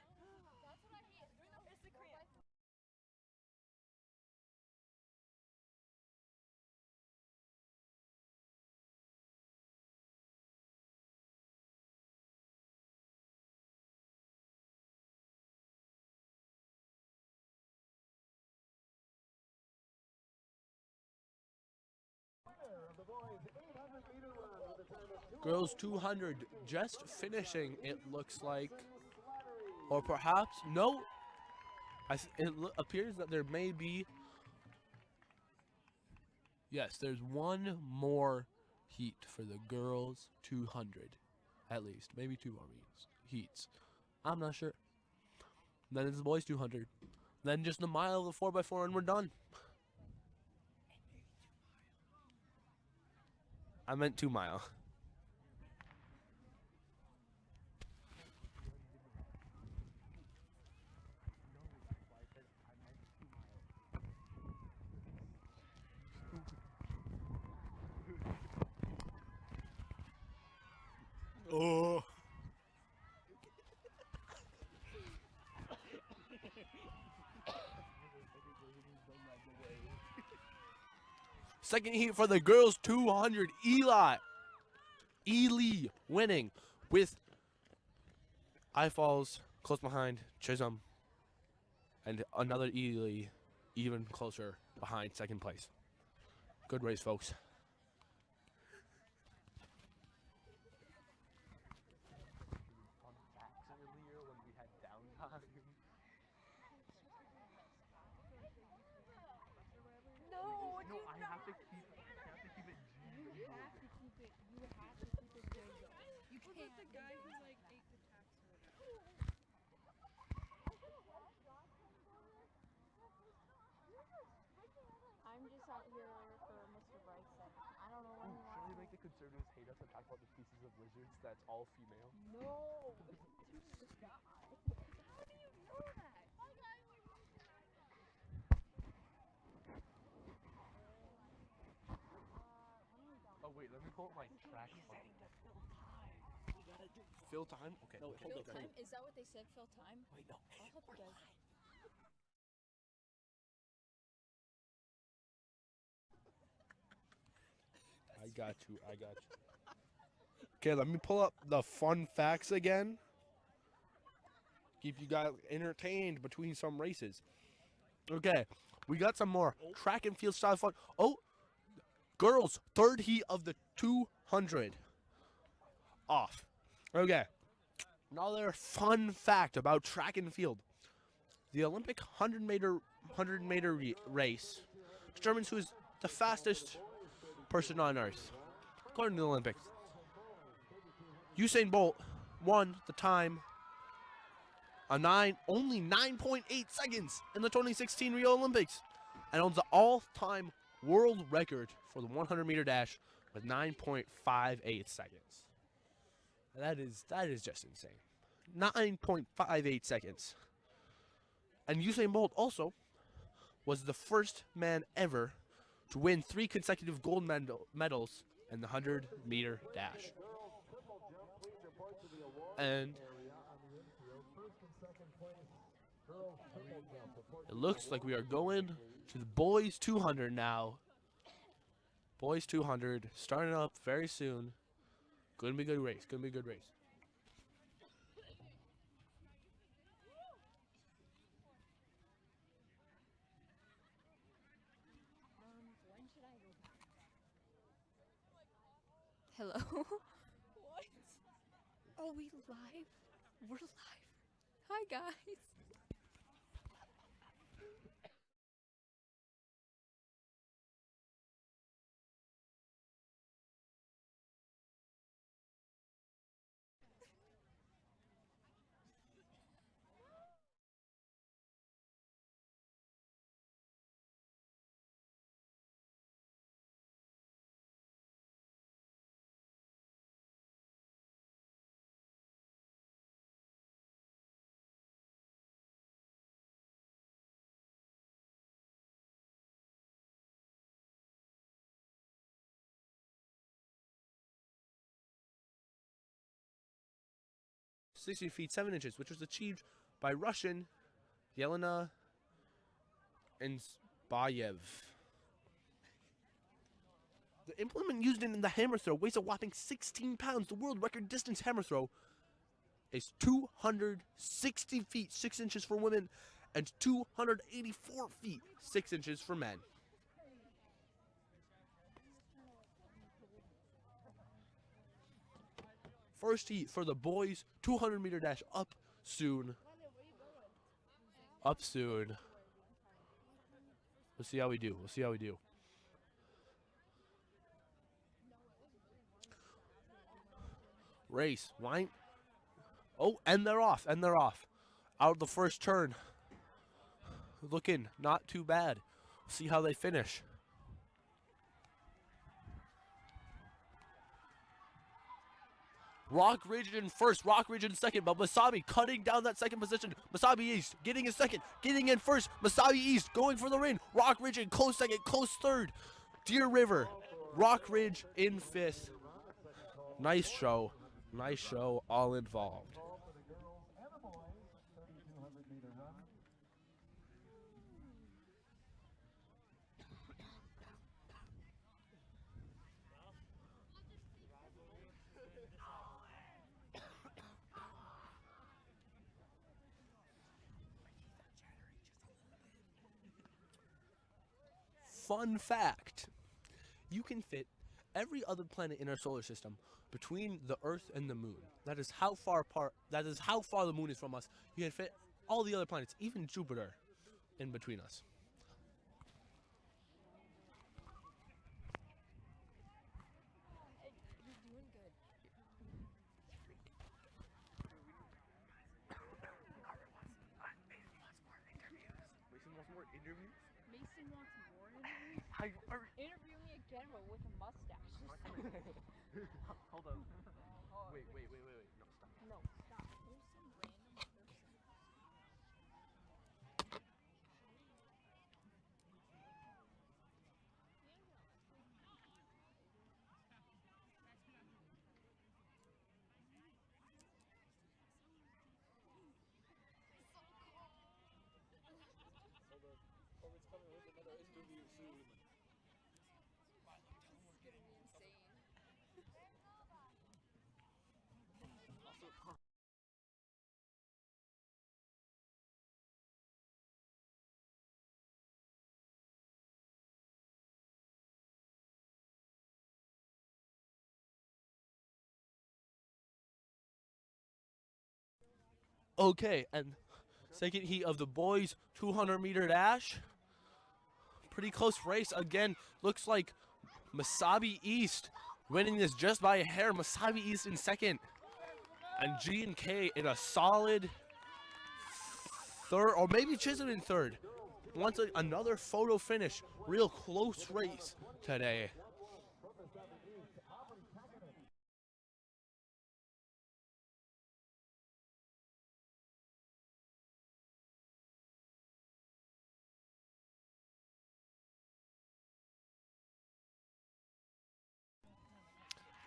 Girls 200 just finishing, it looks like. Or perhaps, no. Appears that there may be. Yes, there's one more heat for the girls 200. At least. Maybe 2 more heats. I'm not sure. Then it's the boys 200. Then just the mile of the 4x4 and we're done. I meant 2 mile. Oh. Second heat for the girls 200. Ely winning with I Falls close behind Chisholm. And another Ely even closer behind second place. Good race, folks. No, I have to keep it. You have to keep it G. You have to keep it. You have to keep it J though. You can't. The guy who like ate the tax or whatever. I'm just out here for Mr. Bryson. I don't know when he Should wants we to. make the conservatives hate us and talk about the species of lizards that's all female? No. How do you know that? Oh wait, let me pull up my track. Fill time? Okay. No, hold Fill on. time? Is that what they said? Fill time? Wait, no. I'll help you guys. I got you. Okay, let me pull up the fun facts again. Keep you guys entertained between some races. Okay, we got some more track and field style fun. Oh, girls, third heat of the 200. Off. Okay, another fun fact about track and field. The Olympic 100 meter race determines who is the fastest person on Earth, according to the Olympics. Usain Bolt won the time only 9.8 seconds in the 2016 Rio Olympics, and owns the all-time world record for the 100-meter dash with 9.58 seconds. That is just insane. 9.58 seconds. And Usain Bolt also was the first man ever to win 3 consecutive gold medals in the 100-meter dash. And it looks like we are going to the boys 200 now. Boys 200 starting up very soon. Gonna be a good race. When should I go back? Hello? What? Are we live? We're live. Hi, guys. .60 feet 7 inches, which was achieved by Russian Yelena Insbayev. The implement used in the hammer throw weighs a whopping 16 pounds. The world record distance hammer throw is 260 feet 6 inches for women and 284 feet 6 inches for men. First heat for the boys 200-meter dash up soon. Up soon. We'll see how we do. We'll see how we do. Race. Line. Oh, and they're off. And they're off. Out of the first turn. Looking not too bad. See how they finish. Rock Ridge in first, Rock Ridge in second, but Masabi cutting down that second position. Masabi East getting in second, getting in first. Masabi East going for the win. Rock Ridge in close second, close third. Deer River, Rock Ridge in fifth. Nice show, all involved. Fun fact, you can fit every other planet in our solar system between the Earth and the Moon. That is how far the Moon is from us. You can fit all the other planets, even Jupiter, in between us. Mason wants more interviews? Interview me again, but with a mustache. Hold on. Wait. No, stop. No, stop. There's some random person. Corbin's coming with another interview soon. Okay, and second heat of the boys 200-meter dash. Pretty close race again. Looks like Masabi East winning this just by a hair. Masabi East in second, and G&K in a solid third, or maybe Chisholm in third. Once another photo finish. Real close race today.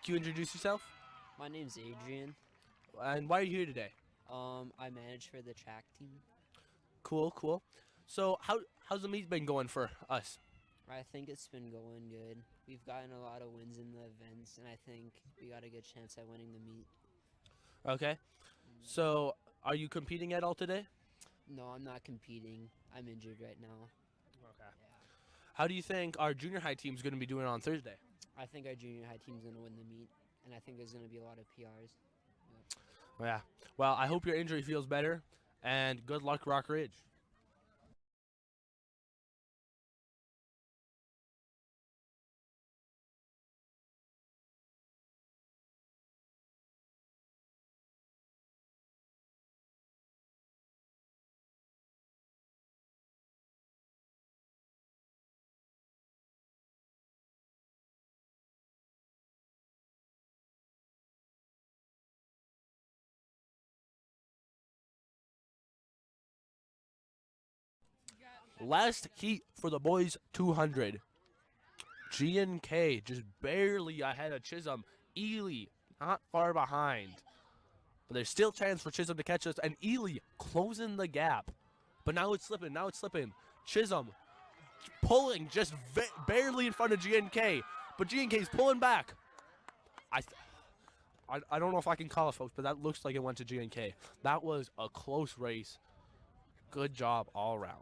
Can you introduce yourself? My name's Adrian. And why are you here today? I manage for the track team. Cool. So how's the meet been going for us? I think it's been going good. We've gotten a lot of wins in the events, and I think we got a good chance at winning the meet. Okay. So are you competing at all today? No, I'm not competing. I'm injured right now. Okay. How do you think our junior high team's going to be doing on Thursday? I think our junior high team's going to win the meet, and I think there's going to be a lot of PRs. Yep. Yeah. Well, I hope your injury feels better, and good luck, Rock Ridge. Last heat for the boys 200. G&K just barely ahead of Chisholm. Ely not far behind. But there's still chance for Chisholm to catch us. And Ely closing the gap. But now it's slipping. Chisholm pulling just barely in front of G&K. But G&K's pulling back. I don't know if I can call it, folks, but that looks like it went to G&K. That was a close race. Good job all around.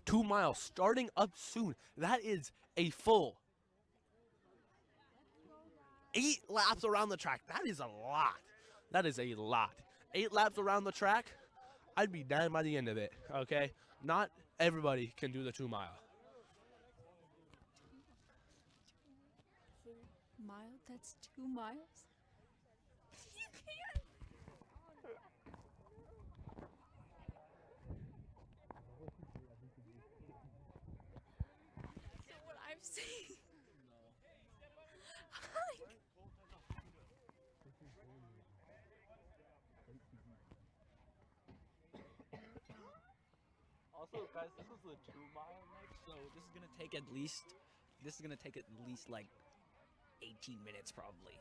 2 miles starting up soon. That is a full 8 laps around the track. That is a lot. That is a lot. 8 laps around the track, I'd be done by the end of it, okay? Not everybody can do the 2 mile. Mile? That's 2 miles? You can't. So what I'm saying. Also, guys, this is the 2 mile next. So this is gonna take at least like 18 minutes probably.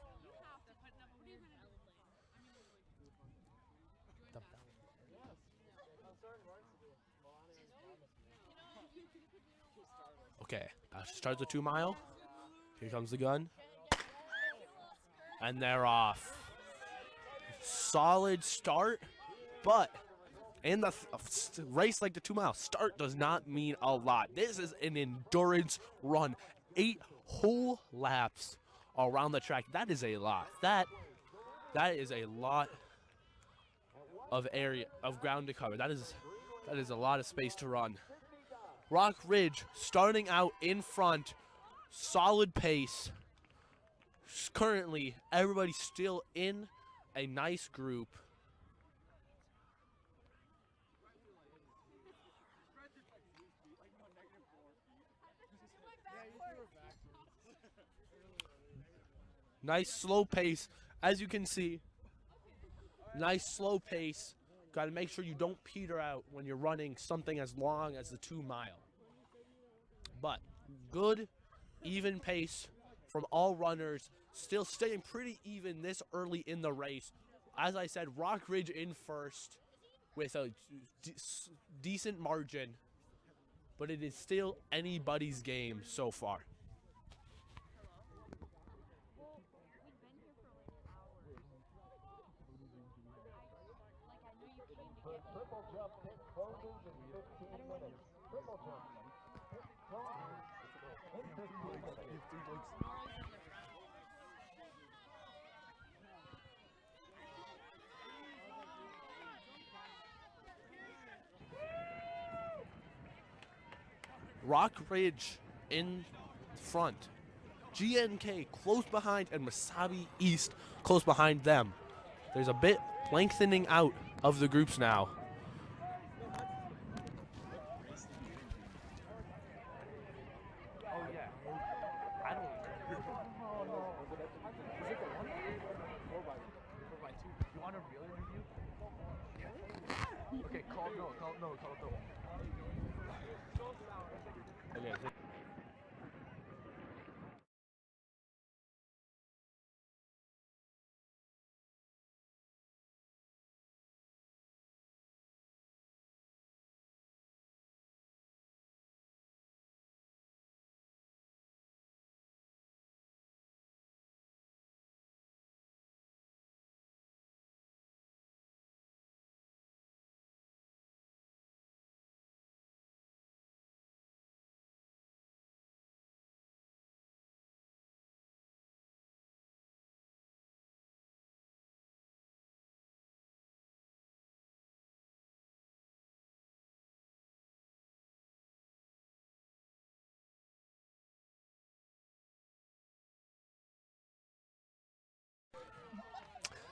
Okay, start the 2 mile. Here comes the gun. And they're off. Solid start, but in the race like the 2 mile, start does not mean a lot. This is an endurance run. 8 whole laps around the track. That is a lot. That is a lot of area of ground to cover. That is a lot of space to run. Rock Ridge starting out in front, solid pace. Currently, everybody's still in a nice group. Nice slow pace, as you can see. Nice slow pace. Got to make sure you don't peter out when you're running something as long as the 2 mile. But good, even pace from all runners. Still staying pretty even this early in the race. As I said, Rock Ridge in first with a decent margin. But it is still anybody's game so far. Triple jump pit closes in 15 minutes. Triple jump pit closes in 15 minutes. Rock Ridge in front. GNK close behind, and Wasabi East close behind them. There's a bit lengthening out of the groups now. Oh, yeah. I don't Is it the 1 4x2? You want a real interview? Okay, call no.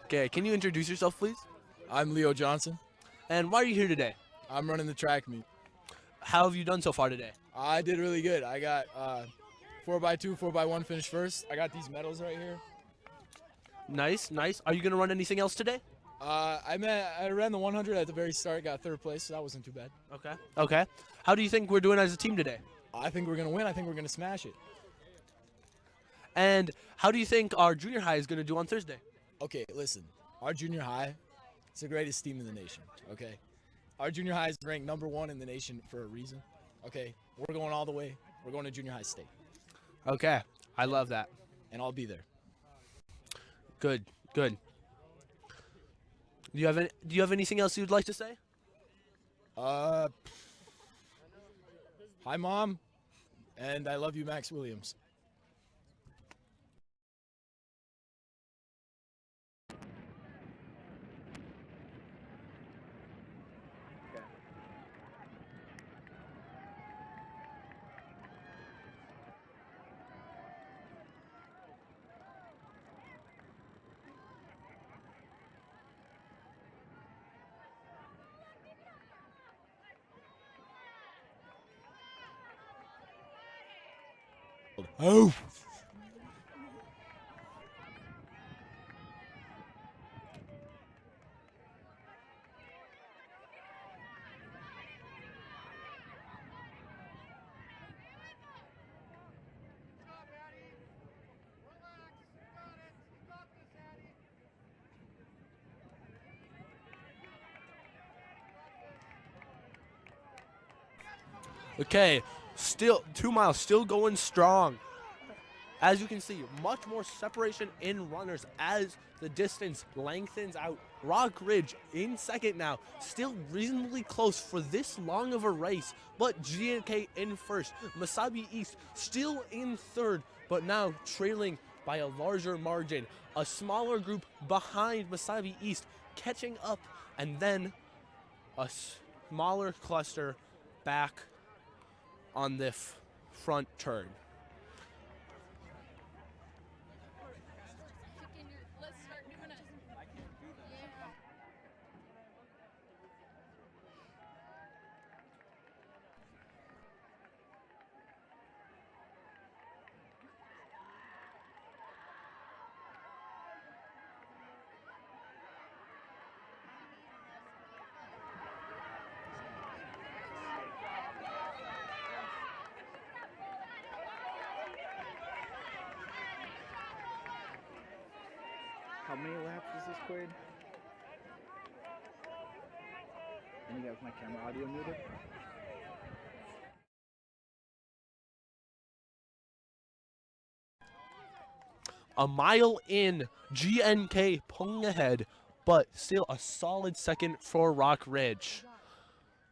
Okay, can you introduce yourself, please? I'm Leo Johnson. And why are you here today? I'm running the track meet. How have you done so far today? I did really good. I got 4x2, 4x1 finished first. I got these medals right here. Nice. Are you going to run anything else today? I ran the 100 at the very start, got 3rd place, so that wasn't too bad. Okay. How do you think we're doing as a team today? I think we're going to win. I think we're going to smash it. And how do you think our junior high is going to do on Thursday? Okay, listen. Our junior high, it's the greatest team in the nation, okay? Our junior high is ranked #1 in the nation for a reason, okay? We're going all the way. We're going to junior high state. Okay, I love that. And I'll be there. Good. Do you have anything else you'd like to say? Hi, Mom. And I love you, Max Williams. Oh. Okay, still 2 miles, still going strong. As you can see, much more separation in runners as the distance lengthens out. Rock Ridge in second now, still reasonably close for this long of a race, but G&K in first. Masabi East still in third, but now trailing by a larger margin. A smaller group behind Masabi East catching up, and then a smaller cluster back on the front turn. How many laps is this, Quaid? And you got my camera audio muted? A mile in, GNK pulling ahead, but still a solid second for Rock Ridge.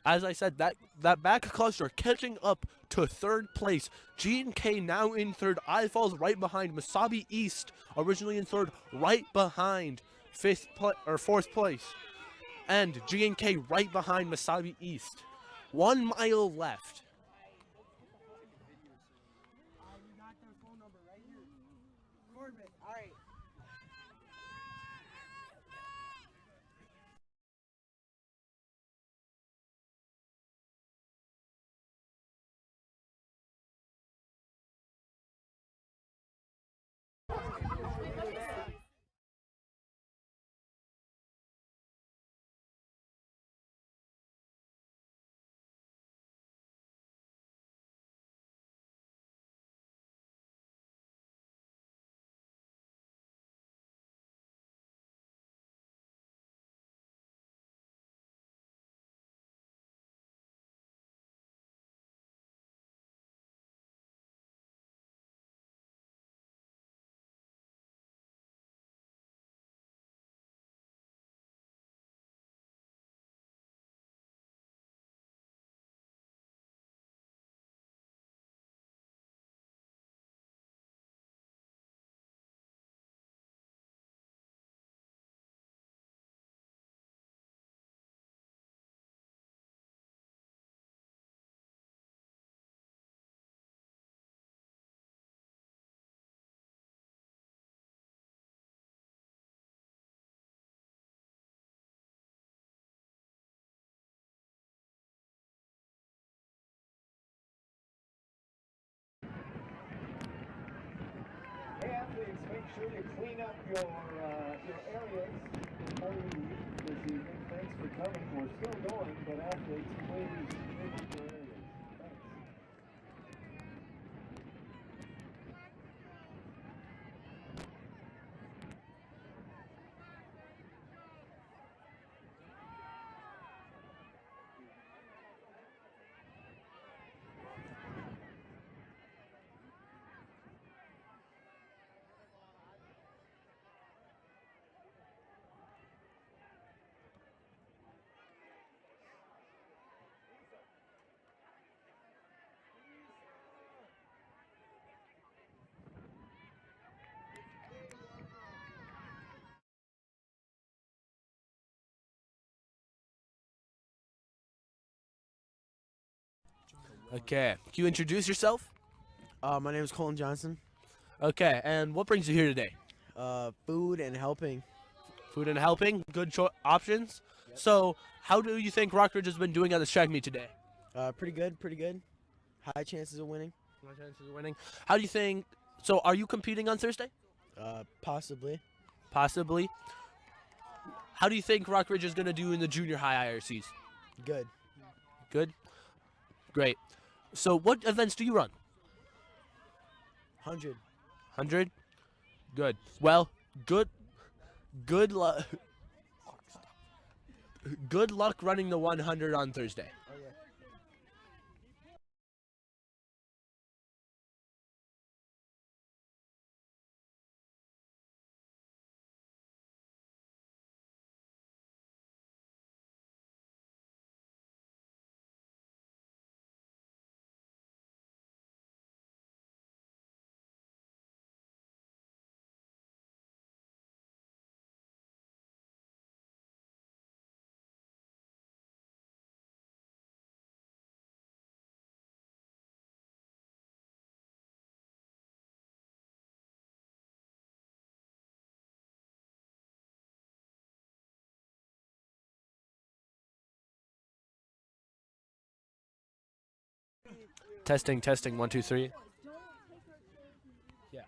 As I said, that back cluster catching up to third place. GNK now in third. I Falls right behind. Masabi East originally in third, right behind fourth place. And GNK right behind Masabi East. 1 mile left. All right. Hey athletes, make sure you clean up your areas before you leave this evening. Thanks for coming. We're still going, but athletes, please clean up your areas. Thanks. Okay. Can you introduce yourself? My name is Colin Johnson. Okay. And what brings you here today? Food and helping. Food and helping. Good options. So, how do you think Rockridge has been doing at this track meet today? Pretty good. Pretty good. High chances of winning. High chances of winning. How do you think? So, are you competing on Thursday? Possibly. Possibly. How do you think Rockridge is going to do in the junior high IRCs? Good. Good. Great. So, what events do you run? 100. 100. Good. Well, good luck. Good luck running the 100 on Thursday. Testing, testing, 1, 2, 3. Yeah.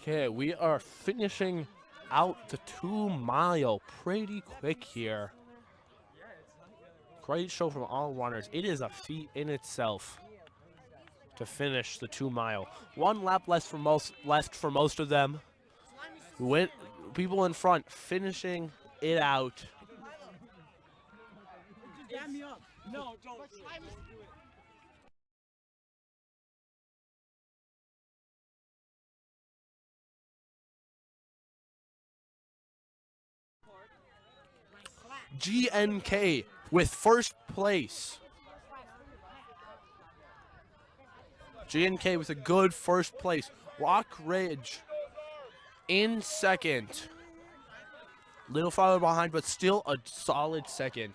Okay, we are finishing out the 2 mile pretty quick here. Great show from all runners. It is a feat in itself to finish the 2 mile. 1 lap left for most of them. People in front finishing it out. Stand me up. No, don't. GNK with first place. GNK with a good first place. Rock Ridge in second. Little farther behind, but still a solid second.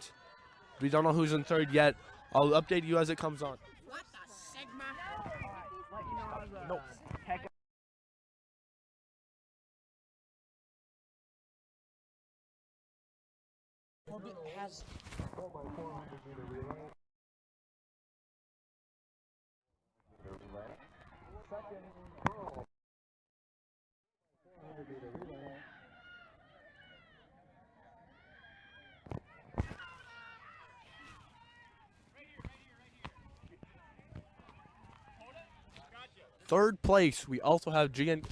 We don't know who's in third yet. I'll update you as it comes on. What the Sigma? Nope. Orbit has. Third place, we also have GNK.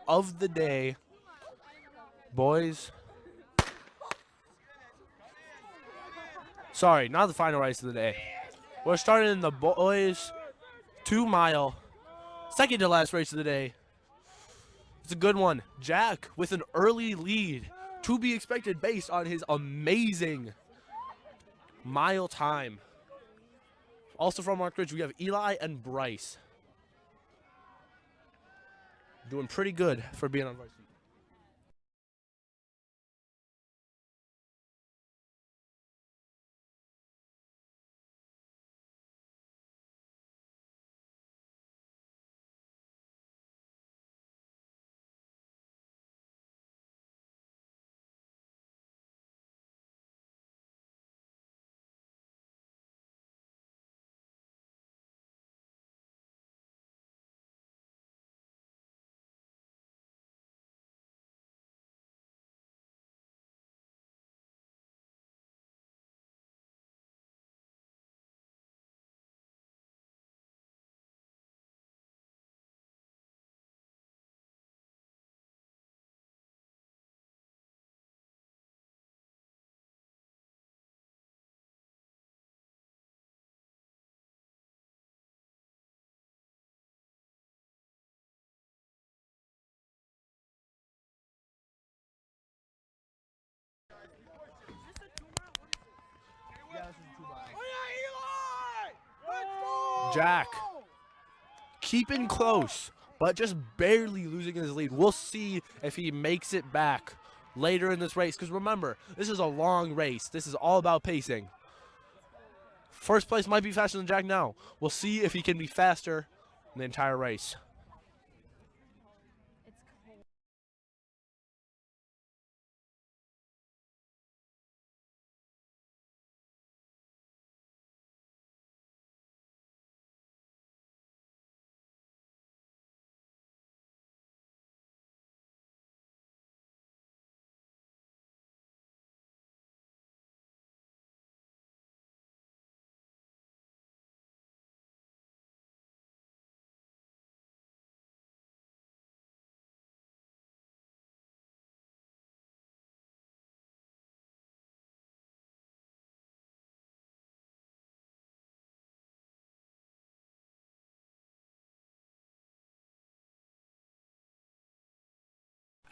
of the day, boys. Sorry, not the final race of the day. We're starting in the boys 2 mile, second to last race of the day. It's a good one. Jack with an early lead, to be expected based on his amazing mile time. Also from Mark Ridge, we have Eli and Bryce. Doing pretty good for being on Varsity. Jack keeping close, but just barely losing his lead. We'll see if he makes it back later in this race, because remember, this is a long race. This is all about pacing. First place might be faster than Jack now. We'll see if he can be faster in the entire race.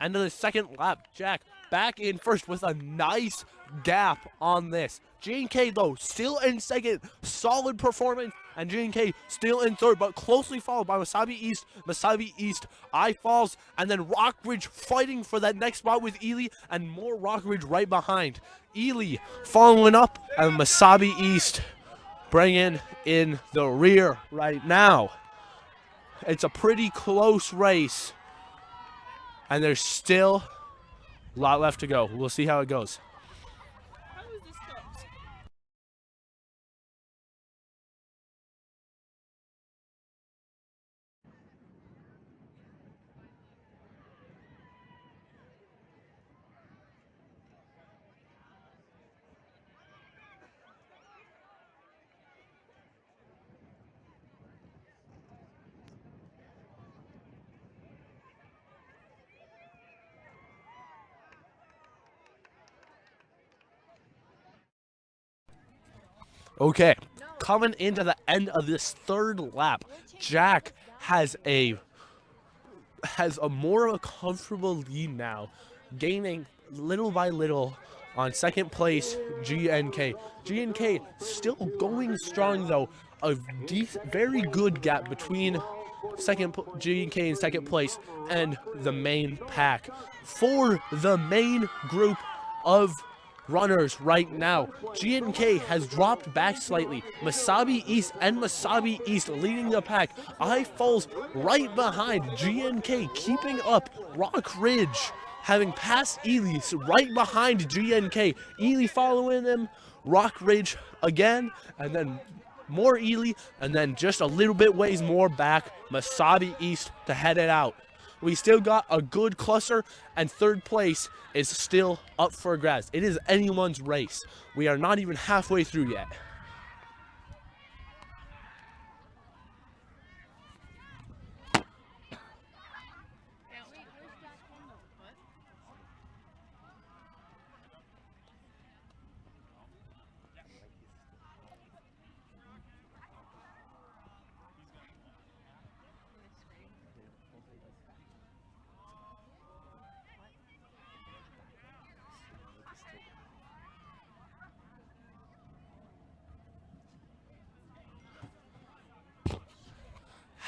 End of the second lap, Jack back in first with a nice gap on this. G&K though still in second, solid performance, and G&K still in third, but closely followed by Wasabi East, I Falls, and then Rockridge fighting for that next spot with Ely, and more Rockridge right behind. Ely following up, and Wasabi East bringing in the rear right now. It's a pretty close race, and there's still a lot left to go. We'll see how it goes. Okay, coming into the end of this third lap, Jack has a more of a comfortable lead now, gaining little by little on second place G&K. G&K still going strong though, a very good gap between G&K in second place and the main pack. For the main group of runners right now, G&K has dropped back slightly. Wasabi East leading the pack. I Falls right behind. G&K keeping up. Rock Ridge having passed Ely right behind G&K. Ely following them. Rock Ridge again, and then more Ely, and then just a little bit ways more back, Wasabi East to head it out. We still got a good cluster, and third place is still up for grabs. It is anyone's race. We are not even halfway through yet.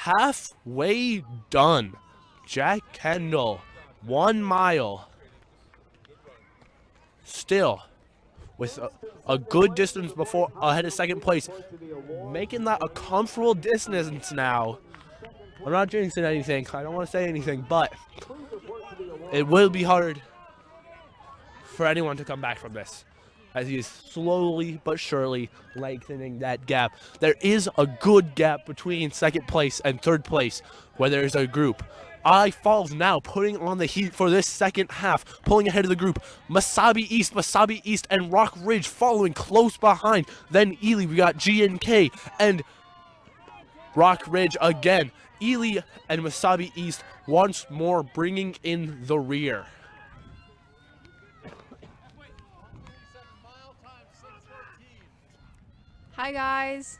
halfway done. Jack Kendall, 1 mile. Still with a good distance before ahead of second place, making that a comfortable distance now. I'm not jinxing anything. I don't want to say anything, but it will be hard for anyone to come back from this, as he is slowly but surely lengthening that gap. There is a good gap between second place and third place where there's a group. I Falls now putting on the heat for this second half, pulling ahead of the group. Masabi East, and Rock Ridge following close behind. Then Ely, we got G&K and Rock Ridge again. Ely and Masabi East once more bringing in the rear. Hi guys.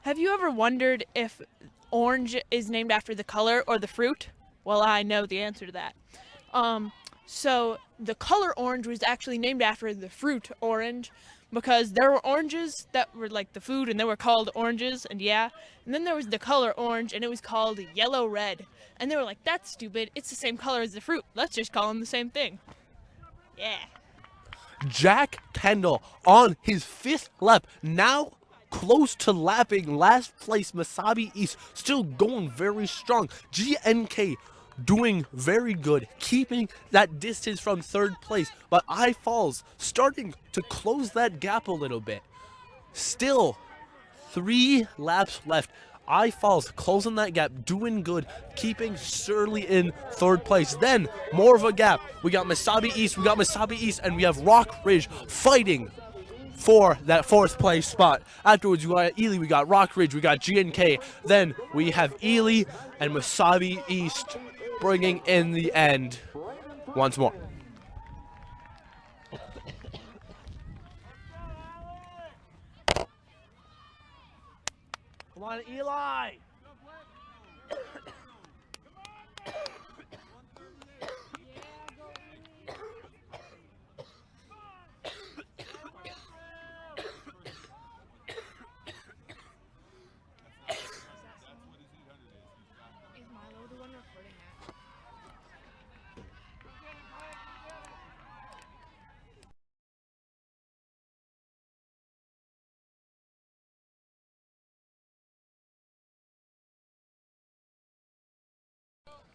Have you ever wondered if orange is named after the color or the fruit? Well, I know the answer to that. So the color orange was actually named after the fruit orange, because there were oranges that were like the food and they were called oranges, and then there was the color orange and it was called yellow red, and they were like, that's stupid, it's the same color as the fruit, let's just call them the same thing. Yeah. Jack Kendall on his 5th lap, now close to lapping last place Masabi East, still going very strong. GNK doing very good, keeping that distance from third place, but I Falls starting to close that gap a little bit. Still 3 laps left. I Falls closing that gap, doing good, keeping Surly in third place. Then more of a gap. We got Masabi East, and we have Rock Ridge fighting for that 4th place spot. Afterwards, we got Ely, we got Rock Ridge, we got G&K. Then we have Ely and Masabi East bringing in the end once more. Come on, Eli!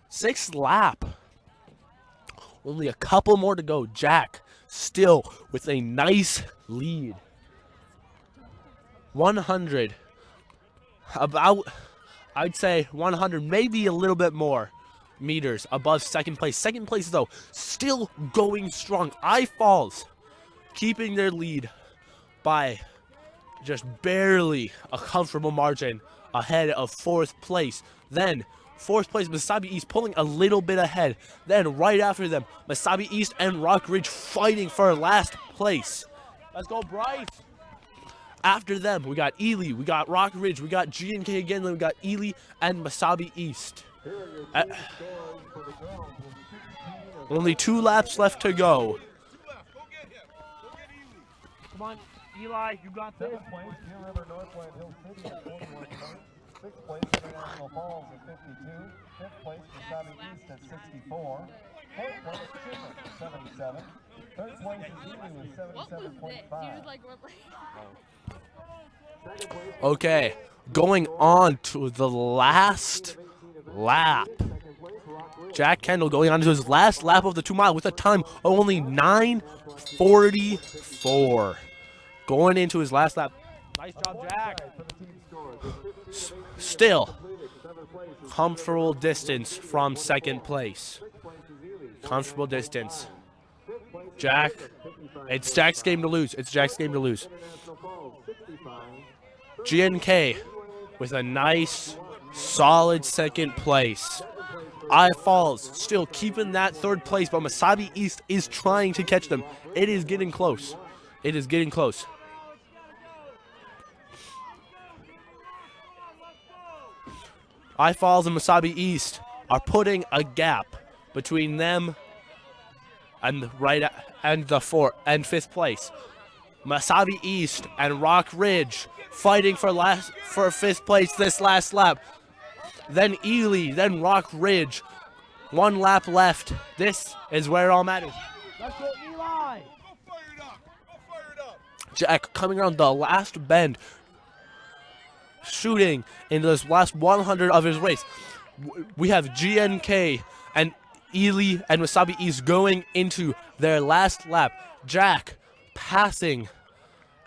Sixth lap. Only a couple more to go. Jack still with a nice lead. 100. About, I'd say 100, maybe a little bit more meters above second place. Second place, though, still going strong. I Falls keeping their lead by just barely a comfortable margin ahead of 4th place. Then 4th place, Masabi East pulling a little bit ahead. Then right after them, Masabi East and Rock Ridge fighting for last place. Let's go, Bryce. After them, we got Ely, we got Rock Ridge, we got G&K again, then we got Ely and Masabi East. Only 2 laps left to go. Come on, Eli, you got this. 7th place, Deer River Northland Hill City at 41 points. 6th place, International Falls at 52. 5th place, Masabi East at 64. 4th place, Chisholm at 77. 3rd place is Ely with 77.5. Okay, going on to the last lap. Jack Kendall going on to his last lap of the 2 mile with a time of only 9:44. Going into his last lap. Nice job, Jack. Still, comfortable distance from second place. Comfortable distance. Jack, it's Jack's game to lose. It's Jack's game to lose. GNK with a nice, solid second place. I Falls still keeping that 3rd place, but Masabi East is trying to catch them. It is getting close. It is getting close. I Falls and Wasabi East are putting a gap between them and and fifth place. Wasabi East and Rock Ridge fighting for fifth place this last lap. Then Ely, then Rock Ridge. 1 lap left. This is where it all matters. Let's go, Eli. Jack coming around the last bend, shooting into this last 100 of his race. We have GNK and Ely and Wasabi East going into their last lap. Jack passing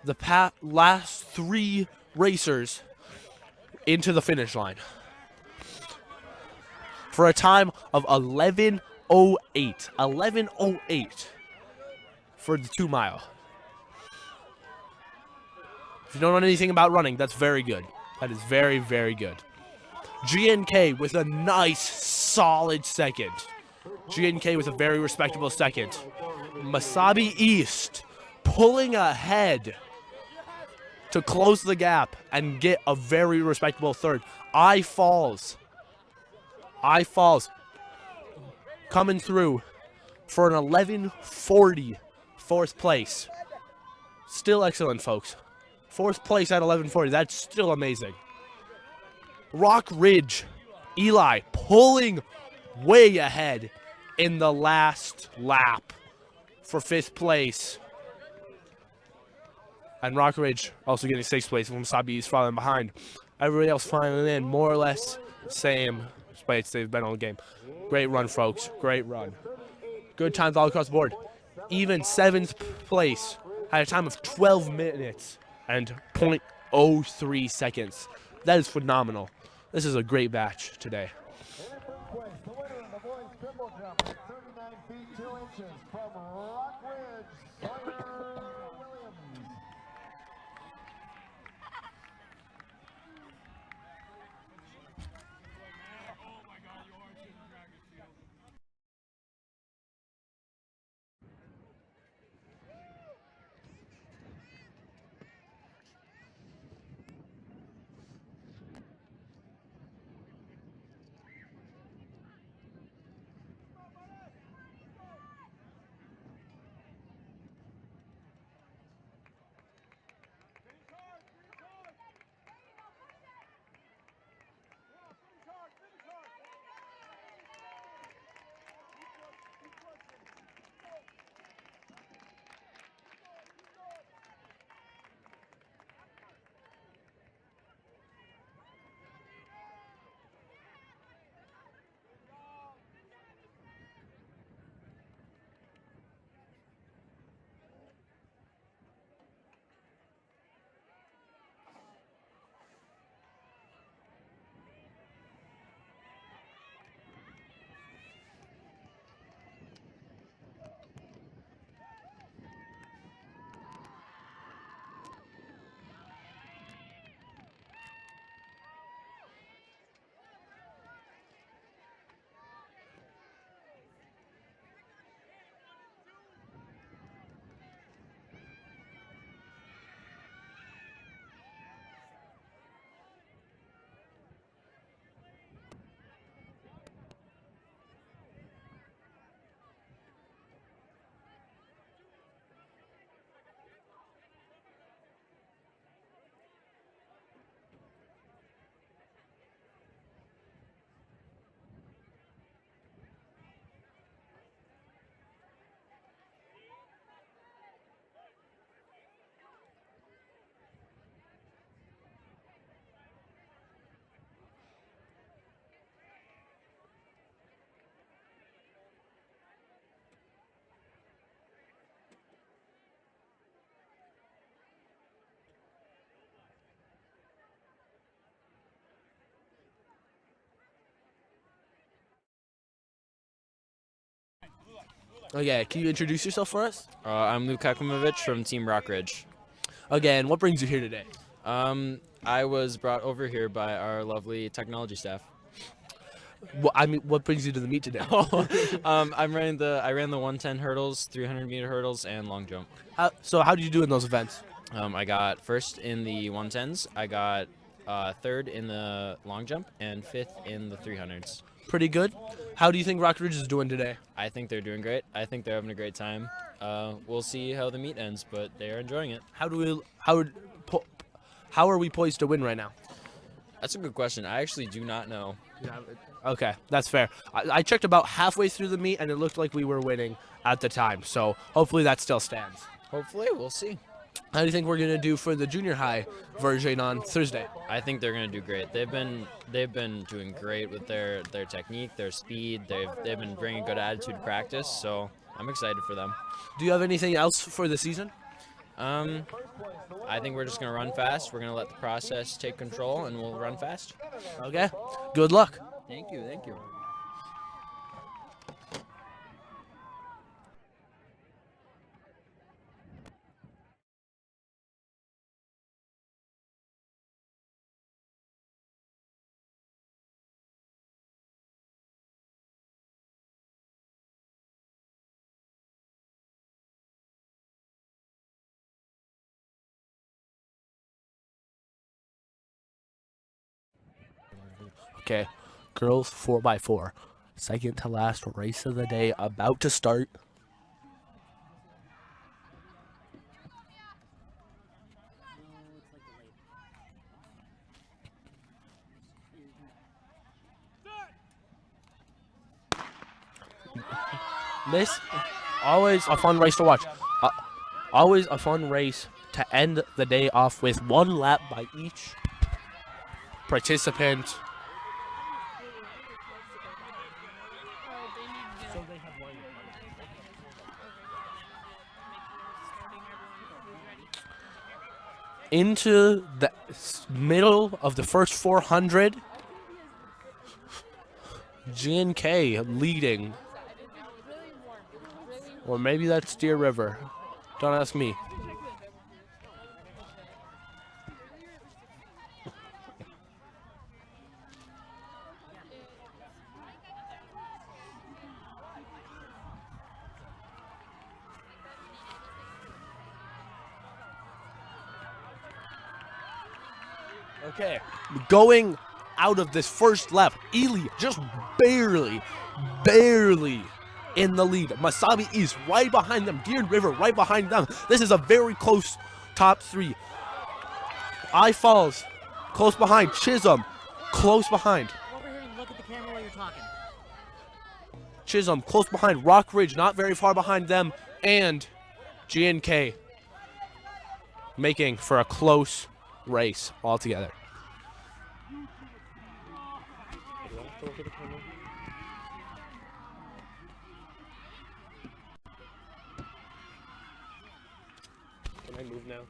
the last 3 racers into the finish line for a time of 11:08. 11:08 for the 2 mile. If you don't know anything about running, that's very good. That is very, very good. GNK with a nice, solid second. GNK with a very respectable second. Wasabi East pulling ahead to close the gap and get a very respectable third. I Falls coming through for an 11:40 fourth place. Still excellent, folks. Fourth place at 11:40. That's still amazing. Rock Ridge, Eli pulling way ahead in the last lap for fifth place. And Rock Ridge also getting sixth place. Wasabi East falling behind. Everybody else filing in more or less same space they've been on the game. Great run, folks. Great run. Good times all across the board. Even 7th place had a time of 12 minutes and 0.03 seconds. That is phenomenal. This is a great batch today. The winner in the boys triple jump at 39 feet 2 inches from Rock Ridge, Sawyer Williams. Okay, can you introduce yourself for us? I'm Luke Kakimovich from Team Rock Ridge. Again, what brings you here today? I was brought over here by our lovely technology staff. Well, I mean, what brings you to the meet today? I ran the 110 hurdles, 300 meter hurdles, and long jump. So how did you do in those events? I got first in the 110s. I got third in the long jump and fifth in the 300s. Pretty good. How do you think Rock Ridge is doing today? I think they're doing great. I think they're having a great time. We'll see how the meet ends, but they are enjoying it. How are we poised to win right now? That's a good question. I actually do not know. Okay, that's fair. I checked about halfway through the meet, and it looked like we were winning at the time. So hopefully that still stands. Hopefully, we'll see. How do you think we're gonna do for the junior high version on Thursday? I think they're gonna do great. They've been doing great with their technique, their speed. They've been bringing good attitude to practice. So I'm excited for them. Do you have anything else for the season? I think we're just gonna run fast. We're gonna let the process take control, and we'll run fast. Okay. Good luck. Thank you. Thank you. Okay, girls 4x4, second to last race of the day, about to start. This always a fun race to watch. Always a fun race to end the day off with one lap by each participant. Into the middle of the first 400, G&K leading. Or maybe that's Deer River. Don't ask me. Okay, going out of this first lap, Ely just barely in the lead. Masabi East right behind them. Deer River right behind them. This is a very close top three. I Falls close behind. Chisholm close behind. Over here and look at the camera while you're talking. Chisholm close behind. Rock Ridge not very far behind them. And G&K making for a close race altogether. Can I move now?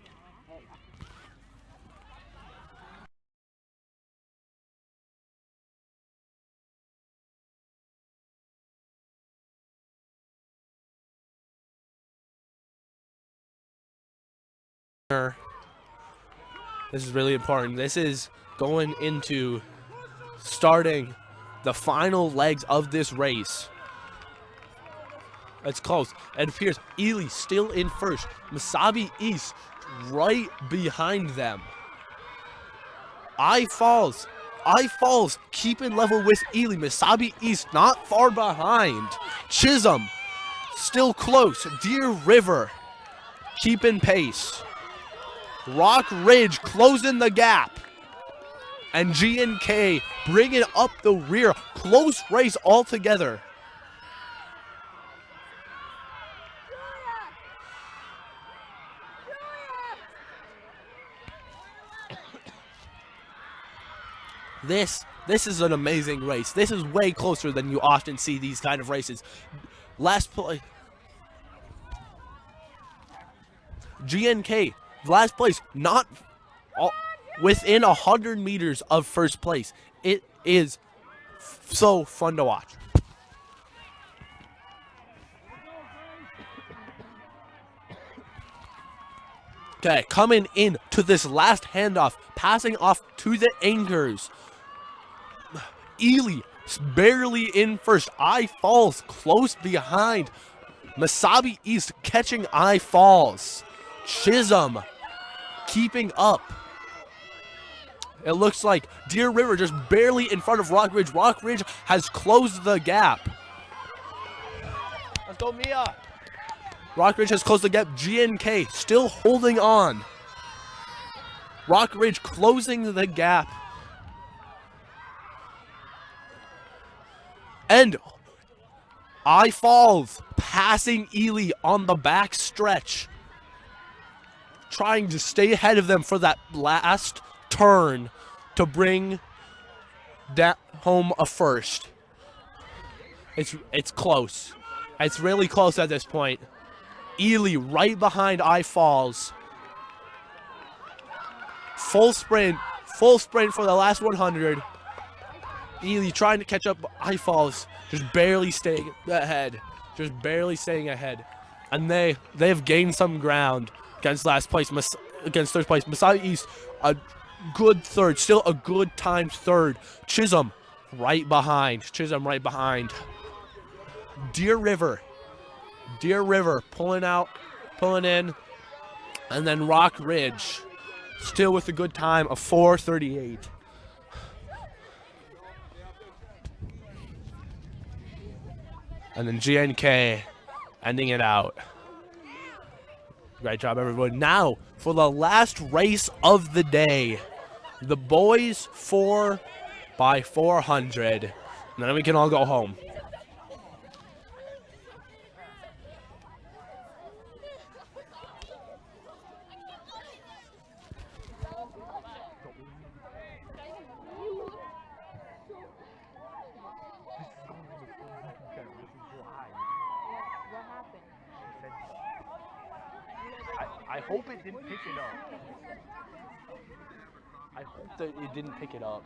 This is really important. This is going into starting the final legs of this race. It's close. It appears Ely still in first. Masabi East right behind them. I Falls keeping level with Ely. Masabi East not far behind. Chisholm still close. Deer River keeping pace. Rock Ridge closing the gap. And G&K bringing up the rear. Close race altogether. This is an amazing race. This is way closer than you often see these kind of races. Last play. G&K, last place, not within 100 meters of first place. It is so fun to watch. Okay, coming in to this last handoff, passing off to the anchors. Ely barely in first. I Falls close behind. Masabi East catching I Falls. Chisholm keeping up. It looks like Deer River just barely in front of Rock Ridge. Rock Ridge has closed the gap. Let's go, Mia. Rock Ridge has closed the gap. GNK still holding on. Rock Ridge closing the gap. And I Falls passing Ely on the back stretch. Trying to stay ahead of them for that last turn to bring that home a first. It's close. It's really close at this point. Ely right behind I Falls. Full sprint for the last 100. Ely trying to catch up. I Falls just barely staying ahead. Just barely staying ahead. And they have gained some ground against last place, against third place. Masai East, a good third, still a good timed third. Chisholm right behind. Deer River pulling in. And then Rock Ridge still with a good time of 4:38. And then GNK ending it out. Great job, everyone. Now, for the last race of the day, the boys 4x400. And then we can all go home. I hope it didn't pick it up. I hope that it didn't pick it up.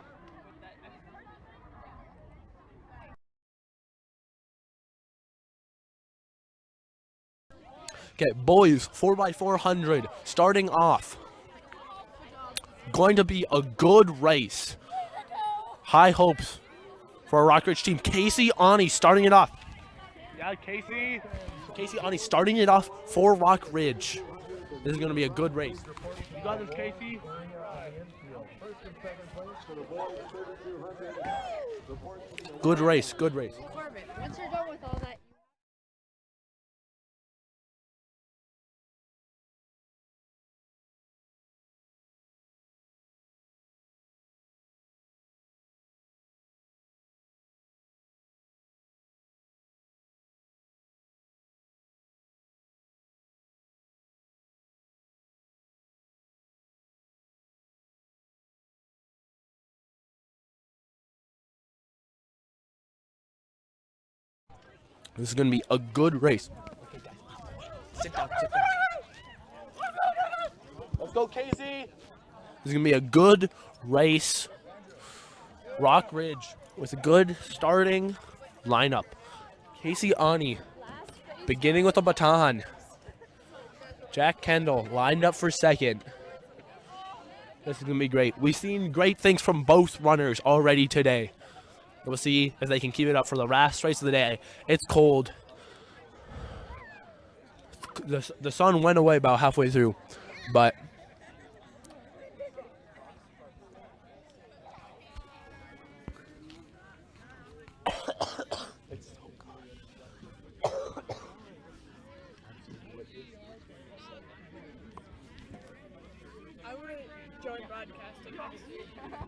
Okay, boys, 4x400, starting off. Going to be a good race. High hopes for a Rock Ridge team. Casey Ani starting it off. Yeah, Casey Ani starting it off for Rock Ridge. This is going to be a good race. You got this, Casey? Good race. Corbin, once you're done with all that. This is going to be a good race. Sit down. Let's go, Casey. This is going to be a good race. Rock Ridge with a good starting lineup. Casey Ani beginning with a baton. Jack Kendall lined up for second. This is going to be great. We've seen great things from both runners already today. We'll see if they can keep it up for the last race of the day. It's cold. The sun went away about halfway through, but it's so good. I want to join broadcasting next year.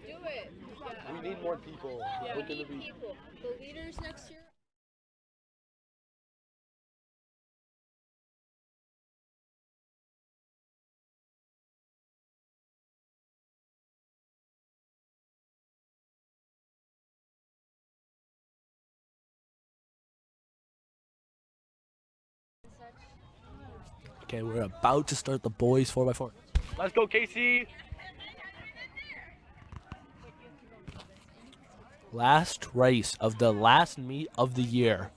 Do it. Yeah. We need more people. Yeah. We're gonna be People, the leaders next year. Okay, we're about to start the boys 4x4. Let's go, Casey. Last race of the last meet of the year.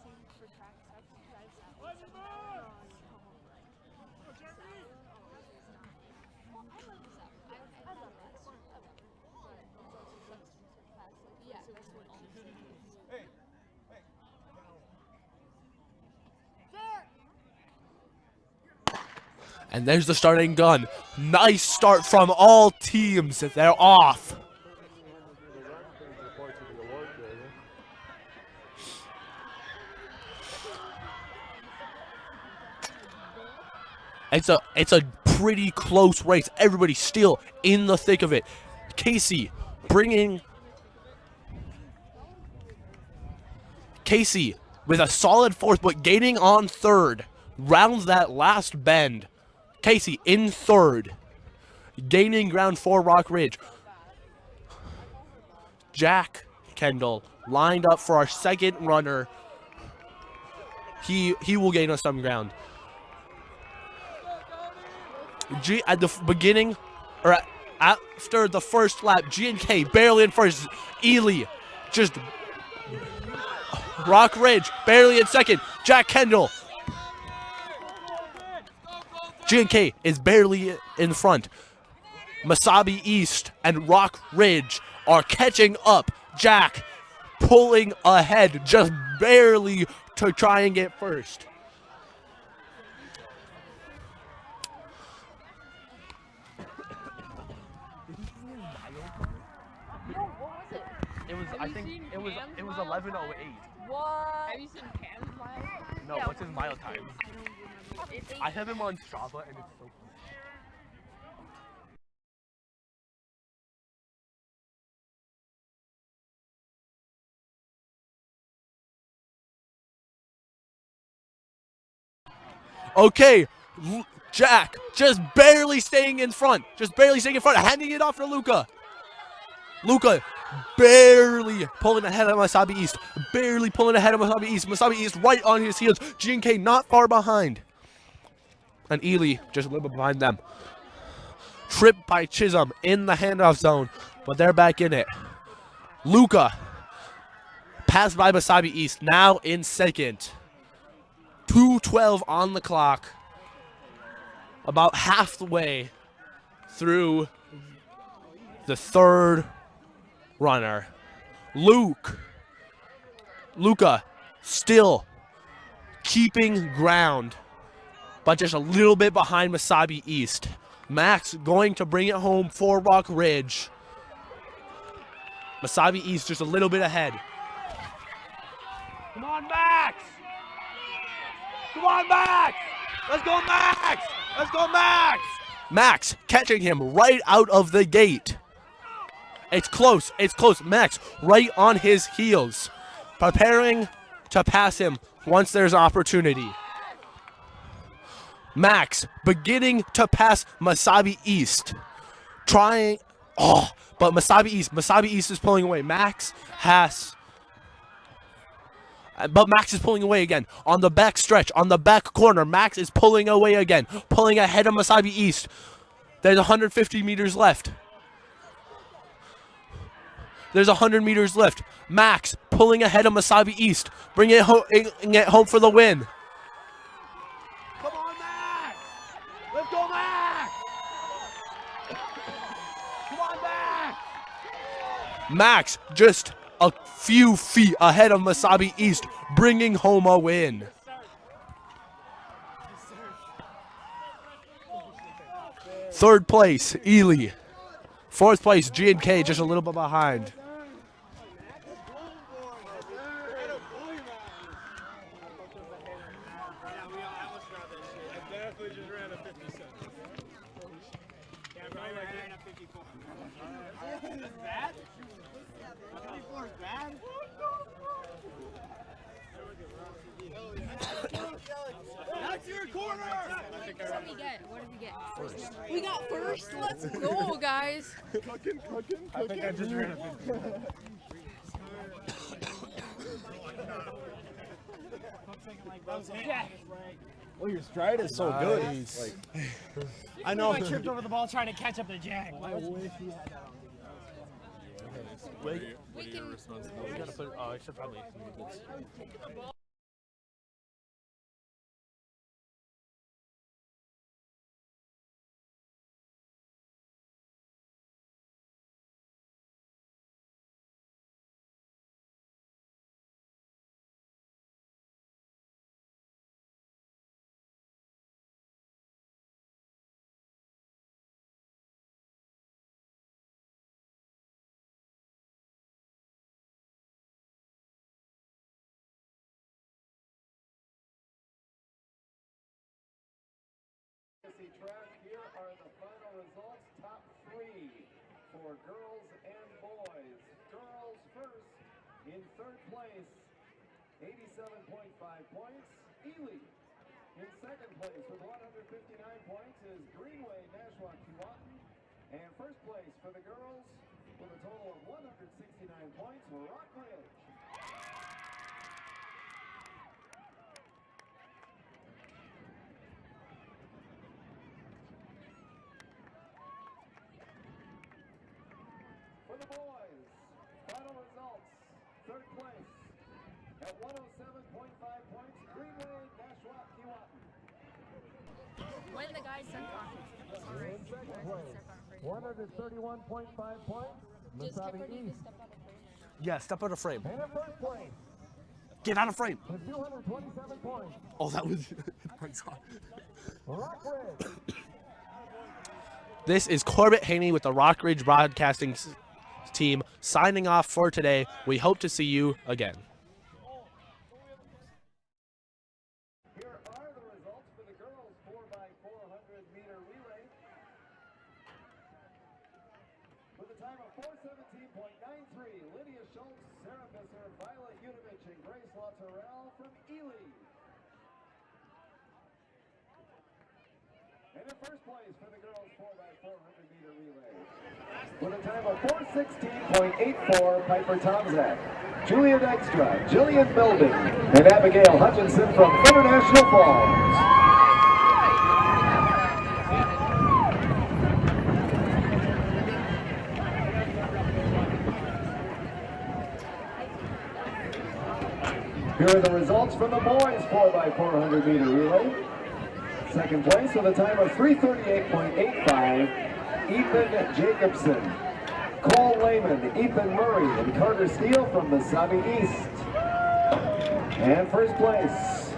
And there's the starting gun. Nice start from all teams. They're off. It's a pretty close race. Everybody's still in the thick of it. Casey with a solid fourth, but gaining on third. Rounds that last bend. Casey in third. Gaining ground for Rock Ridge. Jack Kendall lined up for our second runner. He will gain us some ground. At the beginning, or after the first lap, G&K barely in first. Ely just Rock Ridge barely in second. Jack Kendall. G&K is barely in front. Masabi East and Rock Ridge are catching up. Jack pulling ahead just barely to try and get first. It was 11:08. What? Have you seen Cam's mile time? No, what's his mile time? I have him on Strava and it's so cool. Okay, Jack just barely staying in front. Handing it off to Luca. Luca barely pulling ahead of Masabi East. Masabi East right on his heels. G&K not far behind. And Ely just a little bit behind them. Tripped by Chisholm in the handoff zone, but they're back in it. Luca passed by Masabi East, now in second. 2:12 on the clock. About halfway through the third runner. Luca still keeping ground, but just a little bit behind Masabi East. Max going to bring it home for Rock Ridge. Masabi East just a little bit ahead. Come on, Max! Let's go, Max! Max catching him right out of the gate. It's close. Max right on his heels, preparing to pass him once there's opportunity. Max beginning to pass Masabi East. But Masabi East is pulling away. Max is pulling away again. On the back stretch, on the back corner, Max is pulling away again. Pulling ahead of Masabi East. There's 150 meters left. There's 100 meters left. Max pulling ahead of Masabi East. Bringing it home for the win. Come on, Max! Let's go, Max! Come on, Max! Max just a few feet ahead of Masabi East, bringing home a win. Third place, Ely. Fourth place, G&K, just a little bit behind. What did we get? We got first. Let's go, guys. Cooking. I think I just ran a 50. Oh, your stride is so good. Like, I know. I tripped over the ball trying to catch up to Jack. I wish he had that on. What are your responsibilities? I should probably. for girls and boys. Girls first, in third place, 87.5 points, Ely. In second place with 159 points is Greenway Nashua Keewatin. And first place for the girls with a total of 169 points, Rock Ridge. For the boys, final results, third place at 107.5 points, Greenway Nashua Keewatin. When the guys sent In second place, 131.5 points, Masabi East. Yeah, step out of frame. And in first place, Get out of frame. with 227 points, Oh, that was. Rock Ridge. This is Corbett Haney with the Rock Ridge Broadcasting team signing off for today. We hope to see you again. Here are the results for the girls 4x400 meter relay. With a time of 4:17.93, Lydia Schultz, Sarah Visser, Violet Unovich, and Grace LaTorrell from Ely. And in first place for the girls 4x400 meter relay. With a time of 4:16.84, Piper Tomzak, Julia Dykstra, Jillian Milden, and Abigail Hutchinson from International Falls. Here are the results from the boys 4x400 meter relay. Second place with a time of 3:38.85, Ethan Jacobson, Cole Lehman, Ethan Murray, and Carter Steele from Masabi East. And first place,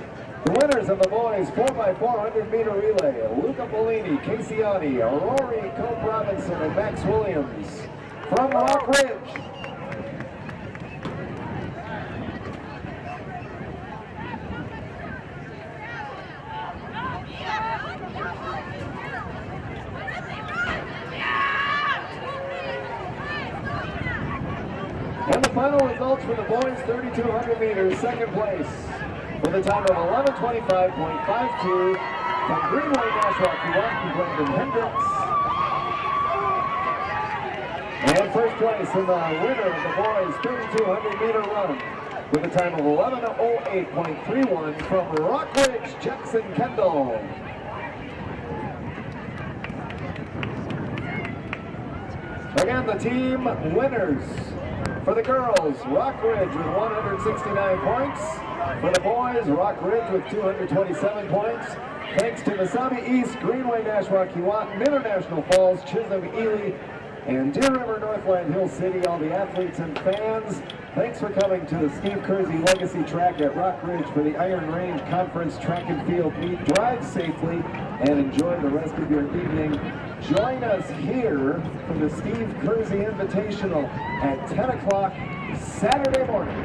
the winners of the boys 4x400 meter relay, Luca Bellini, Casey Otti, Rory Cope Robinson, and Max Williams from Rock Ridge. And the final results for the boys 3,200 meters, second place with a time of 11:25.52 from Greenway Nashua Keewatin, Brendan Hendricks. And first place in the winner of the boys 3,200 meter run with a time of 11:08.31 from Rock Ridge, Jackson Kendall. Again, the team winners. For the girls, Rock Ridge with 169 points. For the boys, Rock Ridge with 227 points. Thanks to Masabi East, Greenway Nashua Keewatin, International Falls, Chisholm Ely, and Deer River Northland Hill City, all the athletes and fans. Thanks for coming to the Steve Kersey Legacy Track at Rock Ridge for the Iron Range Conference Track and Field Meet. Drive safely and enjoy the rest of your evening. Join us here for the Steve Kersey Invitational at 10 o'clock Saturday morning.